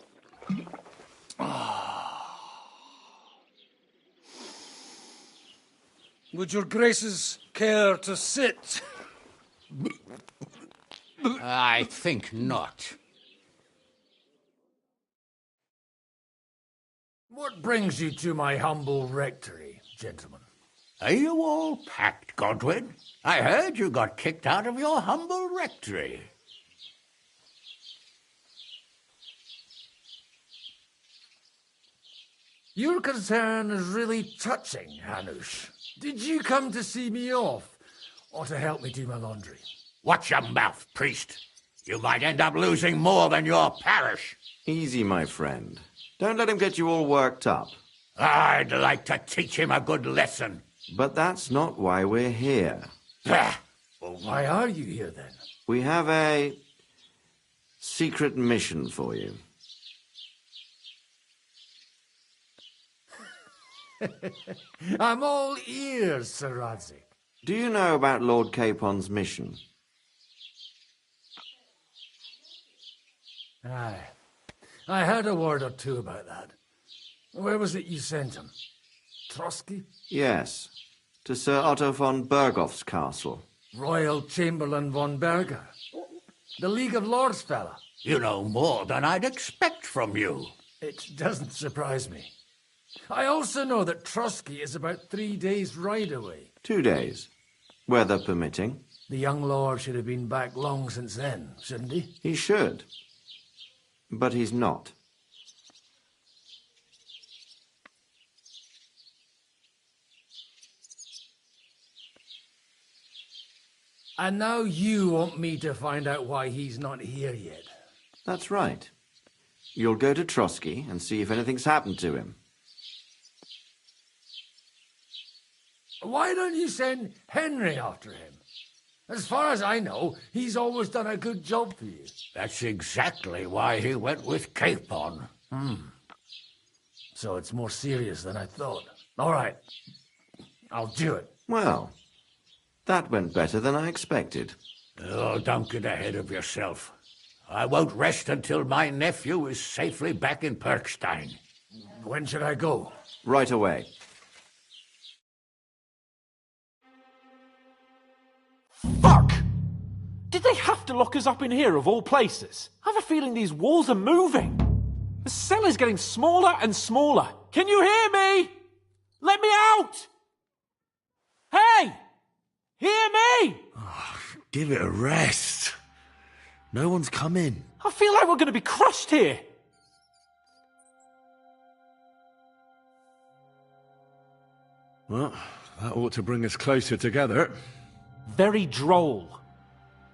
Would your graces care to sit? I think not. What brings you to my humble rectory, gentlemen? Are you all packed, Godwin? I heard you got kicked out of your humble rectory. Your concern is really touching, Hanush. Did you come to see me off, or to help me do my laundry? Watch your mouth, priest. You might end up losing more than your parish. Easy, my friend. Don't let him get you all worked up. I'd like to teach him a good lesson. But that's not why we're here. Well, why are you here, then? We have a secret mission for you. I'm all ears, Sir Radzik. Do you know about Lord Capon's mission? Aye. I heard a word or two about that. Where was it you sent him? Trotsky? Yes, to Sir Otto von Bergoff's castle. Royal Chamberlain von Berger. The League of Lords fella. You know more than I'd expect from you. It doesn't surprise me. I also know that Trotsky is about 3 days' ride away. 2 days, weather permitting. The young lord should have been back long since then, shouldn't he? He should. But he's not. And now you want me to find out why he's not here yet. That's right. You'll go to Trotsky and see if anything's happened to him. Why don't you send Henry after him? As far as I know, he's always done a good job for you. That's exactly why he went with Capon. So it's more serious than I thought. All right. I'll do it. Well, that went better than I expected. Oh, don't get ahead of yourself. I won't rest until my nephew is safely back in Perkstein. When should I go? Right away. Fuck! Did they have to lock us up in here, of all places? I have a feeling these walls are moving. The cell is getting smaller and smaller. Can you hear me? Let me out! Hey! Hear me! Give it a rest. No one's coming. I feel like we're going to be crushed here. Well, that ought to bring us closer together. Very droll.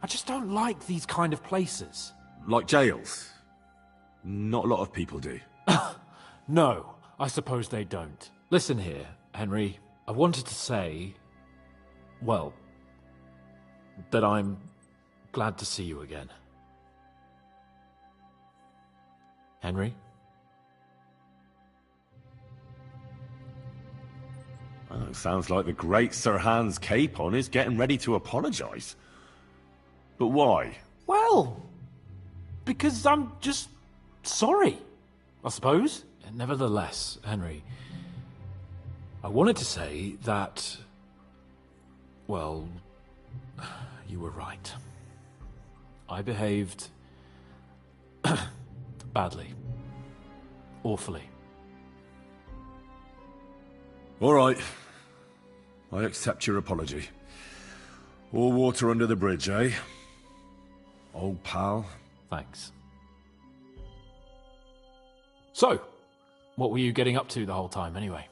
I just don't like these kind of places. Like jails. Not a lot of people do. No, I suppose they don't. Listen here, Henry. I wanted to say, well, that I'm glad to see you again. Henry? Well, it sounds like the great Sir Hans Capon is getting ready to apologise. But why? Well, because I'm just sorry, I suppose. Nevertheless, Henry, I wanted to say that, well, you were right. I behaved badly. Awfully. All right. I accept your apology. All water under the bridge, eh? Old pal. Thanks. So, what were you getting up to the whole time, anyway?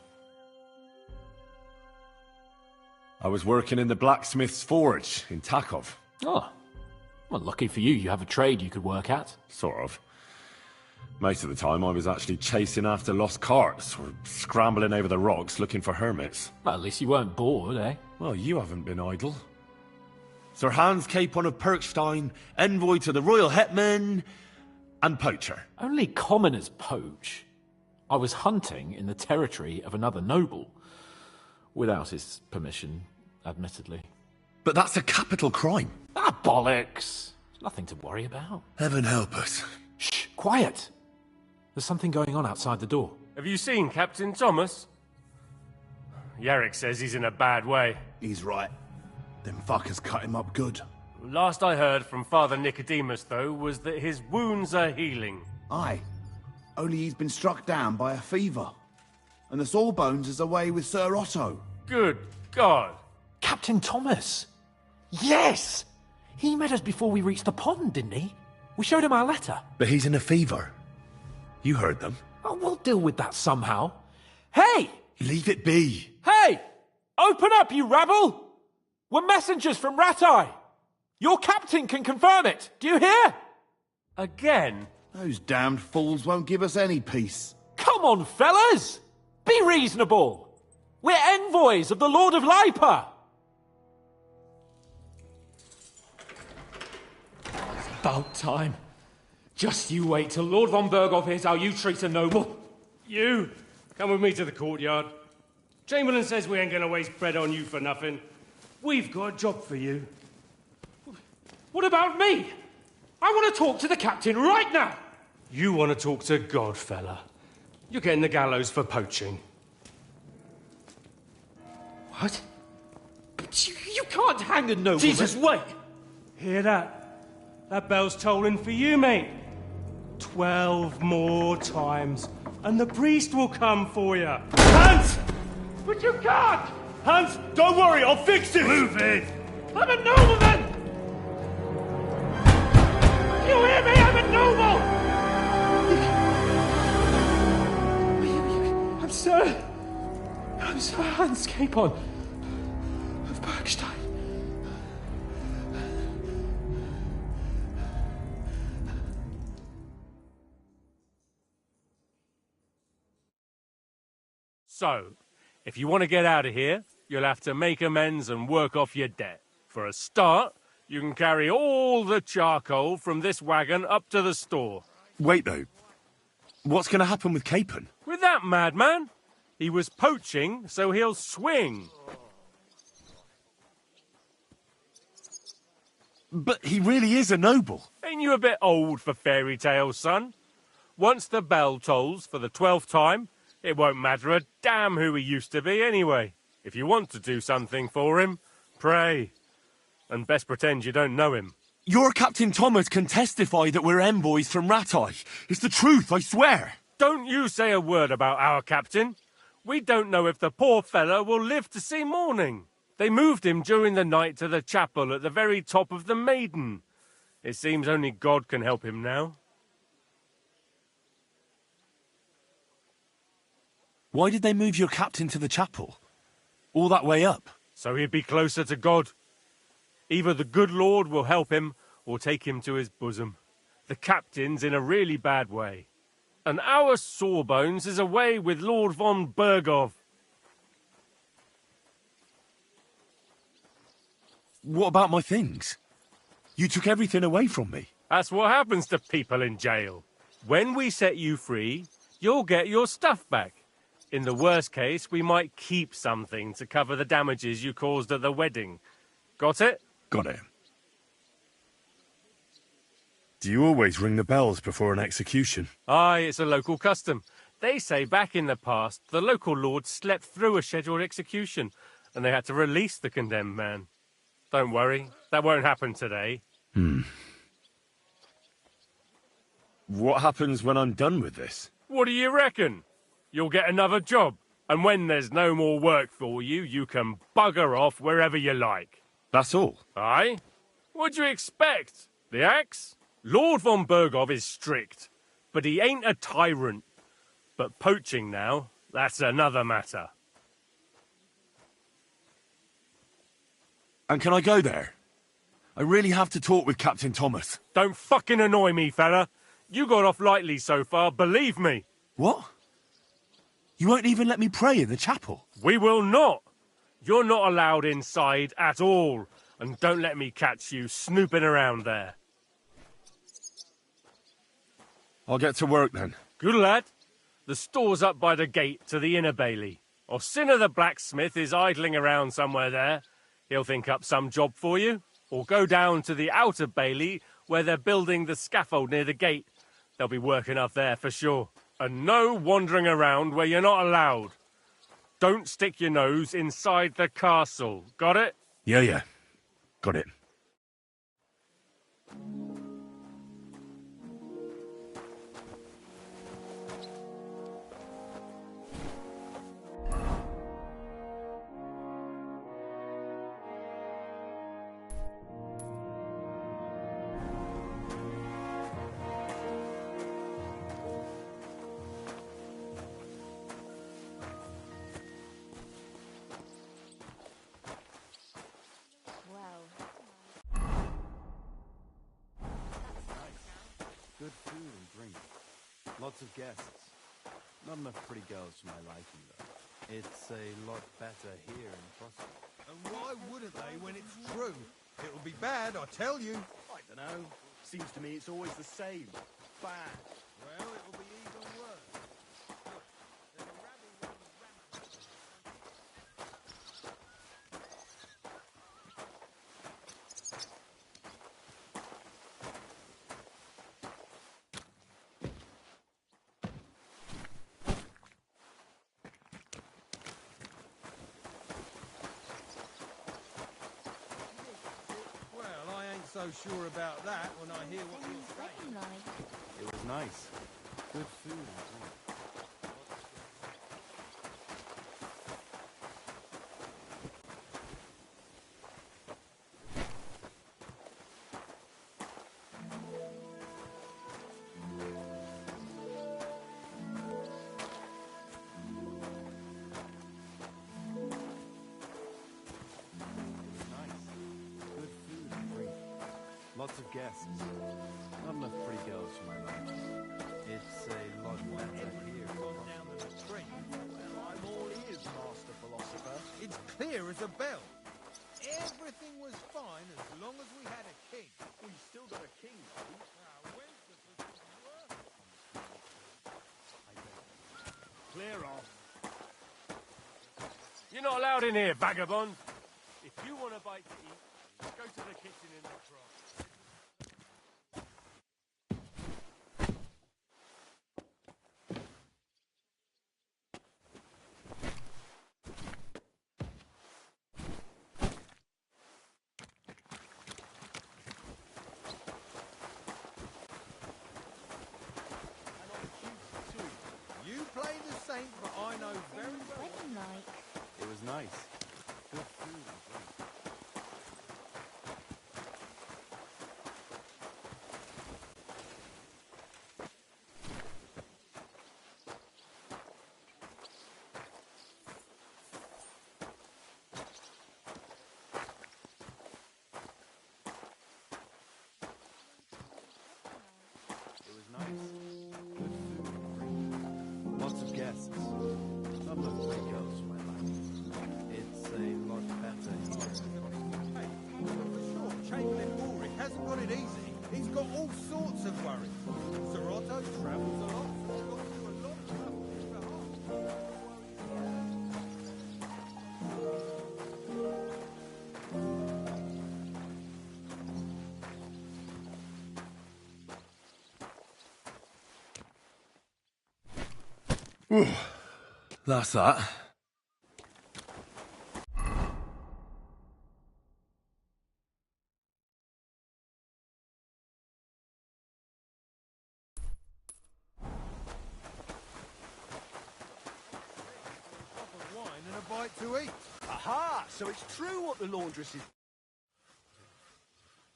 I was working in the blacksmith's forge in Takov. Oh, well, lucky for you, you have a trade you could work at. Sort of. Most of the time I was actually chasing after lost carts, or scrambling over the rocks looking for hermits. Well, at least you weren't bored, eh? Well, you haven't been idle. Sir Hans Capon of Perkstein, envoy to the royal hetman, and poacher. Only commoners poach. I was hunting in the territory of another noble. Without his permission, admittedly. But that's a capital crime. Ah, bollocks! Nothing to worry about. Heaven help us. Shh, quiet! There's something going on outside the door. Have you seen Captain Thomas? Yarrick says he's in a bad way. He's right. Them fuckers cut him up good. Last I heard from Father Nicodemus, though, was that his wounds are healing. Aye. Only he's been struck down by a fever. And the Sawbones is away with Sir Otto. Good God. Captain Thomas! Yes! He met us before we reached the pond, didn't he? We showed him our letter. But he's in a fever. You heard them. Oh, we'll deal with that somehow. Hey! Leave it be. Hey! Open up, you rabble! We're messengers from Ratai. Your captain can confirm it. Do you hear? Again? Those damned fools won't give us any peace. Come on, fellas! Be reasonable. We're envoys of the Lord of Lipa. About time. Just you wait till Lord von Berghoff hears how you treat a noble. You, come with me to the courtyard. Chamberlain says we ain't gonna waste bread on you for nothing. We've got a job for you. What about me? I want to talk to the captain right now. You want to talk to God, fella. You're getting the gallows for poaching. What? But you can't hang a nobleman. Jesus, wait! Hear that? That bell's tolling for you, mate. 12 more times, and the priest will come for you. Hans! But you can't! Hans, don't worry, I'll fix it! Move it! I'm a nobleman! You hear me? I'm a noble! I'm Sir Hans Capon of Bergstein. So, if you want to get out of here, you'll have to make amends and work off your debt. For a start, you can carry all the charcoal from this wagon up to the store. Wait, though. What's going to happen with Capon? With that madman? He was poaching, so he'll swing. But he really is a noble. Ain't you a bit old for fairy tales, son? Once the bell tolls for the 12th time, it won't matter a damn who he used to be anyway. If you want to do something for him, pray. And best pretend you don't know him. Your Captain Thomas can testify that we're envoys from Ratai. It's the truth, I swear. Don't you say a word about our captain. We don't know if the poor fellow will live to see morning. They moved him during the night to the chapel at the very top of the Maiden. It seems only God can help him now. Why did they move your captain to the chapel? All that way up? So he'd be closer to God. Either the good Lord will help him or take him to his bosom. The captain's in a really bad way. And our Sawbones is away with Lord von Berghoff. What about my things? You took everything away from me. That's what happens to people in jail. When we set you free, you'll get your stuff back. In the worst case, we might keep something to cover the damages you caused at the wedding. Got it? Got it. Do you always ring the bells before an execution? Aye, it's a local custom. They say back in the past, the local lord slept through a scheduled execution, and they had to release the condemned man. Don't worry, that won't happen today. What happens when I'm done with this? What do you reckon? You'll get another job, and when there's no more work for you, you can bugger off wherever you like. That's all? Aye? What'd you expect? The axe? Lord von Berghoff is strict, but he ain't a tyrant. But poaching now, that's another matter. And can I go there? I really have to talk with Captain Thomas. Don't fucking annoy me, fella. You got off lightly so far, believe me. What? You won't even let me pray in the chapel? We will not. You're not allowed inside at all. And don't let me catch you snooping around there. I'll get to work then. Good lad. The store's up by the gate to the inner bailey. Orsina the blacksmith is idling around somewhere there. He'll think up some job for you. Or go down to the outer bailey where they're building the scaffold near the gate. They'll be working up there for sure. And no wandering around where you're not allowed. Don't stick your nose inside the castle. Got it? Yeah. Got it. Good food and drink. Lots of guests. Not enough pretty girls for my liking, though. It's a lot better here in Frosty. And why wouldn't they when it's true? It'll be bad, I tell you. I don't know. Seems to me it's always the same. Bad. Well, it'll be even worse. So sure about that when I hear what you're saying. It was nice. Good food and drink. Lots of guests. Not enough pretty girls for my liking. It's a lot better here. Down to the tree. Well, I'm all ears, Master Philosopher. It's clear as a bell. Everything was fine as long as we had a king. We still got a king, though. Now, when's the Clear off. You're not allowed in here, vagabond. If you want a bite to eat, go to the kitchen in the cross. but I know very well. It was nice. Good food and drink. It was nice. Good food and drink. Lots of guests. Not enough pretty girls for my liking. It's a lot better here. Hey, for sure, Chamberlain Ulrich hasn't got it easy. He's got all sorts of worries. Sir Otto travels a lot, so he's got to do a lot of stuff on his behalf. That's that. Wine and a bite to eat. Aha! So it's true what the laundress is...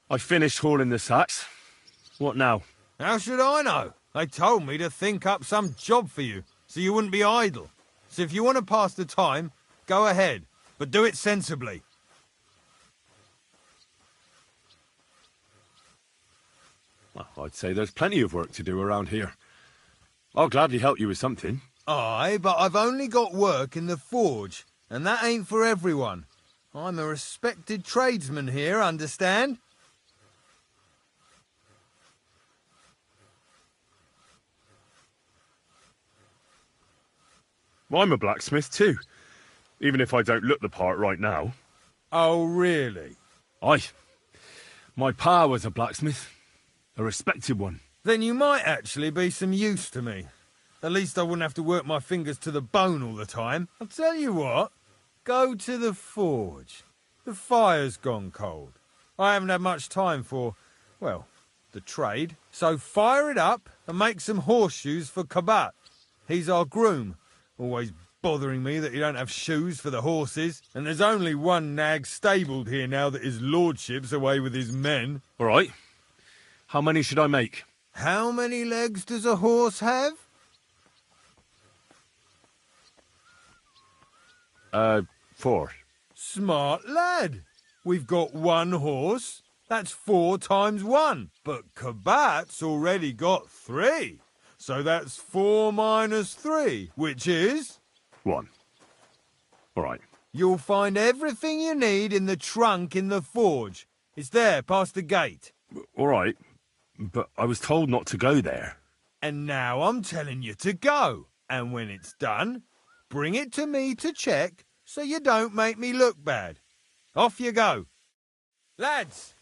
I finished hauling the sacks. What now? How should I know? They told me to think up some job for you, so you wouldn't be idle. So if you want to pass the time, go ahead, but do it sensibly. Well, I'd say there's plenty of work to do around here. I'll gladly help you with something. Aye, but I've only got work in the forge, and that ain't for everyone. I'm a respected tradesman here, understand? I'm a blacksmith too, even if I don't look the part right now. Oh, really? Aye. My pa was a blacksmith, a respected one. Then you might actually be some use to me. At least I wouldn't have to work my fingers to the bone all the time. I'll tell you what, go to the forge. The fire's gone cold. I haven't had much time for, well, the trade. So fire it up and make some horseshoes for Kabat. He's our groom, always bothering me that he don't have shoes for the horses. And there's only one nag stabled here now that his lordship's away with his men. All right. How many should I make? How many legs does a horse have? 4. Smart lad. We've got one horse. That's 4 times 1. But Kabat's already got 3. So that's 4 minus 3, which is... 1. All right. You'll find everything you need in the trunk in the forge. It's there, past the gate. All right. But I was told not to go there. And now I'm telling you to go. And when it's done, bring it to me to check so you don't make me look bad. Off you go. Lads!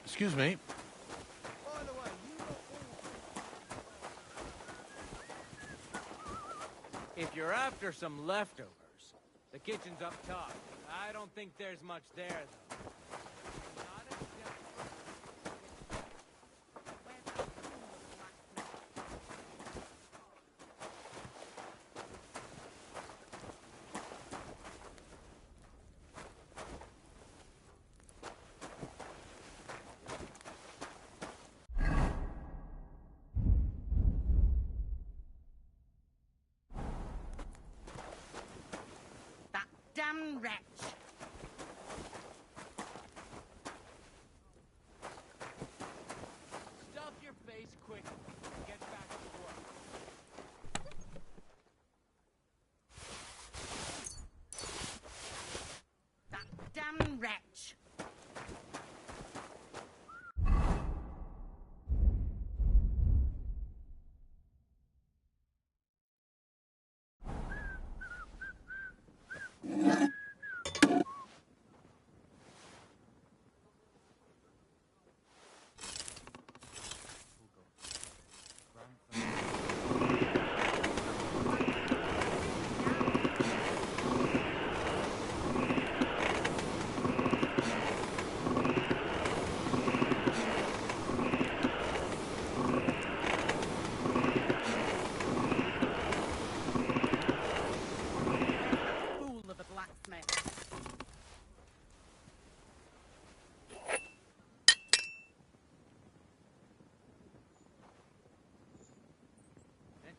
Excuse me. If you're after some leftovers, the kitchen's up top. I don't think there's much there, though. Damn wretch! Stuff your face quick and get back to work. That damn wretch!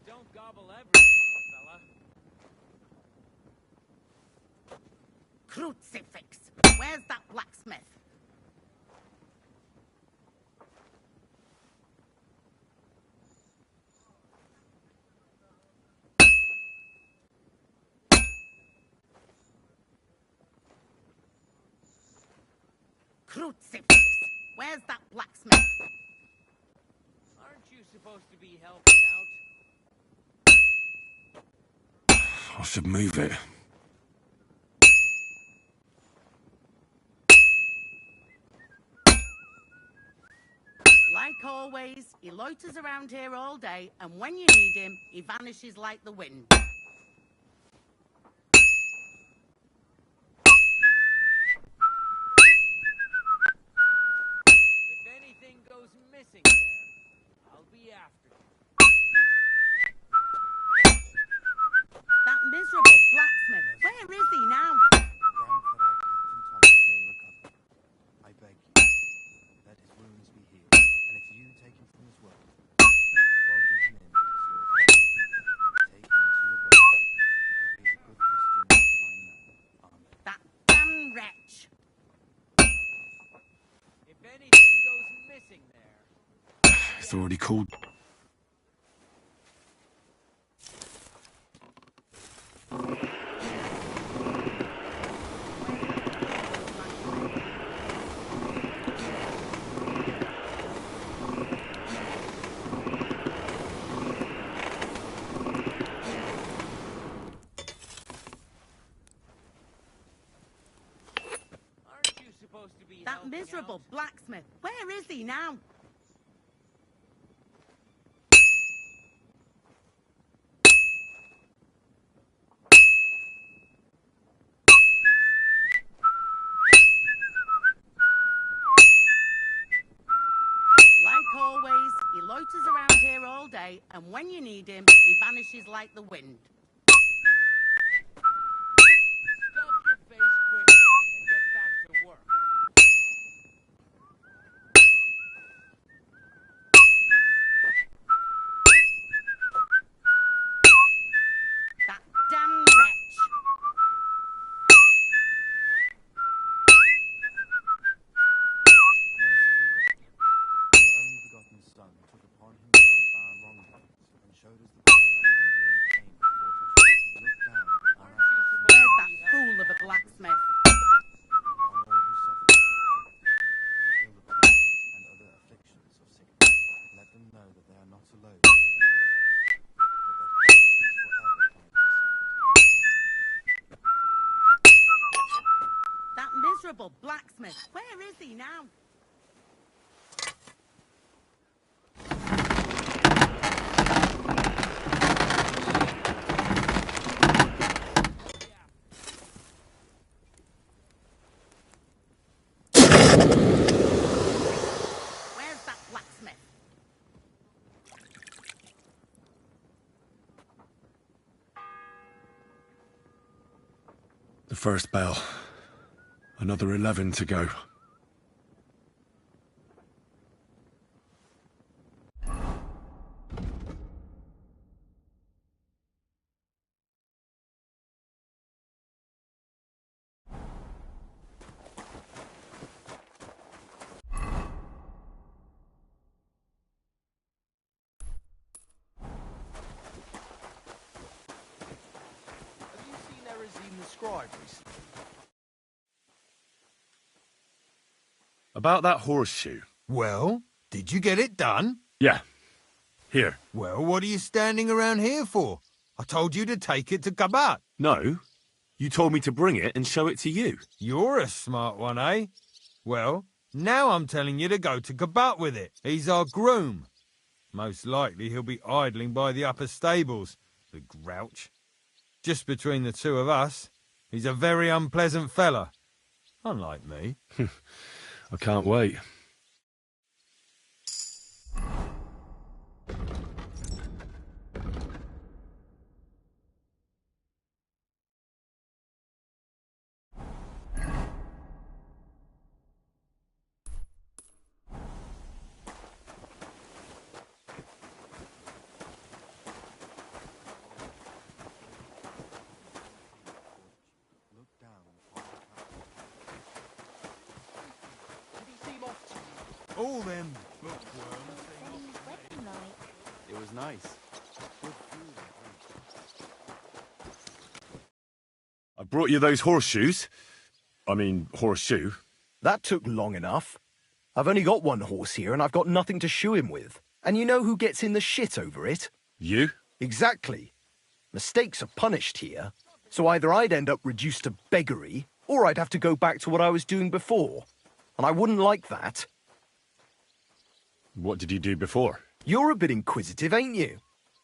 Don't gobble everything, fella. Crucifix! Where's that blacksmith? Crucifix! Where's that blacksmith? Aren't you supposed to be helping out? I should move it. Like always, he loiters around here all day, and when you need him, he vanishes like the wind. If anything goes missing there, I'll be after you. That miserable blacksmith, where is he now? I beg you, let his wounds be healed, and if you take him from his work, welcome him in as your fellow keeper. Take him to your brother. He is a good Christian and fine man. Amen. That damn wretch! If anything goes missing there... It's already called. miserable blacksmith. Where is he now? Like always, he loiters around here all day, and when you need him, he vanishes like the wind. Stuff your face quick and get back to work. That damn wretch. Your only begotten Son took upon himself our wrongdoings and showed us the power of enduring pain before such. Look down on our Where's that fool of a blacksmith? on all who suffer. Heal the pains and other afflictions of sickness. Let them know that they are not alone in their afflictions, but that Christ is forever by their side. That miserable blacksmith. Where is he now? Where's that blacksmith? The first bell. Another 11 to go. Have you seen Erazine the scribe recently? About that horseshoe. Well, did you get it done? Yeah. Here. Well, what are you standing around here for? I told you to take it to Kabat. No. You told me to bring it and show it to you. You're a smart one, eh? Well, now I'm telling you to go to Kabat with it. He's our groom. Most likely he'll be idling by the upper stables, the grouch. Just between the two of us, he's a very unpleasant fella. Unlike me. I can't wait. Look down upon the Did he seem off to you? All them bookworms. It was nice. Good food and drink. I brought you those horseshoes. I mean, horseshoe. That took long enough. I've only got one horse here and I've got nothing to shoe him with. And you know who gets in the shit over it? You? Exactly. Mistakes are punished here. So either I'd end up reduced to beggary, or I'd have to go back to what I was doing before. And I wouldn't like that. What did you do before? You're a bit inquisitive, ain't you?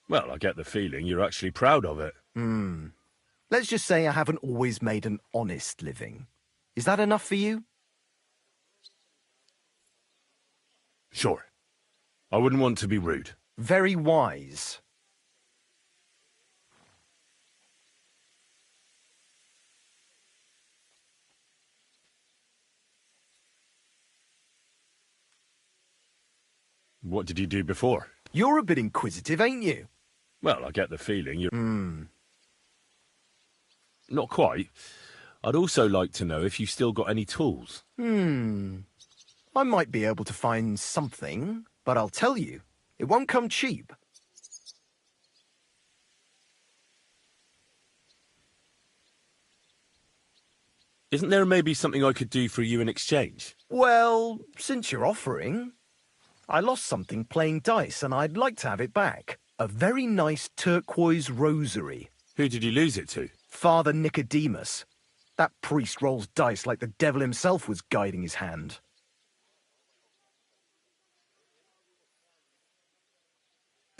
Well, I get the feeling you're actually proud of it. Let's just say I haven't always made an honest living. Is that enough for you? Sure. I wouldn't want to be rude. Very wise. What did you do before? You're a bit inquisitive, ain't you? Well, I get the feeling you're... Not quite. I'd also like to know if you've still got any tools. I might be able to find something, but I'll tell you, it won't come cheap. Isn't there maybe something I could do for you in exchange? Well, since you're offering, I lost something playing dice and I'd like to have it back. A very nice turquoise rosary. Who did you lose it to? Father Nicodemus. That priest rolls dice like the devil himself was guiding his hand.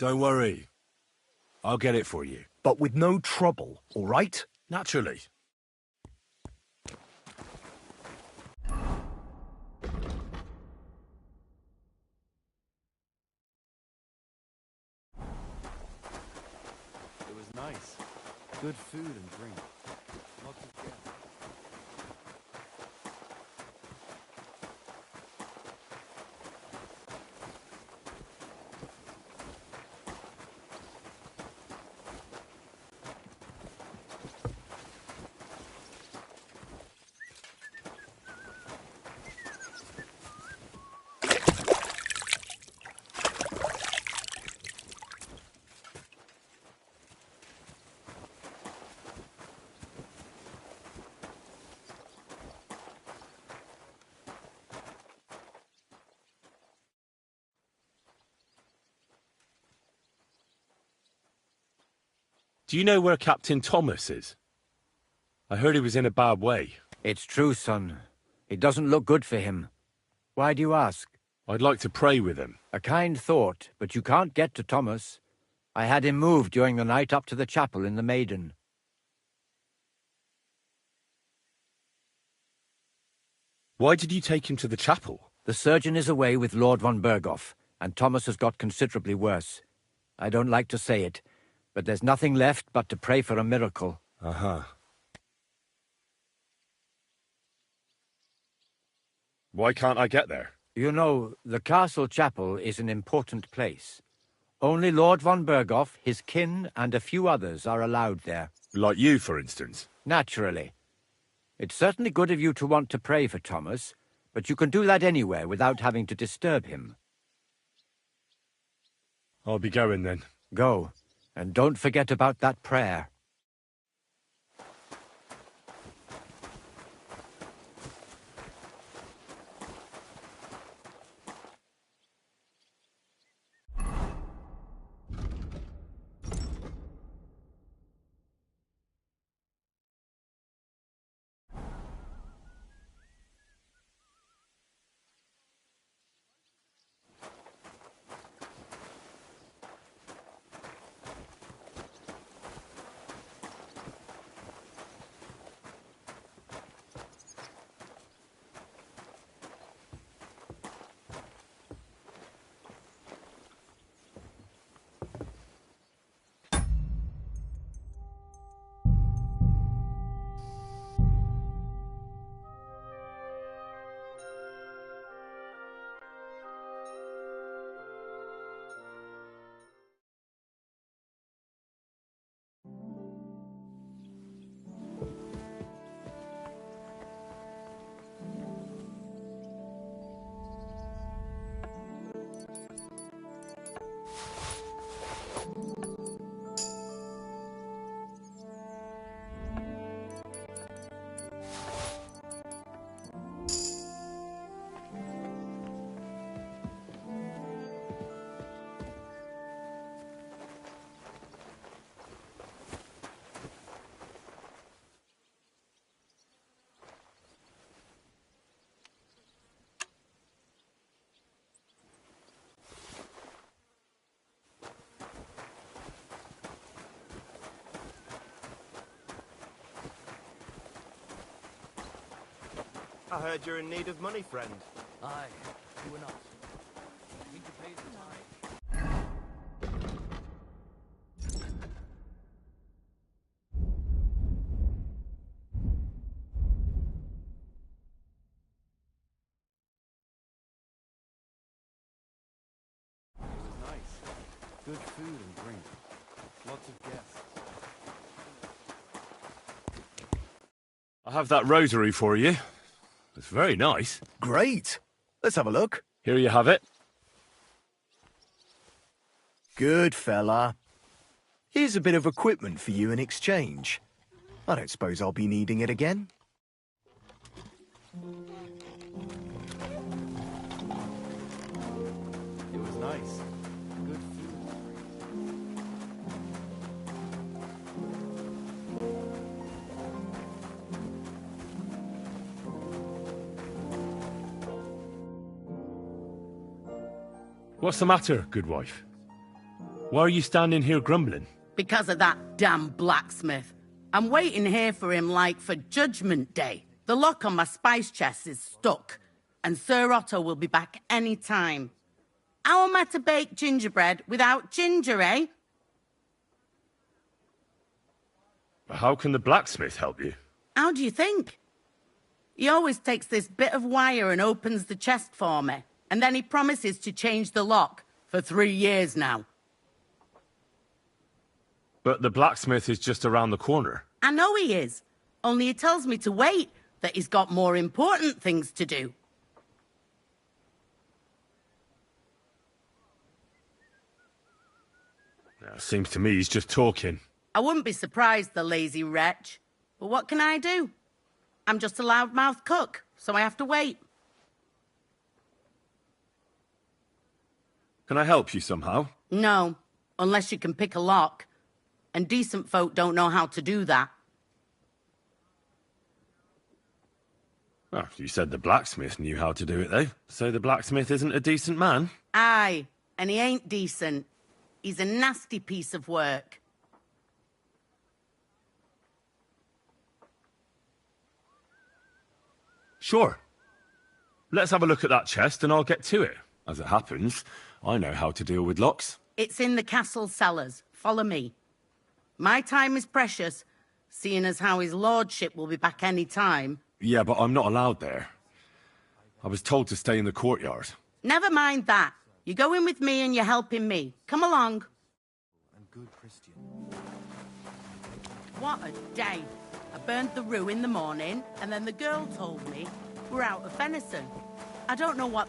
Don't worry. I'll get it for you. But with no trouble, all right? Naturally. It was nice. Good food and drink. Lots of gas. Do you know where Captain Thomas is? I heard he was in a bad way. It's true, son. It doesn't look good for him. Why do you ask? I'd like to pray with him. A kind thought, but you can't get to Thomas. I had him moved during the night up to the chapel in the Maiden. Why did you take him to the chapel? The surgeon is away with Lord von Berghoff, and Thomas has got considerably worse. I don't like to say it, but there's nothing left but to pray for a miracle. Uh-huh. Why can't I get there? You know, the castle chapel is an important place. Only Lord von Berghoff, his kin, and a few others are allowed there. Like you, for instance? Naturally. It's certainly good of you to want to pray for Thomas, but you can do that anywhere without having to disturb him. I'll be going then. Go, and don't forget about that prayer. I heard you're in need of money, friend. Aye, you and us. I need to pay the tithe. It was nice. Good food and drink. Lots of guests. I have that rosary for you. It's very nice. Great. Let's have a look. Here you have it. Good fella. Here's a bit of equipment for you in exchange. I don't suppose I'll be needing it again. It was nice. Good food. What's the matter, good wife? Why are you standing here grumbling? Because of that damn blacksmith. I'm waiting here for him like for Judgment Day. The lock on my spice chest is stuck, and Sir Otto will be back any time. How am I to bake gingerbread without ginger, eh? How can the blacksmith help you? How do you think? He always takes this bit of wire and opens the chest for me, and then he promises to change the lock for 3 years now. But the blacksmith is just around the corner. I know he is, only he tells me to wait, that he's got more important things to do. Seems to me he's just talking. I wouldn't be surprised, the lazy wretch. But what can I do? I'm just a loudmouth cook, so I have to wait. Can I help you somehow? No, unless you can pick a lock. And decent folk don't know how to do that. Oh, you said the blacksmith knew how to do it, though. So the blacksmith isn't a decent man? Aye, and he ain't decent. He's a nasty piece of work. Sure. Let's have a look at that chest and I'll get to it. As it happens, I know how to deal with locks. It's in the castle cellars. Follow me. My time is precious, seeing as how his lordship will be back any time. Yeah, but I'm not allowed there. I was told to stay in the courtyard. Never mind that. You're going with me and you're helping me. Come along. And good Christian. What a day. I burned the rue in the morning, and then the girl told me we're out of venison. I don't know what...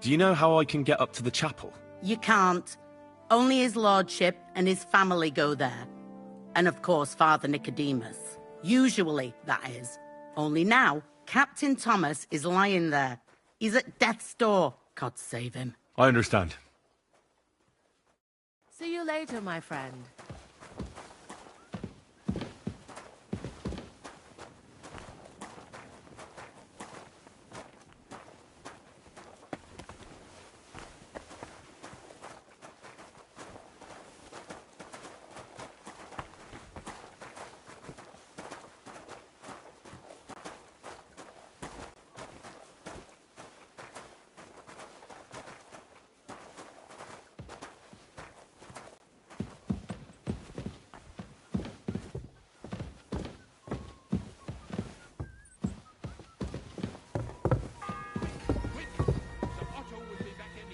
Do you know how I can get up to the chapel? You can't. Only his lordship and his family go there. And of course, Father Nicodemus. Usually, that is. Only now, Captain Thomas is lying there. He's at death's door. God save him. I understand. See you later, my friend.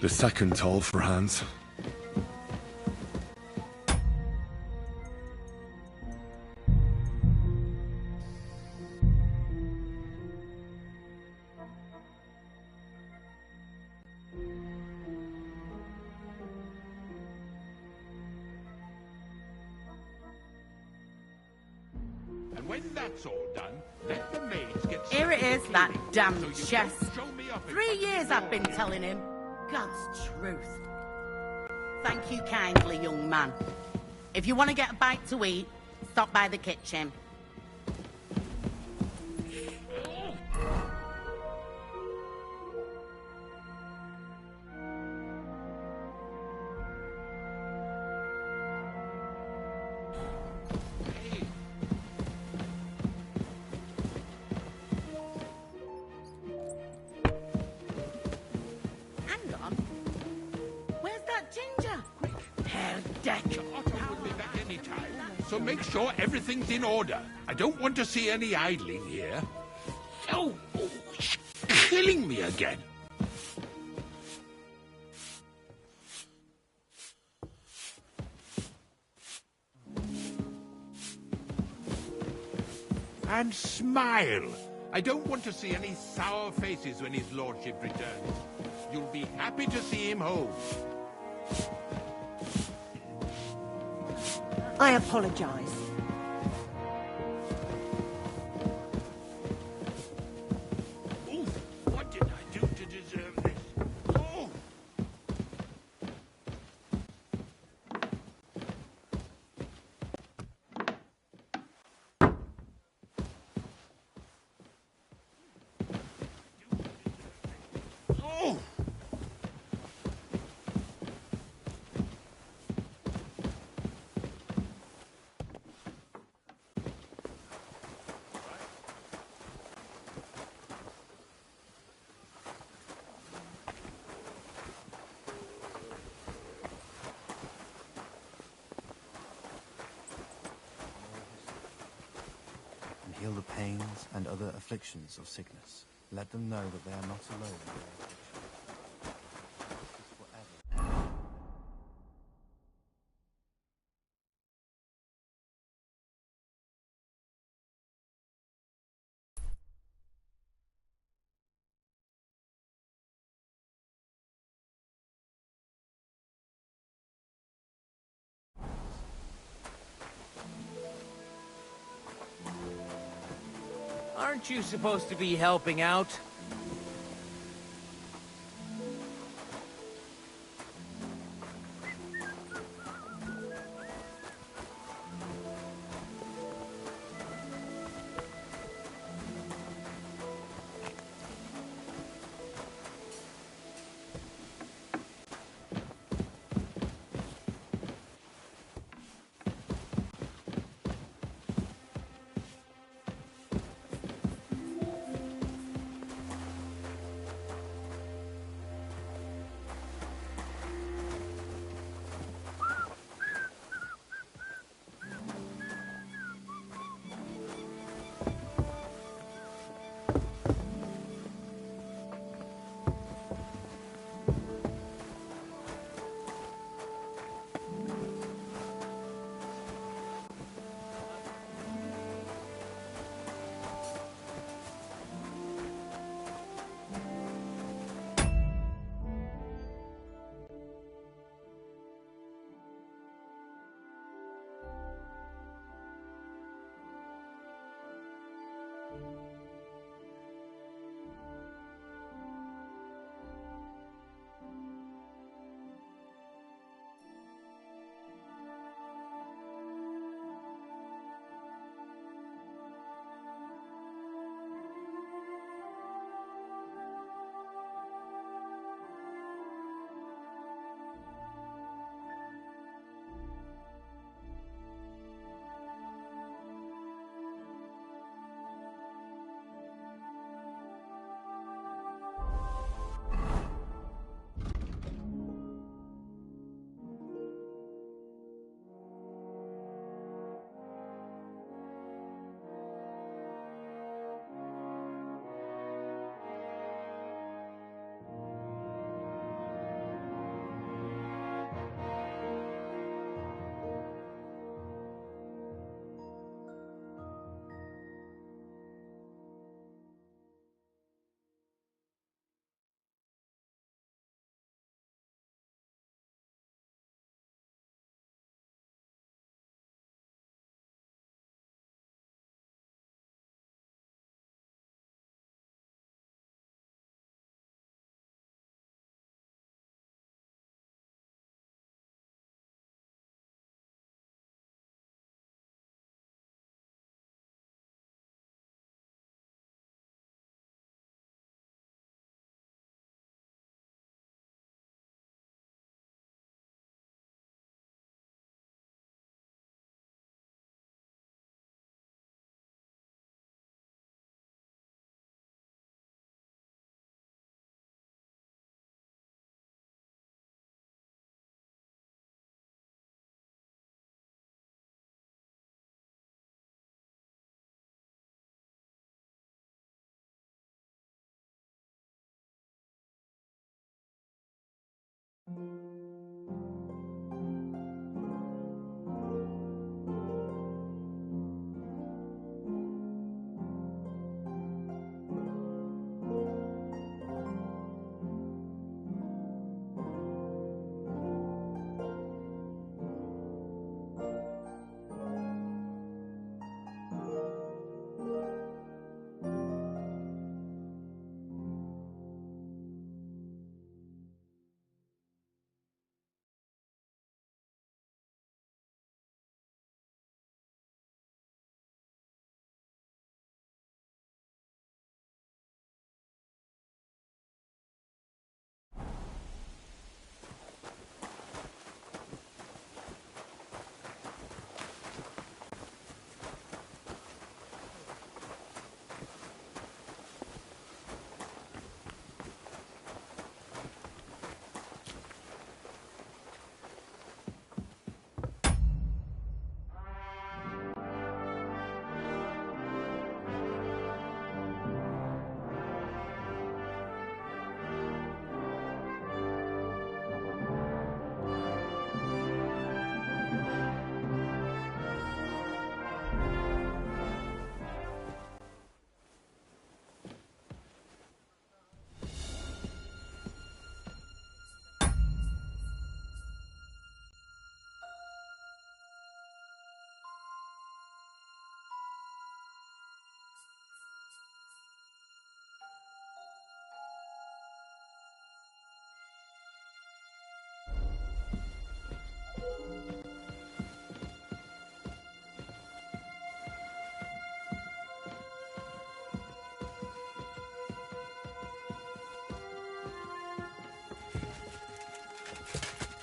The second toll for Hans. And when that's all done, let the maids get... Here it is, that damn so chest. 3 3 years I've been telling him. God's truth. Thank you kindly, young man. If you want to get a bite to eat, stop by the kitchen. Hang on. Where's that ginger? Herr Deck. Otto will be back any time, so make sure everything's in order. I don't want to see any idling here. Oh, killing me again. And smile. I don't want to see any sour faces when his lordship returns. You'll be happy to see him home. I apologize. Oof, what did I do to deserve this? Oh! feel the pains and other afflictions of sickness. Let them know that they are not alone in their affliction. This is forever. Aren't you supposed to be helping out?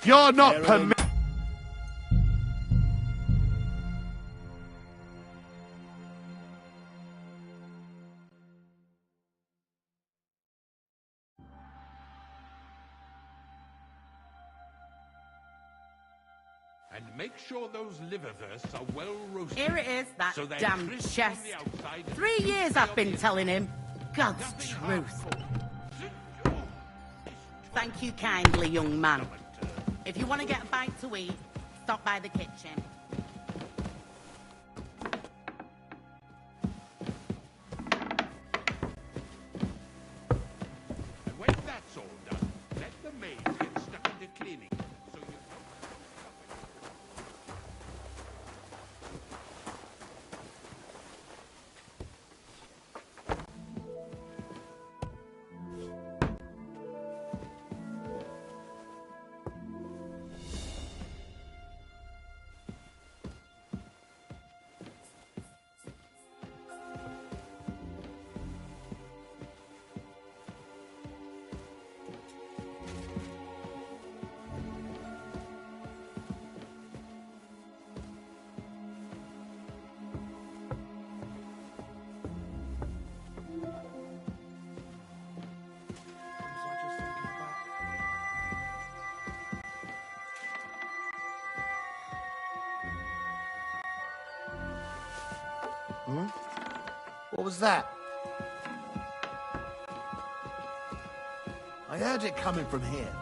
You're not permitted. And make sure those liverwursts are well roasted. Here it is, that so they're damn crisp chest. on the outside and 3 years I've been telling him. God's truth. Thank you kindly, young man. If you want to get a bite to eat, stop by the kitchen. And when that's all done, let the maids get stuck into cleaning. So you Hmm? What was that? I heard it coming from here.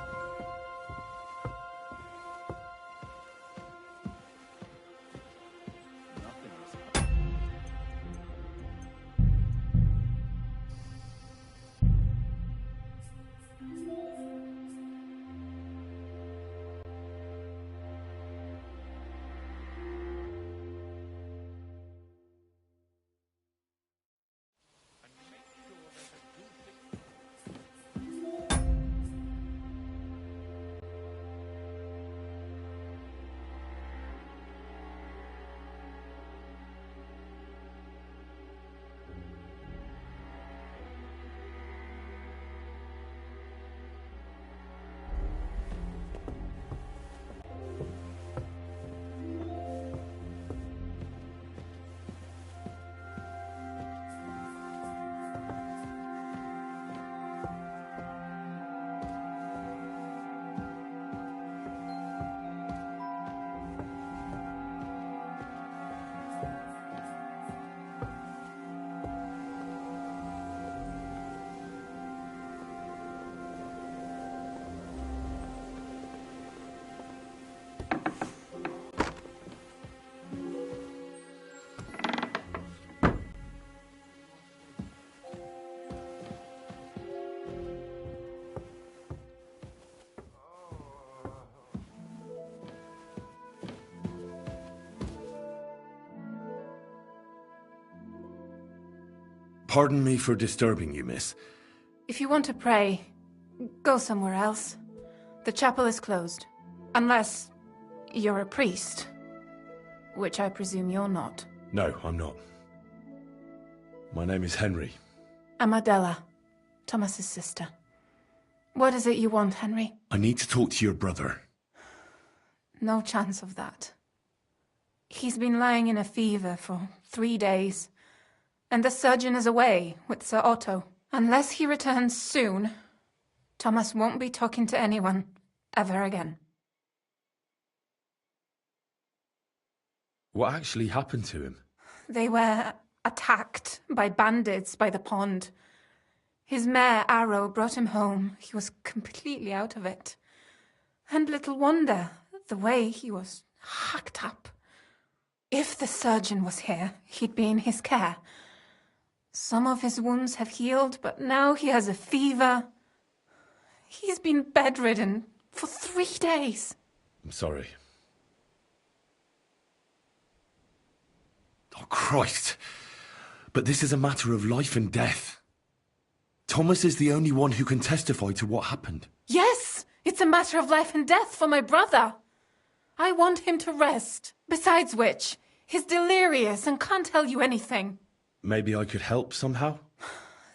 Pardon me for disturbing you, miss. If you want to pray, go somewhere else. The chapel is closed. Unless you're a priest. Which I presume you're not. No, I'm not. My name is Henry. I'm Adela, Thomas's sister. What is it you want, Henry? I need to talk to your brother. No chance of that. He's been lying in a fever for 3 days. And the surgeon is away with Sir Otto. Unless he returns soon, Thomas won't be talking to anyone ever again. What actually happened to him? They were attacked by bandits by the pond. His mare, Arrow, brought him home. He was completely out of it. And little wonder, the way he was hacked up. If the surgeon was here, he'd be in his care. Some of his wounds have healed, but now he has a fever. He's been bedridden for 3 days. I'm sorry. Oh, Christ. But this is a matter of life and death. Thomas is the only one who can testify to what happened. Yes, it's a matter of life and death for my brother. I want him to rest. Besides which, he's delirious and can't tell you anything. Maybe I could help somehow?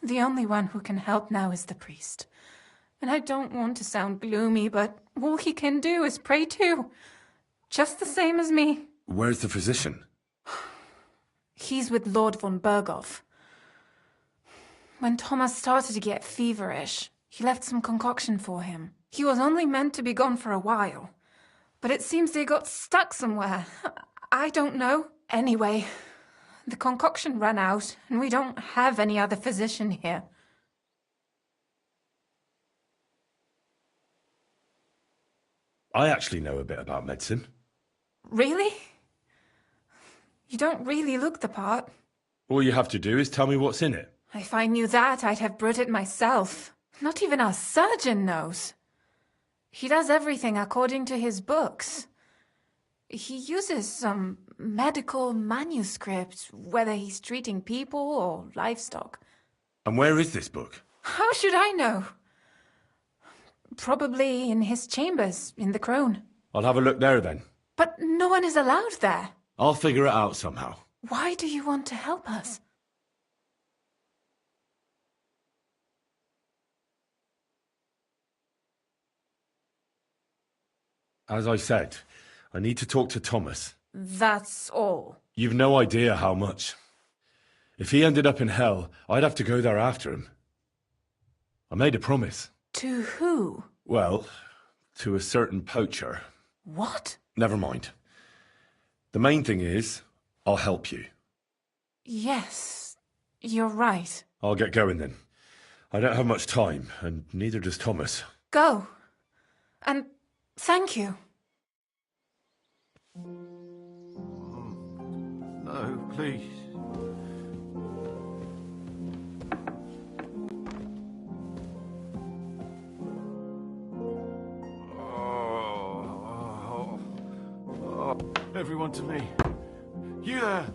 The only one who can help now is the priest. And I don't want to sound gloomy, but all he can do is pray too. Just the same as me. Where's the physician? He's with Lord von Berghoff. When Thomas started to get feverish, he left some concoction for him. He was only meant to be gone for a while, but it seems they got stuck somewhere. I don't know. Anyway, the concoction ran out, and we don't have any other physician here. I actually know a bit about medicine. Really? You don't really look the part. All you have to do is tell me what's in it. If I knew that, I'd have brewed it myself. Not even our surgeon knows. He does everything according to his books. He uses some medical manuscript, whether he's treating people or livestock. And where is this book? How should I know? Probably in his chambers, in the Crone. I'll have a look there then. But no one is allowed there. I'll figure it out somehow. Why do you want to help us? As I said, I need to talk to Thomas. That's all. You've no idea how much. If he ended up in hell, I'd have to go there after him. I made a promise. To who? Well, to a certain poacher. What? Never mind. The main thing is, I'll help you. Yes, you're right. I'll get going then. I don't have much time, and neither does Thomas. Go. And thank you. No, please. Everyone to me. You there!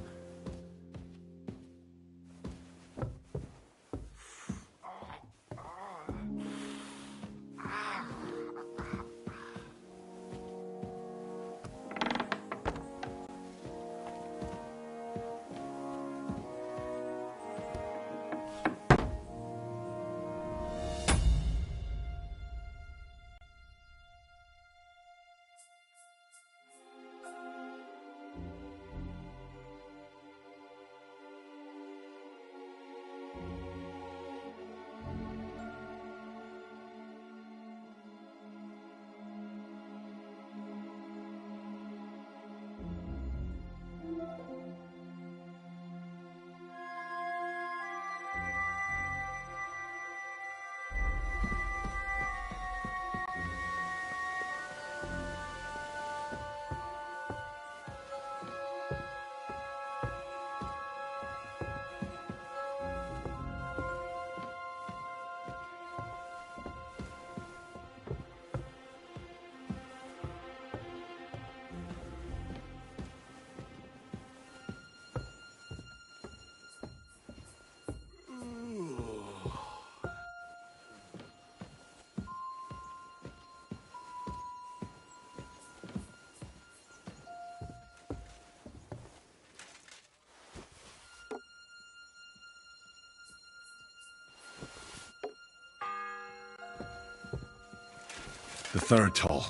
The third toll.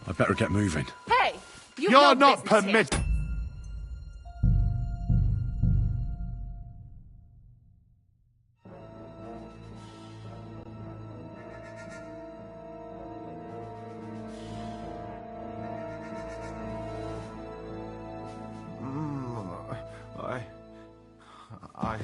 I better get moving. Hey! You're not permitted. I...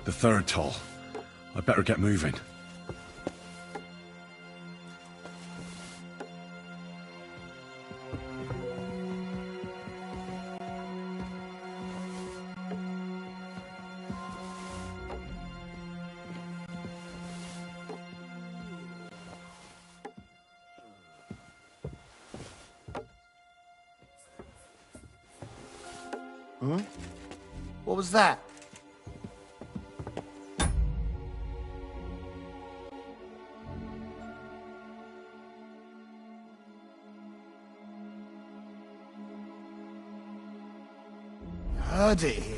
The third toll. I'd better get moving. Huh? What was that? Heard it here.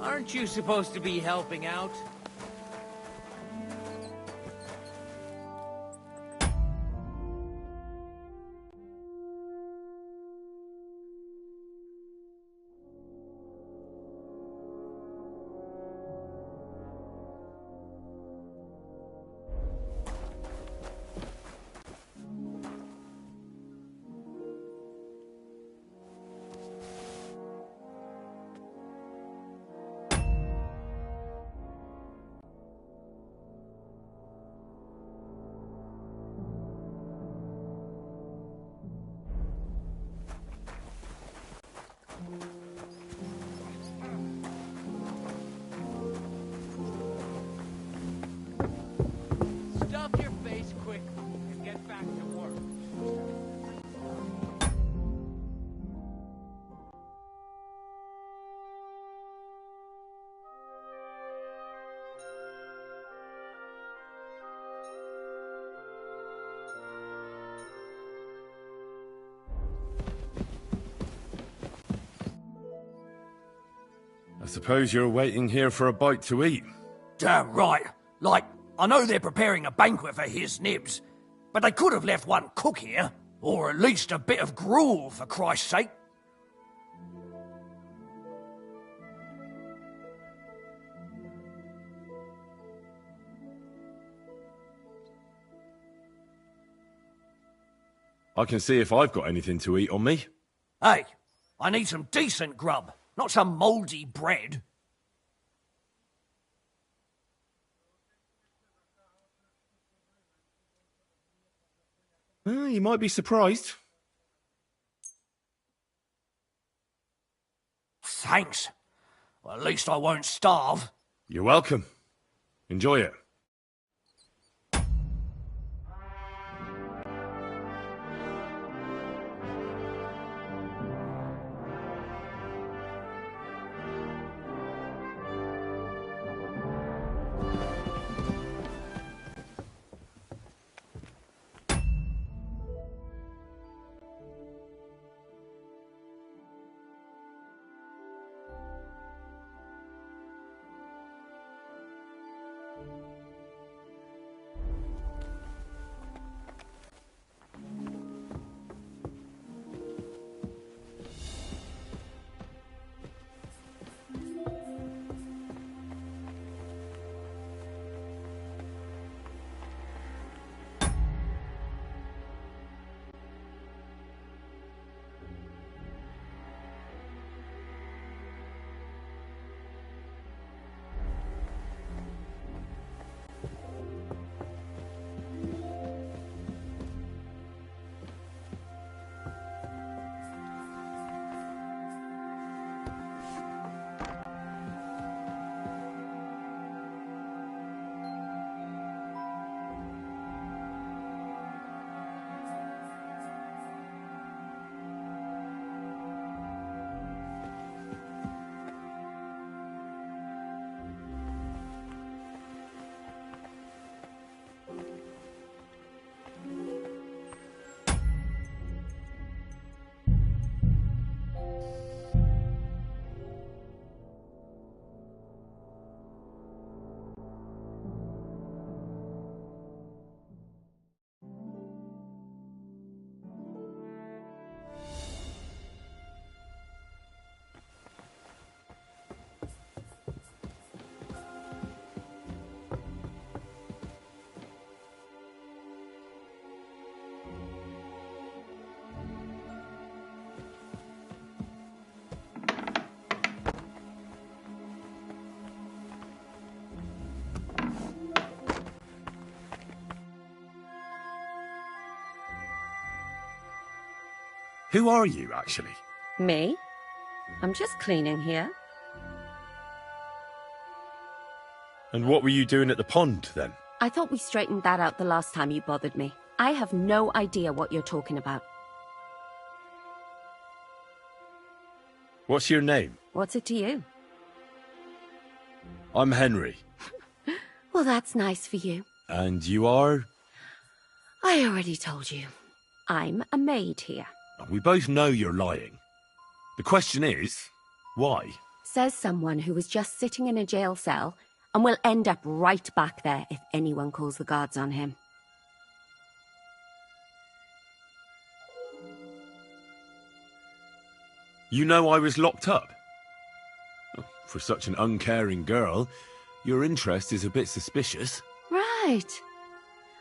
Aren't you supposed to be helping out? Stuff your face quick and get back to work. I suppose you're waiting here for a bite to eat. Damn right. Like, I know they're preparing a banquet for his nibs, but they could have left one cook here, or at least a bit of gruel, for Christ's sake. I can see if I've got anything to eat on me. Hey, I need some decent grub, not some mouldy bread. Well, you might be surprised. Thanks. Well, at least I won't starve. You're welcome. Enjoy it. Who are you, actually? Me? I'm just cleaning here. And what were you doing at the pond, then? I thought we straightened that out the last time you bothered me. I have no idea what you're talking about. What's your name? What's it to you? I'm Henry. Well, that's nice for you. And you are? I already told you. I'm a maid here. We both know you're lying. The question is, why? Says someone who was just sitting in a jail cell and will end up right back there if anyone calls the guards on him. You know I was locked up? For such an uncaring girl, your interest is a bit suspicious. Right.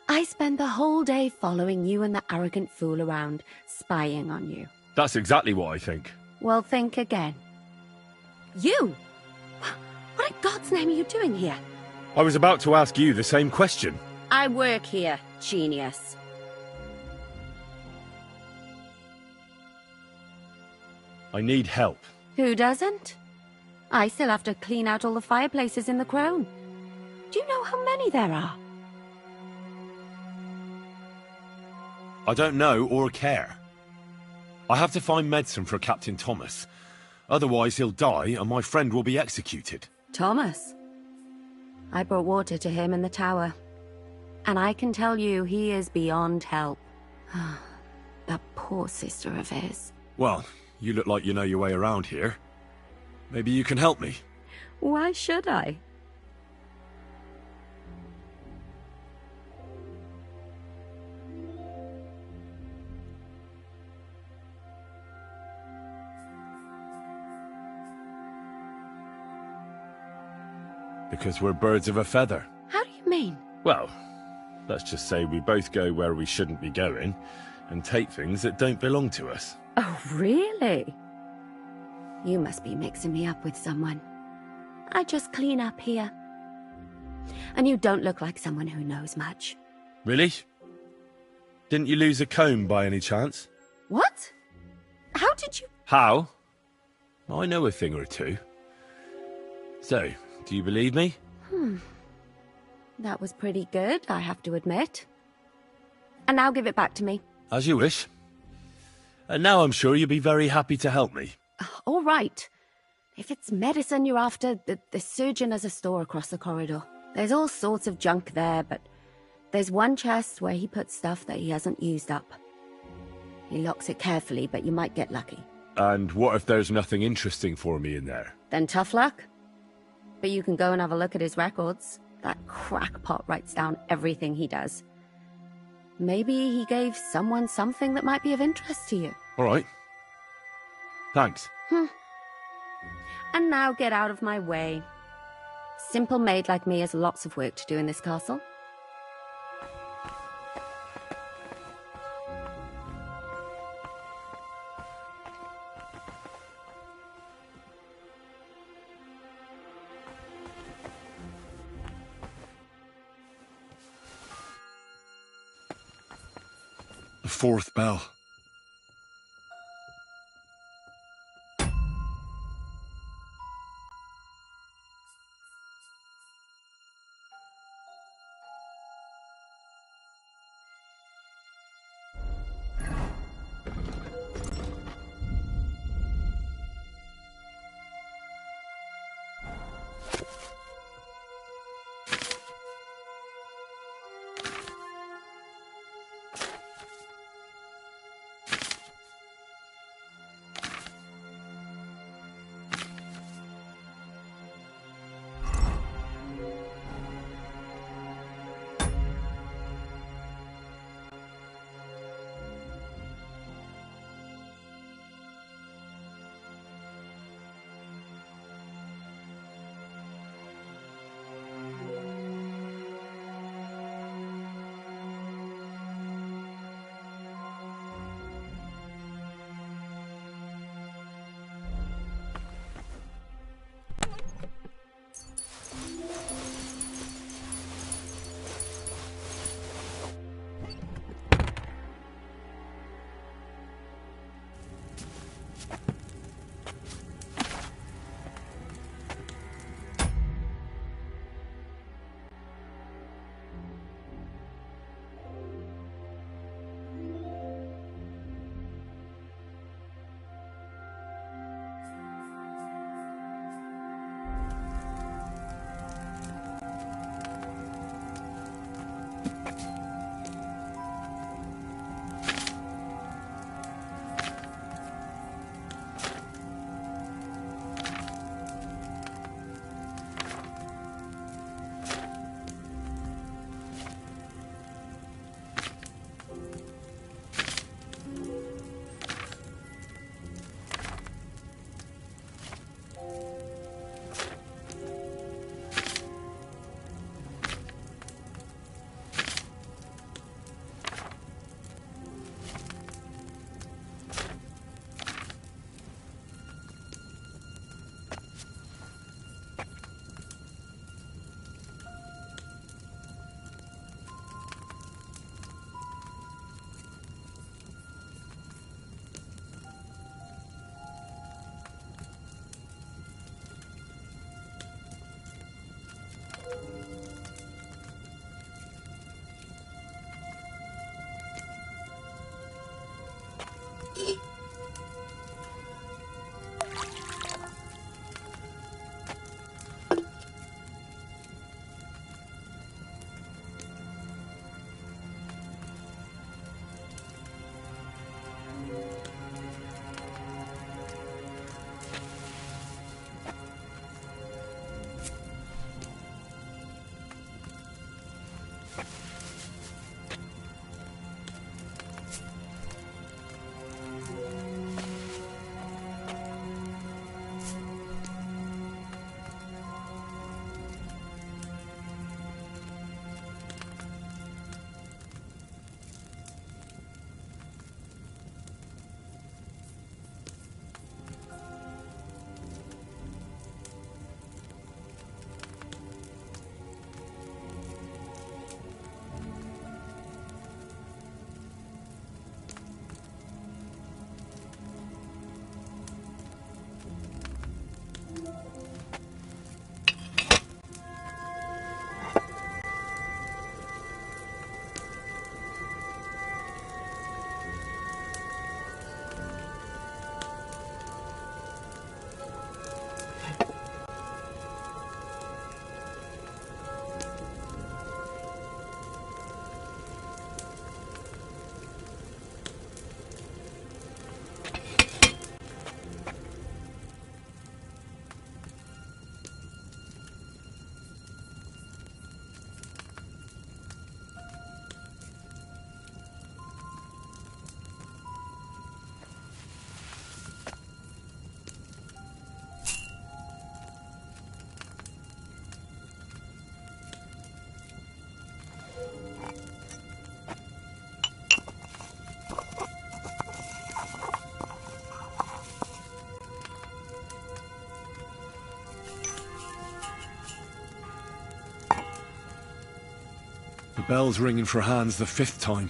I spend the whole day following you and the arrogant fool around, spying on you. That's exactly what I think. Well, think again. You? What in God's name are you doing here? I was about to ask you the same question. I work here, genius. I need help. Who doesn't? I still have to clean out all the fireplaces in the Crown. Do you know how many there are? I don't know or care. I have to find medicine for Captain Thomas. Otherwise he'll die and my friend will be executed. Thomas? I brought water to him in the tower. And I can tell you he is beyond help. That poor sister of his. Well, you look like you know your way around here. Maybe you can help me. Why should I? Because we're birds of a feather. How do you mean? Well, let's just say we both go where we shouldn't be going and take things that don't belong to us. Oh, really? You must be mixing me up with someone. I just clean up here. And you don't look like someone who knows much. Really? Didn't you lose a comb by any chance? What? How did you... How? I know a thing or two. So, do you believe me? That was pretty good, I have to admit. And now give it back to me. As you wish. And now I'm sure you'll be very happy to help me. All right. If it's medicine you're after, the surgeon has a store across the corridor. There's all sorts of junk there, but there's one chest where he puts stuff that he hasn't used up. He locks it carefully, but you might get lucky. And what if there's nothing interesting for me in there? Then tough luck. But you can go and have a look at his records. That crackpot writes down everything he does. Maybe he gave someone something that might be of interest to you. All right. Thanks. And now get out of my way. Simple maid like me has lots of work to do in this castle. The fourth bell. The bell's ringing for Hans the 5th time.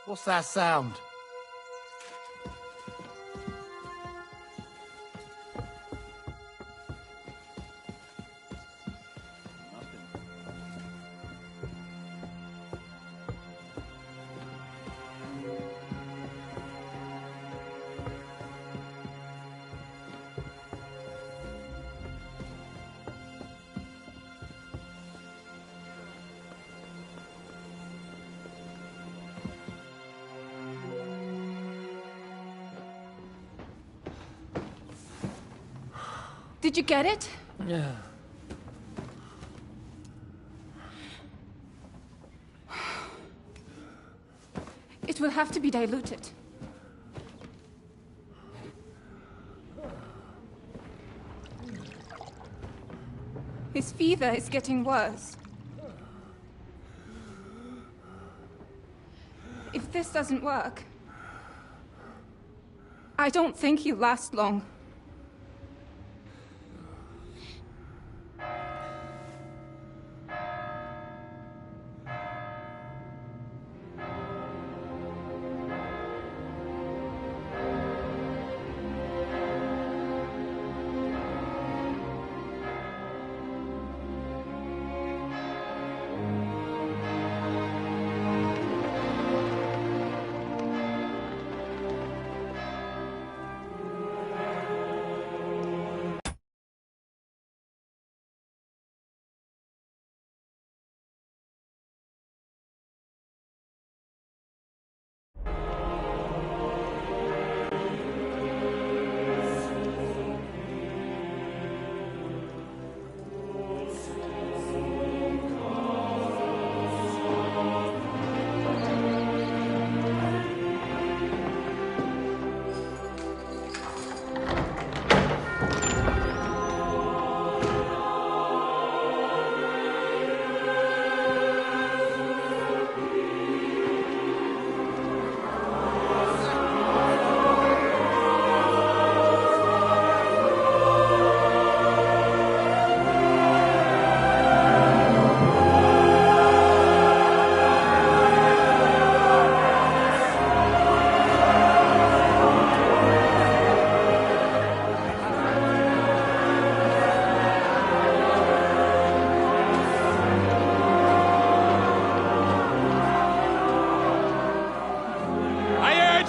What's that sound? Did you get it? Yeah. It will have to be diluted. His fever is getting worse. If this doesn't work, I don't think he'll last long.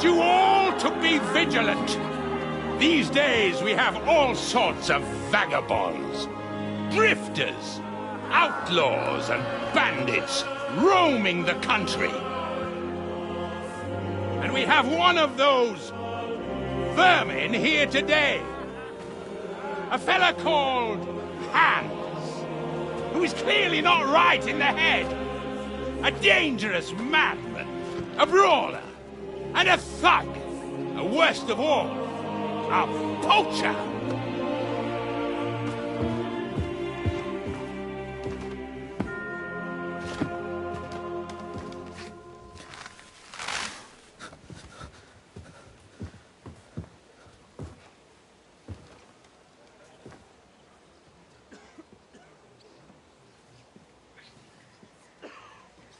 You all to be vigilant. These days we have all sorts of vagabonds, drifters, outlaws and bandits roaming the country. And we have one of those vermin here today. A fella called Hans, who is clearly not right in the head. A dangerous madman, a brawler, and a thug, and worst of all, a poacher.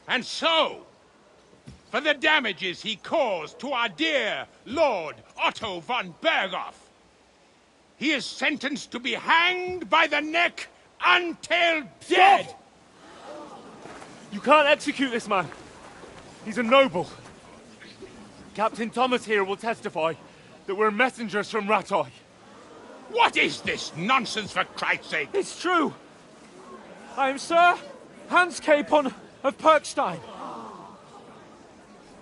And so, for the damages he caused to our dear Lord Otto von Berghoff, he is sentenced to be hanged by the neck until dead. Stop! You can't execute this man. He's a noble. Captain Thomas here will testify that we're messengers from Ratoi. What is this nonsense, for Christ's sake? It's true. I am Sir Hans Capon of Perkstein.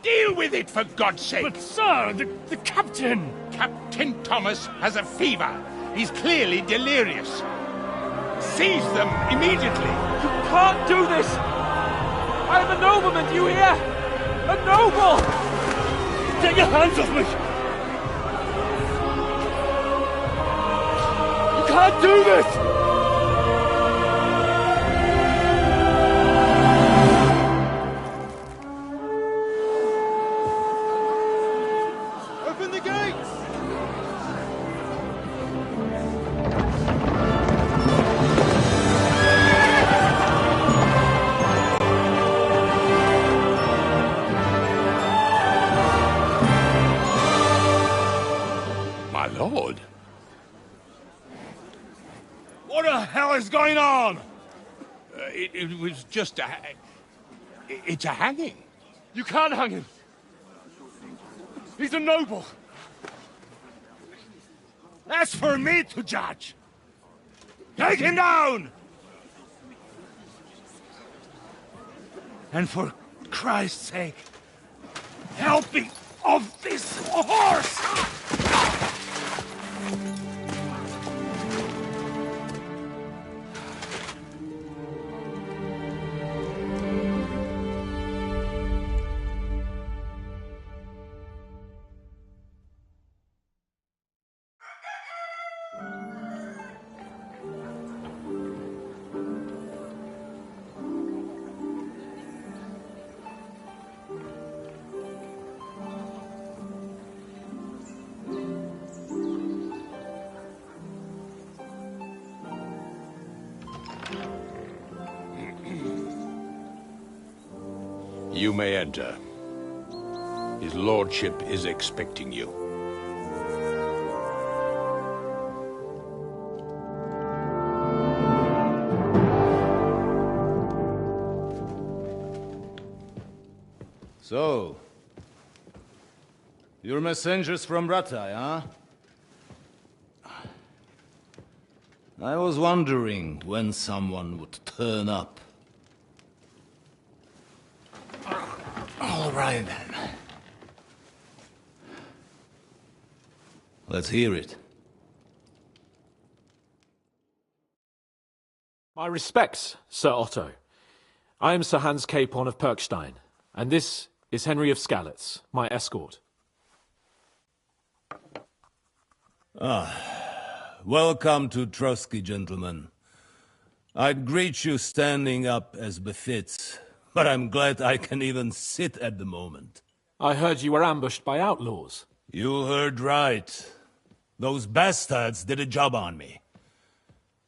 Deal with it, for God's sake! But, sir, the captain... Captain Thomas has a fever. He's clearly delirious. Seize them immediately. You can't do this! I am a nobleman, do you hear? A noble! Take your hands off me! You can't do this! What the hell is going on? It was just a... It's a hanging. You can't hang him. He's a noble. That's for me to judge. Take him down! And for Christ's sake, help me off this horse! You may enter. His lordship is expecting you. So, you're messengers from Rattay, huh? I was wondering when someone would turn up. All right, then. Let's hear it. My respects, Sir Otto. I am Sir Hans Capon of Perkstein, and this is Henry of Skalitz, my escort. Welcome to Trotsky, gentlemen. I'd greet you standing up as befits, but I'm glad I can even sit at the moment. I heard you were ambushed by outlaws. You heard right. Those bastards did a job on me.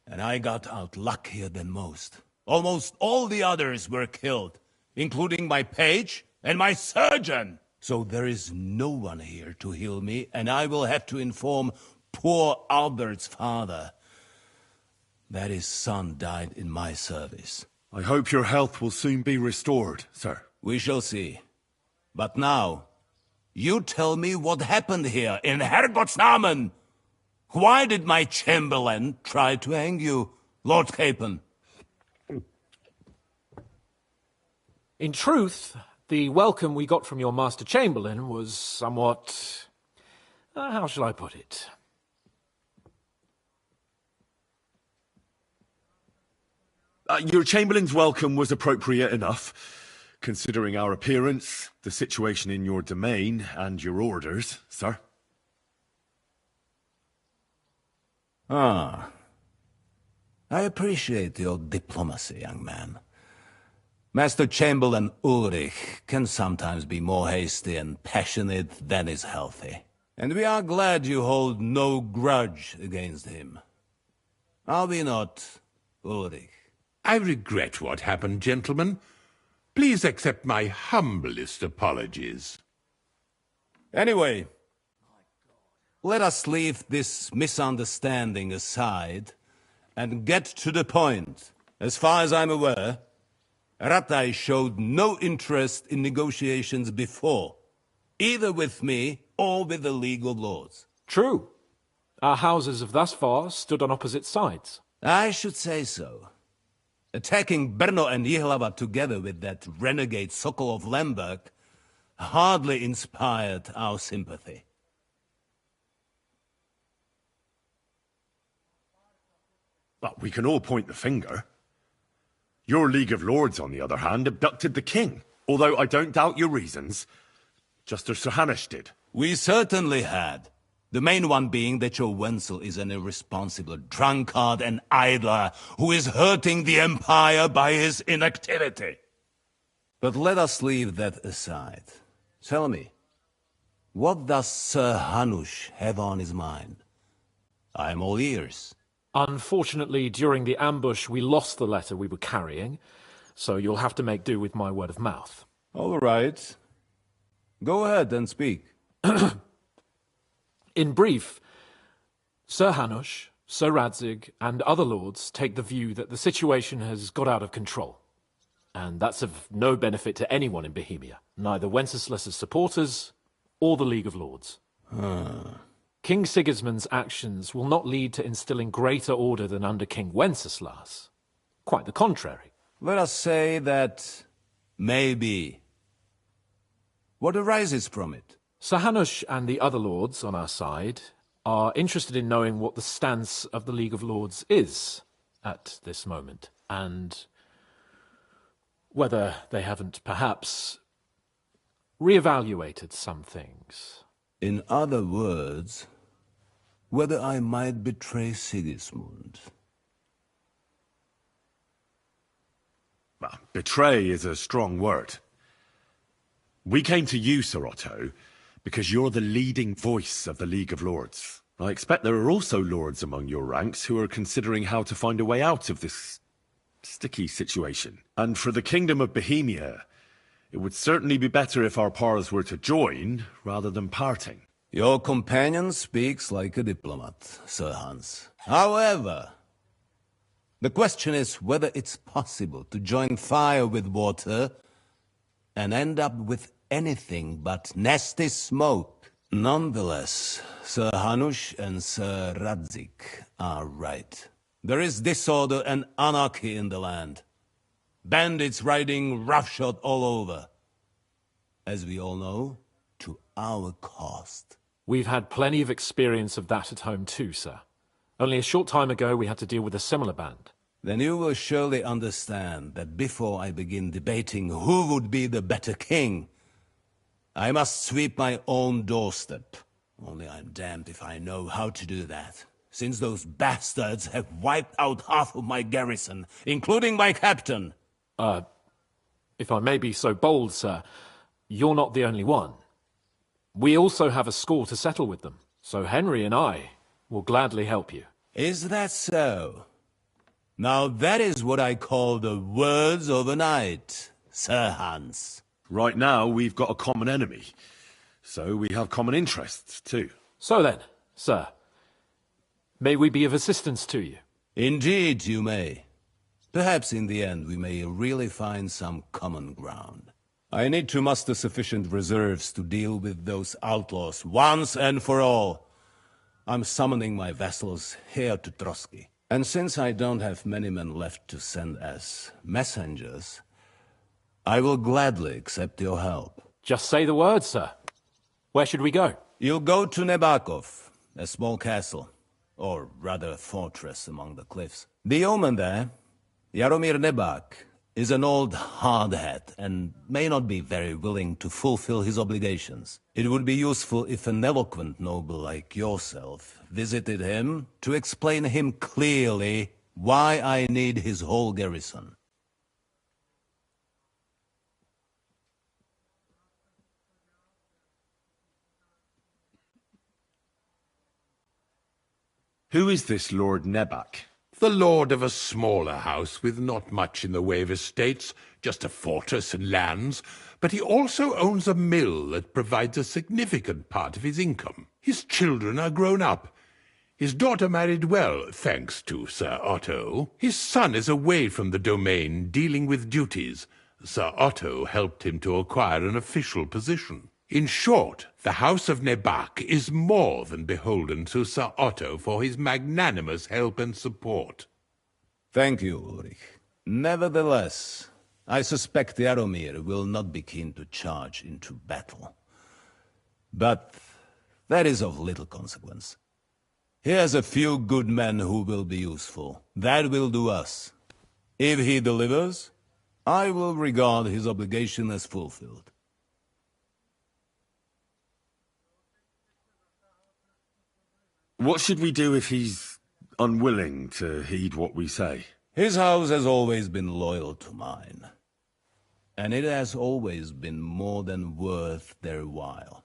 And I got out luckier than most. Almost all the others were killed, including my page and my surgeon. So there is no one here to heal me, and I will have to inform poor Albert's father that his son died in my service. I hope your health will soon be restored, sir. We shall see. But now, you tell me what happened here in Herrgottsnamen. Why did my chamberlain try to hang you, Lord Capon? In truth, the welcome we got from your Master Chamberlain was somewhat... how shall I put it? Your Chamberlain's welcome was appropriate enough, considering our appearance, the situation in your domain, and your orders, sir. I appreciate your diplomacy, young man. Master Chamberlain Ulrich can sometimes be more hasty and passionate than is healthy. And we are glad you hold no grudge against him. Are we not, Ulrich? I regret what happened, gentlemen. Please accept my humblest apologies. Anyway, let us leave this misunderstanding aside and get to the point. As far as I'm aware, Rattay showed no interest in negotiations before, either with me or with the League of Lords. True. Our houses have thus far stood on opposite sides. I should say so. Attacking Brno and Jihlava together with that renegade Sokol of Lemberg hardly inspired our sympathy. But we can all point the finger. Your League of Lords, on the other hand, abducted the king. Although I don't doubt your reasons, just as Sir Hanush did. We certainly had. The main one being that your Wenzel is an irresponsible drunkard and idler who is hurting the Empire by his inactivity. But let us leave that aside. Tell me, what does Sir Hanush have on his mind? I am all ears. Unfortunately, during the ambush, we lost the letter we were carrying, so you'll have to make do with my word of mouth. All right. Go ahead and speak. In brief, Sir Hanush, Sir Radzig and other lords take the view that the situation has got out of control. And that's of no benefit to anyone in Bohemia, neither Wenceslas's supporters or the League of Lords. King Sigismund's actions will not lead to instilling greater order than under King Wenceslas. Quite the contrary. Let us say that maybe. What arises from it? Sir Hanush and the other lords on our side are interested in knowing what the stance of the League of Lords is at this moment, and whether they haven't perhaps reevaluated some things. In other words, whether I might betray Sigismund. Well, betray is a strong word. We came to you, Sir Otto, because you're the leading voice of the League of Lords. I expect there are also lords among your ranks who are considering how to find a way out of this sticky situation. And for the Kingdom of Bohemia, it would certainly be better if our powers were to join, rather than parting. Your companion speaks like a diplomat, Sir Hans. However, the question is whether it's possible to join fire with water and end up with anything but nasty smoke. Nonetheless, Sir Hanush and Sir Radzig are right. There is disorder and anarchy in the land. Bandits riding roughshod all over. As we all know, to our cost. We've had plenty of experience of that at home too, sir. Only a short time ago we had to deal with a similar band. Then you will surely understand that before I begin debating who would be the better king, I must sweep my own doorstep. Only I'm damned if I know how to do that, since those bastards have wiped out half of my garrison, including my captain. If I may be so bold, sir, you're not the only one. We also have a score to settle with them, so Henry and I will gladly help you. Is that so? Now that is what I call the words of a knight, Sir Hans. Right now, we've got a common enemy, so we have common interests too. So then, sir, may we be of assistance to you? Indeed you may. Perhaps in the end we may really find some common ground. I need to muster sufficient reserves to deal with those outlaws once and for all. I'm summoning my vassals here to Trotsky. And since I don't have many men left to send as messengers, I will gladly accept your help. Just say the word, sir. Where should we go? You'll go to Nebakov, a small castle, or rather a fortress among the cliffs. The yeoman there, Jaromir Nebak, is an old hardhat and may not be very willing to fulfill his obligations. It would be useful if an eloquent noble like yourself visited him to explain him clearly why I need his whole garrison. Who is this Lord Nebak? The lord of a smaller house with not much in the way of estates, just a fortress and lands, but he also owns a mill that provides a significant part of his income. His children are grown up. His daughter married well, thanks to Sir Otto. His son is away from the domain, dealing with duties. Sir Otto helped him to acquire an official position. In short, the House of Nebak is more than beholden to Sir Otto for his magnanimous help and support. Thank you, Ulrich. Nevertheless, I suspect Jaromir will not be keen to charge into battle. But that is of little consequence. He has a few good men who will be useful. That will do us. If he delivers, I will regard his obligation as fulfilled. What should we do if he's unwilling to heed what we say? His house has always been loyal to mine. And it has always been more than worth their while.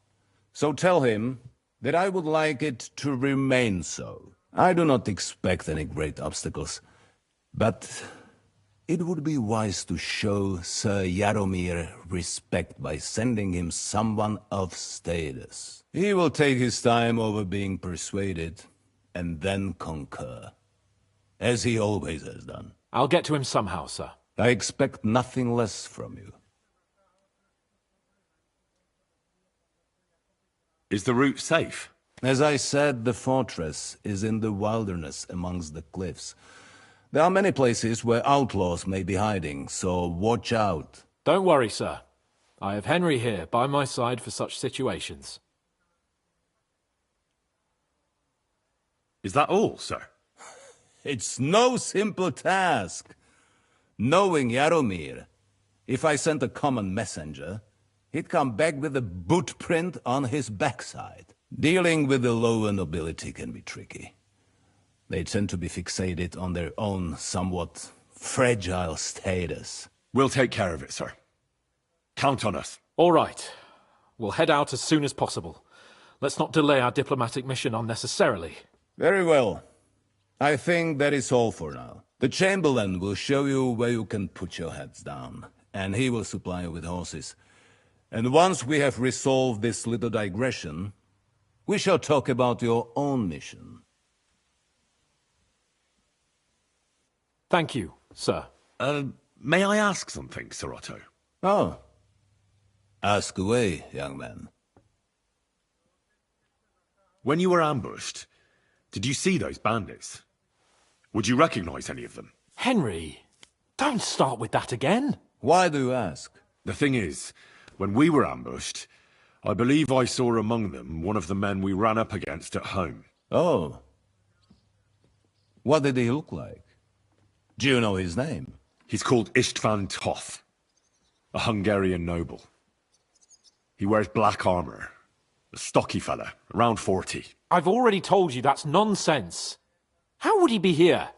So tell him that I would like it to remain so. I do not expect any great obstacles, but it would be wise to show Sir Jaromir respect by sending him someone of status. He will take his time over being persuaded, and then concur. As he always has done. I'll get to him somehow, sir. I expect nothing less from you. Is the route safe? As I said, the fortress is in the wilderness amongst the cliffs. There are many places where outlaws may be hiding, so watch out. Don't worry, sir. I have Henry here by my side for such situations. Is that all, sir? It's no simple task. Knowing Jaromir, if I sent a common messenger, he'd come back with a boot print on his backside. Dealing with the lower nobility can be tricky. They tend to be fixated on their own somewhat fragile status. We'll take care of it, sir. Count on us. All right. We'll head out as soon as possible. Let's not delay our diplomatic mission unnecessarily. Very well. I think that is all for now. The Chamberlain will show you where you can put your heads down, and he will supply you with horses. And once we have resolved this little digression, we shall talk about your own mission. Thank you, sir. May I ask something, Sir Otto? Oh. Ask away, young man. When you were ambushed, did you see those bandits? Would you recognize any of them? Henry, don't start with that again. Why do you ask? The thing is, when we were ambushed, I believe I saw among them one of the men we ran up against at home. Oh. What did he look like? Do you know his name? He's called Istvan Toth, a Hungarian noble. He wears black armor. A stocky fella, around 40. I've already told you that's nonsense. How would he be here?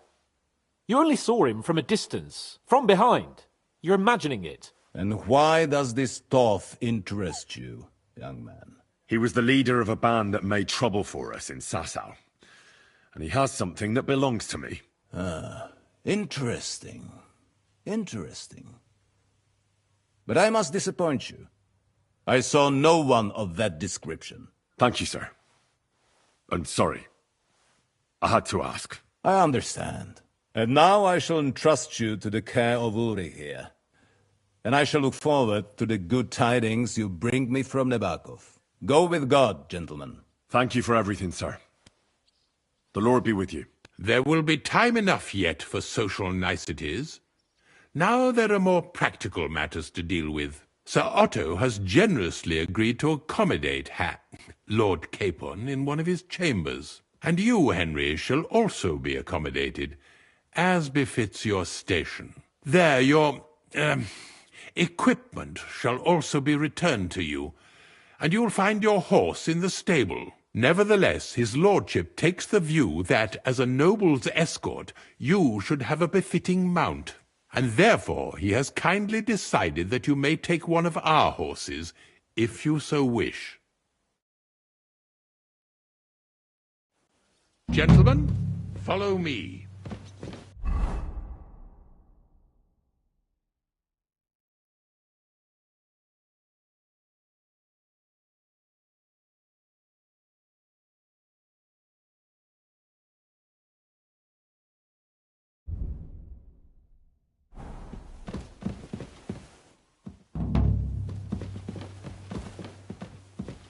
You only saw him from a distance, from behind. You're imagining it. And why does this Toth interest you, young man? He was the leader of a band that made trouble for us in Sasau. And he has something that belongs to me. Ah, interesting. Interesting. But I must disappoint you. I saw no one of that description. Thank you, sir. I'm sorry. I had to ask. I understand. And now I shall entrust you to the care of Uri here. And I shall look forward to the good tidings you bring me from Nebakov. Go with God, gentlemen. Thank you for everything, sir. The Lord be with you. There will be time enough yet for social niceties. Now there are more practical matters to deal with. Sir Otto has generously agreed to accommodate Lord Capon in one of his chambers. And you, Henry, shall also be accommodated, as befits your station. There, your equipment shall also be returned to you, and you will find your horse in the stable. Nevertheless, his lordship takes the view that, as a noble's escort, you should have a befitting mount. And therefore he has kindly decided that you may take one of our horses, if you so wish. Gentlemen, follow me.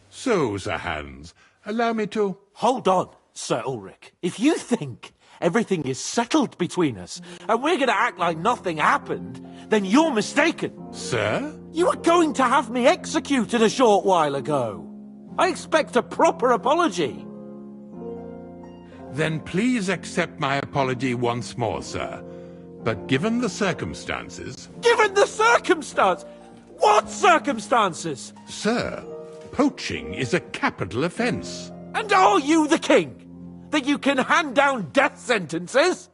So, Sir Hans, allow me to... Hold on, Sir Ulrich. If you think everything is settled between us, and we're going to act like nothing happened, then you're mistaken. Sir? You were going to have me executed a short while ago. I expect a proper apology. Then please accept my apology once more, sir. But given the circumstances... Given the circumstance? What circumstances? Sir, poaching is a capital offence. And are you the king? That you can hand down death sentences?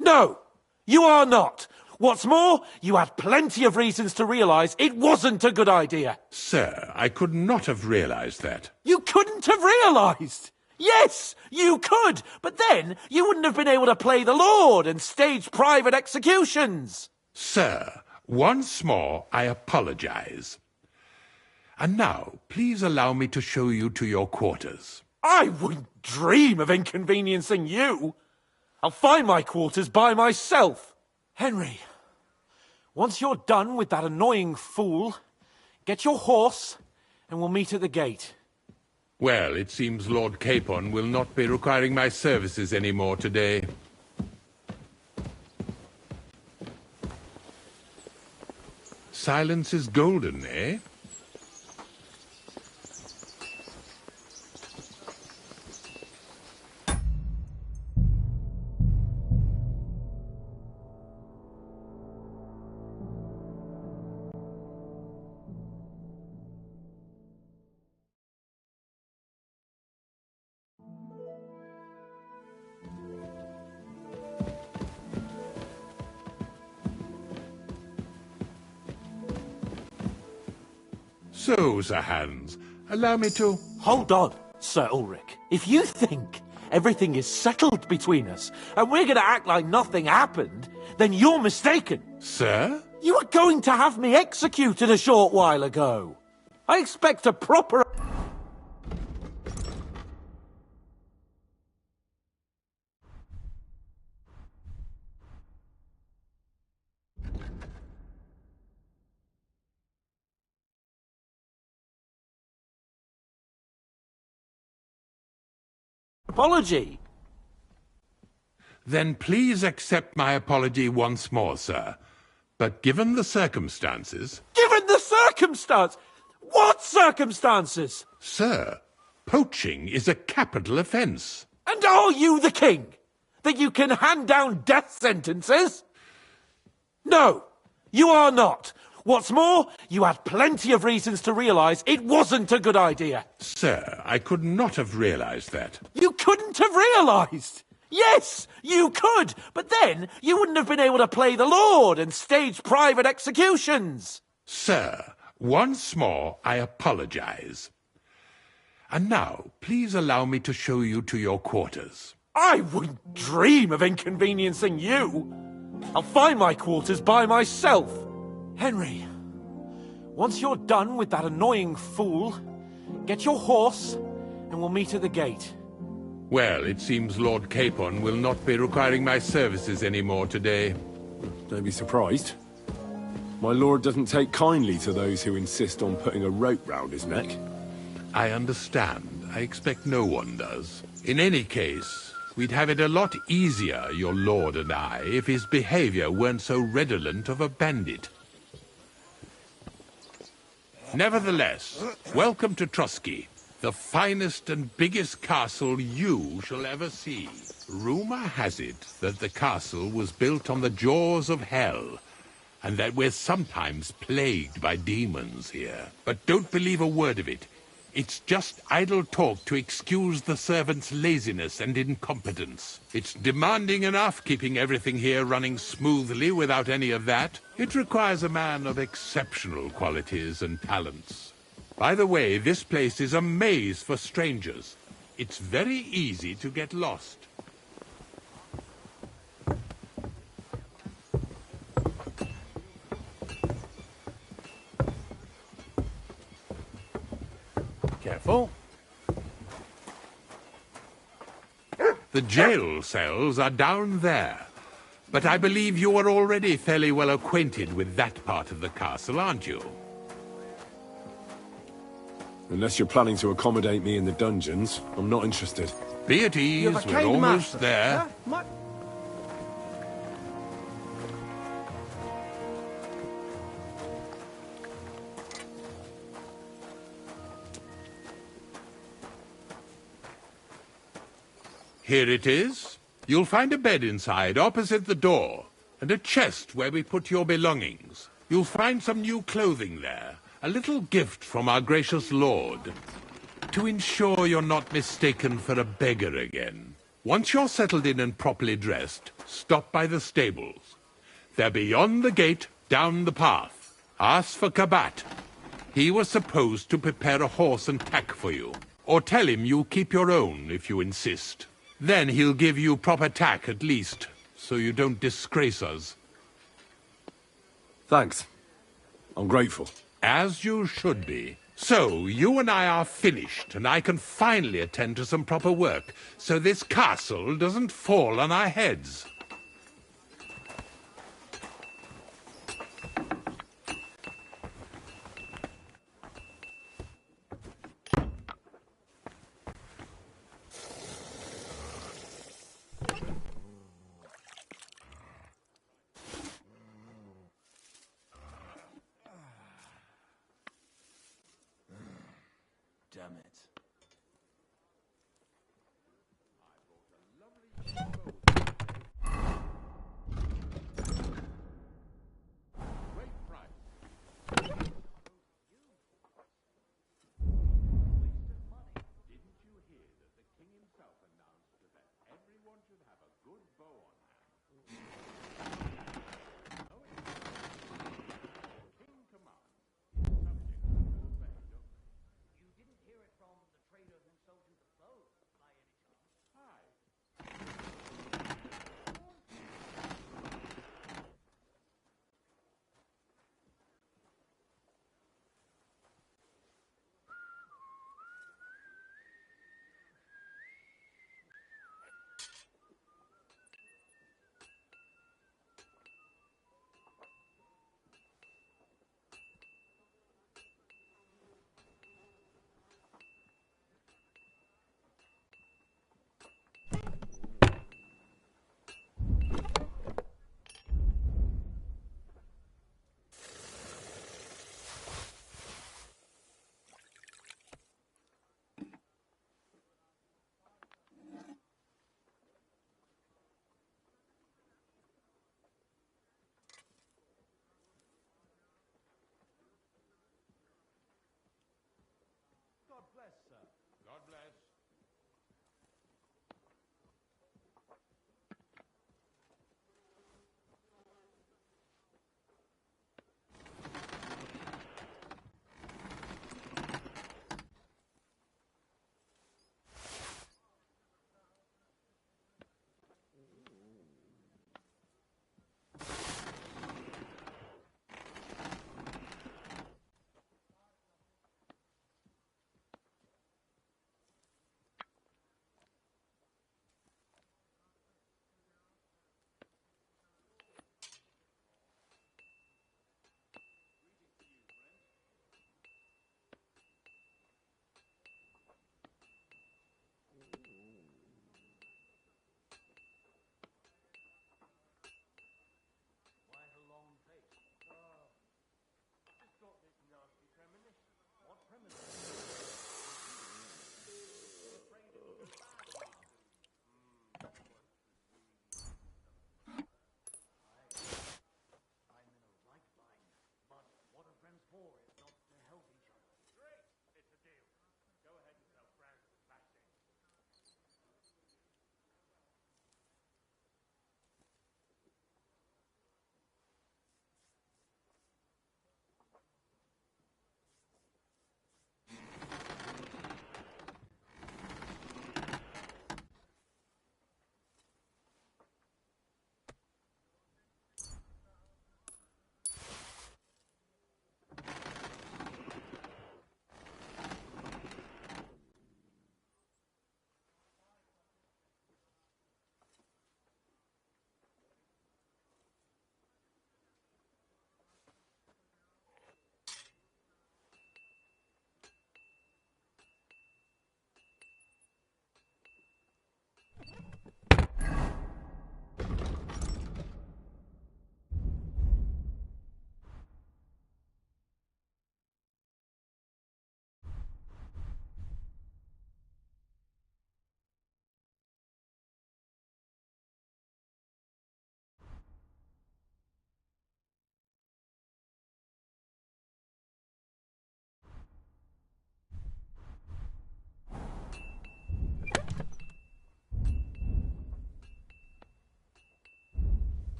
No, you are not. What's more, you had plenty of reasons to realise it wasn't a good idea. Sir, I could not have realised that. You couldn't have realised? Yes, you could, but then you wouldn't have been able to play the Lord and stage private executions. Sir, once more I apologise. And now, please allow me to show you to your quarters. I wouldn't dream of inconveniencing you. I'll find my quarters by myself. Henry, once you're done with that annoying fool, get your horse and we'll meet at the gate. Well, it seems Lord Capon will not be requiring my services anymore today. Silence is golden, eh? So, Sir Hans, allow me to... Hold on, Sir Ulrich. If you think everything is settled between us, and we're going to act like nothing happened, then you're mistaken. Sir? You were going to have me executed a short while ago. I expect a proper... apology. Then please accept my apology once more, sir. But given the circumstances... Given the circumstance? What circumstances? Sir, poaching is a capital offence. And are you the king? That you can hand down death sentences? No, you are not. What's more, you had plenty of reasons to realise it wasn't a good idea. Sir, I could not have realised that. You couldn't have realised? Yes, you could, but then you wouldn't have been able to play the Lord and stage private executions. Sir, once more I apologise. And now, please allow me to show you to your quarters. I wouldn't dream of inconveniencing you. I'll find my quarters by myself. Henry, once you're done with that annoying fool, get your horse and we'll meet at the gate. Well, it seems Lord Capon will not be requiring my services anymore today. Don't be surprised. My lord doesn't take kindly to those who insist on putting a rope round his neck. I understand. I expect no one does. In any case, we'd have it a lot easier, your lord and I, if his behavior weren't so redolent of a bandit. Nevertheless, welcome to Trusky, the finest and biggest castle you shall ever see. Rumor has it that the castle was built on the jaws of hell, and that we're sometimes plagued by demons here. But don't believe a word of it. It's just idle talk to excuse the servants' laziness and incompetence. It's demanding enough keeping everything here running smoothly without any of that. It requires a man of exceptional qualities and talents. By the way, this place is a maze for strangers. It's very easy to get lost. Careful. The jail cells are down there. But I believe you are already fairly well acquainted with that part of the castle, aren't you? Unless you're planning to accommodate me in the dungeons, I'm not interested. Be at ease, we're almost there. Here it is. You'll find a bed inside, opposite the door, and a chest where we put your belongings. You'll find some new clothing there, a little gift from our gracious lord, to ensure you're not mistaken for a beggar again. Once you're settled in and properly dressed, stop by the stables. They're beyond the gate, down the path. Ask for Kabat. He was supposed to prepare a horse and tack for you. Or tell him you'll keep your own if you insist. Then he'll give you proper tack at least, so you don't disgrace us. Thanks. I'm grateful. As you should be. So, you and I are finished, and I can finally attend to some proper work, so this castle doesn't fall on our heads. Damn it.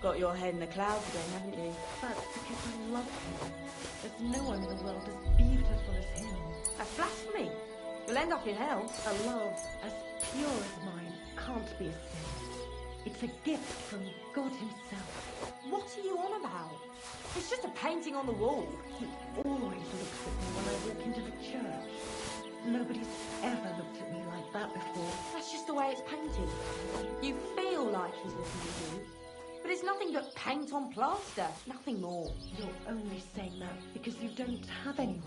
Got your head in the clouds again, haven't you? That's because I love him. There's no one in the world as beautiful as him. That's blasphemy. You'll end up in hell. A love as pure as mine can't be a sin. It's a gift from God himself. What are you on about? It's just a painting on the wall. He always looks at me when I walk into the church. Nobody's ever looked at me like that before. That's just the way it's painted. You feel like he's looking at you, but it's nothing but paint on plaster, nothing more. You're only saying that because you don't have anyone.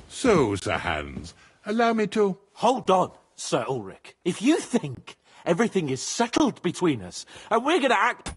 So, Sir Hans, allow me to... Hold on, Sir Ulrich. If you think everything is settled between us, and we're going to act...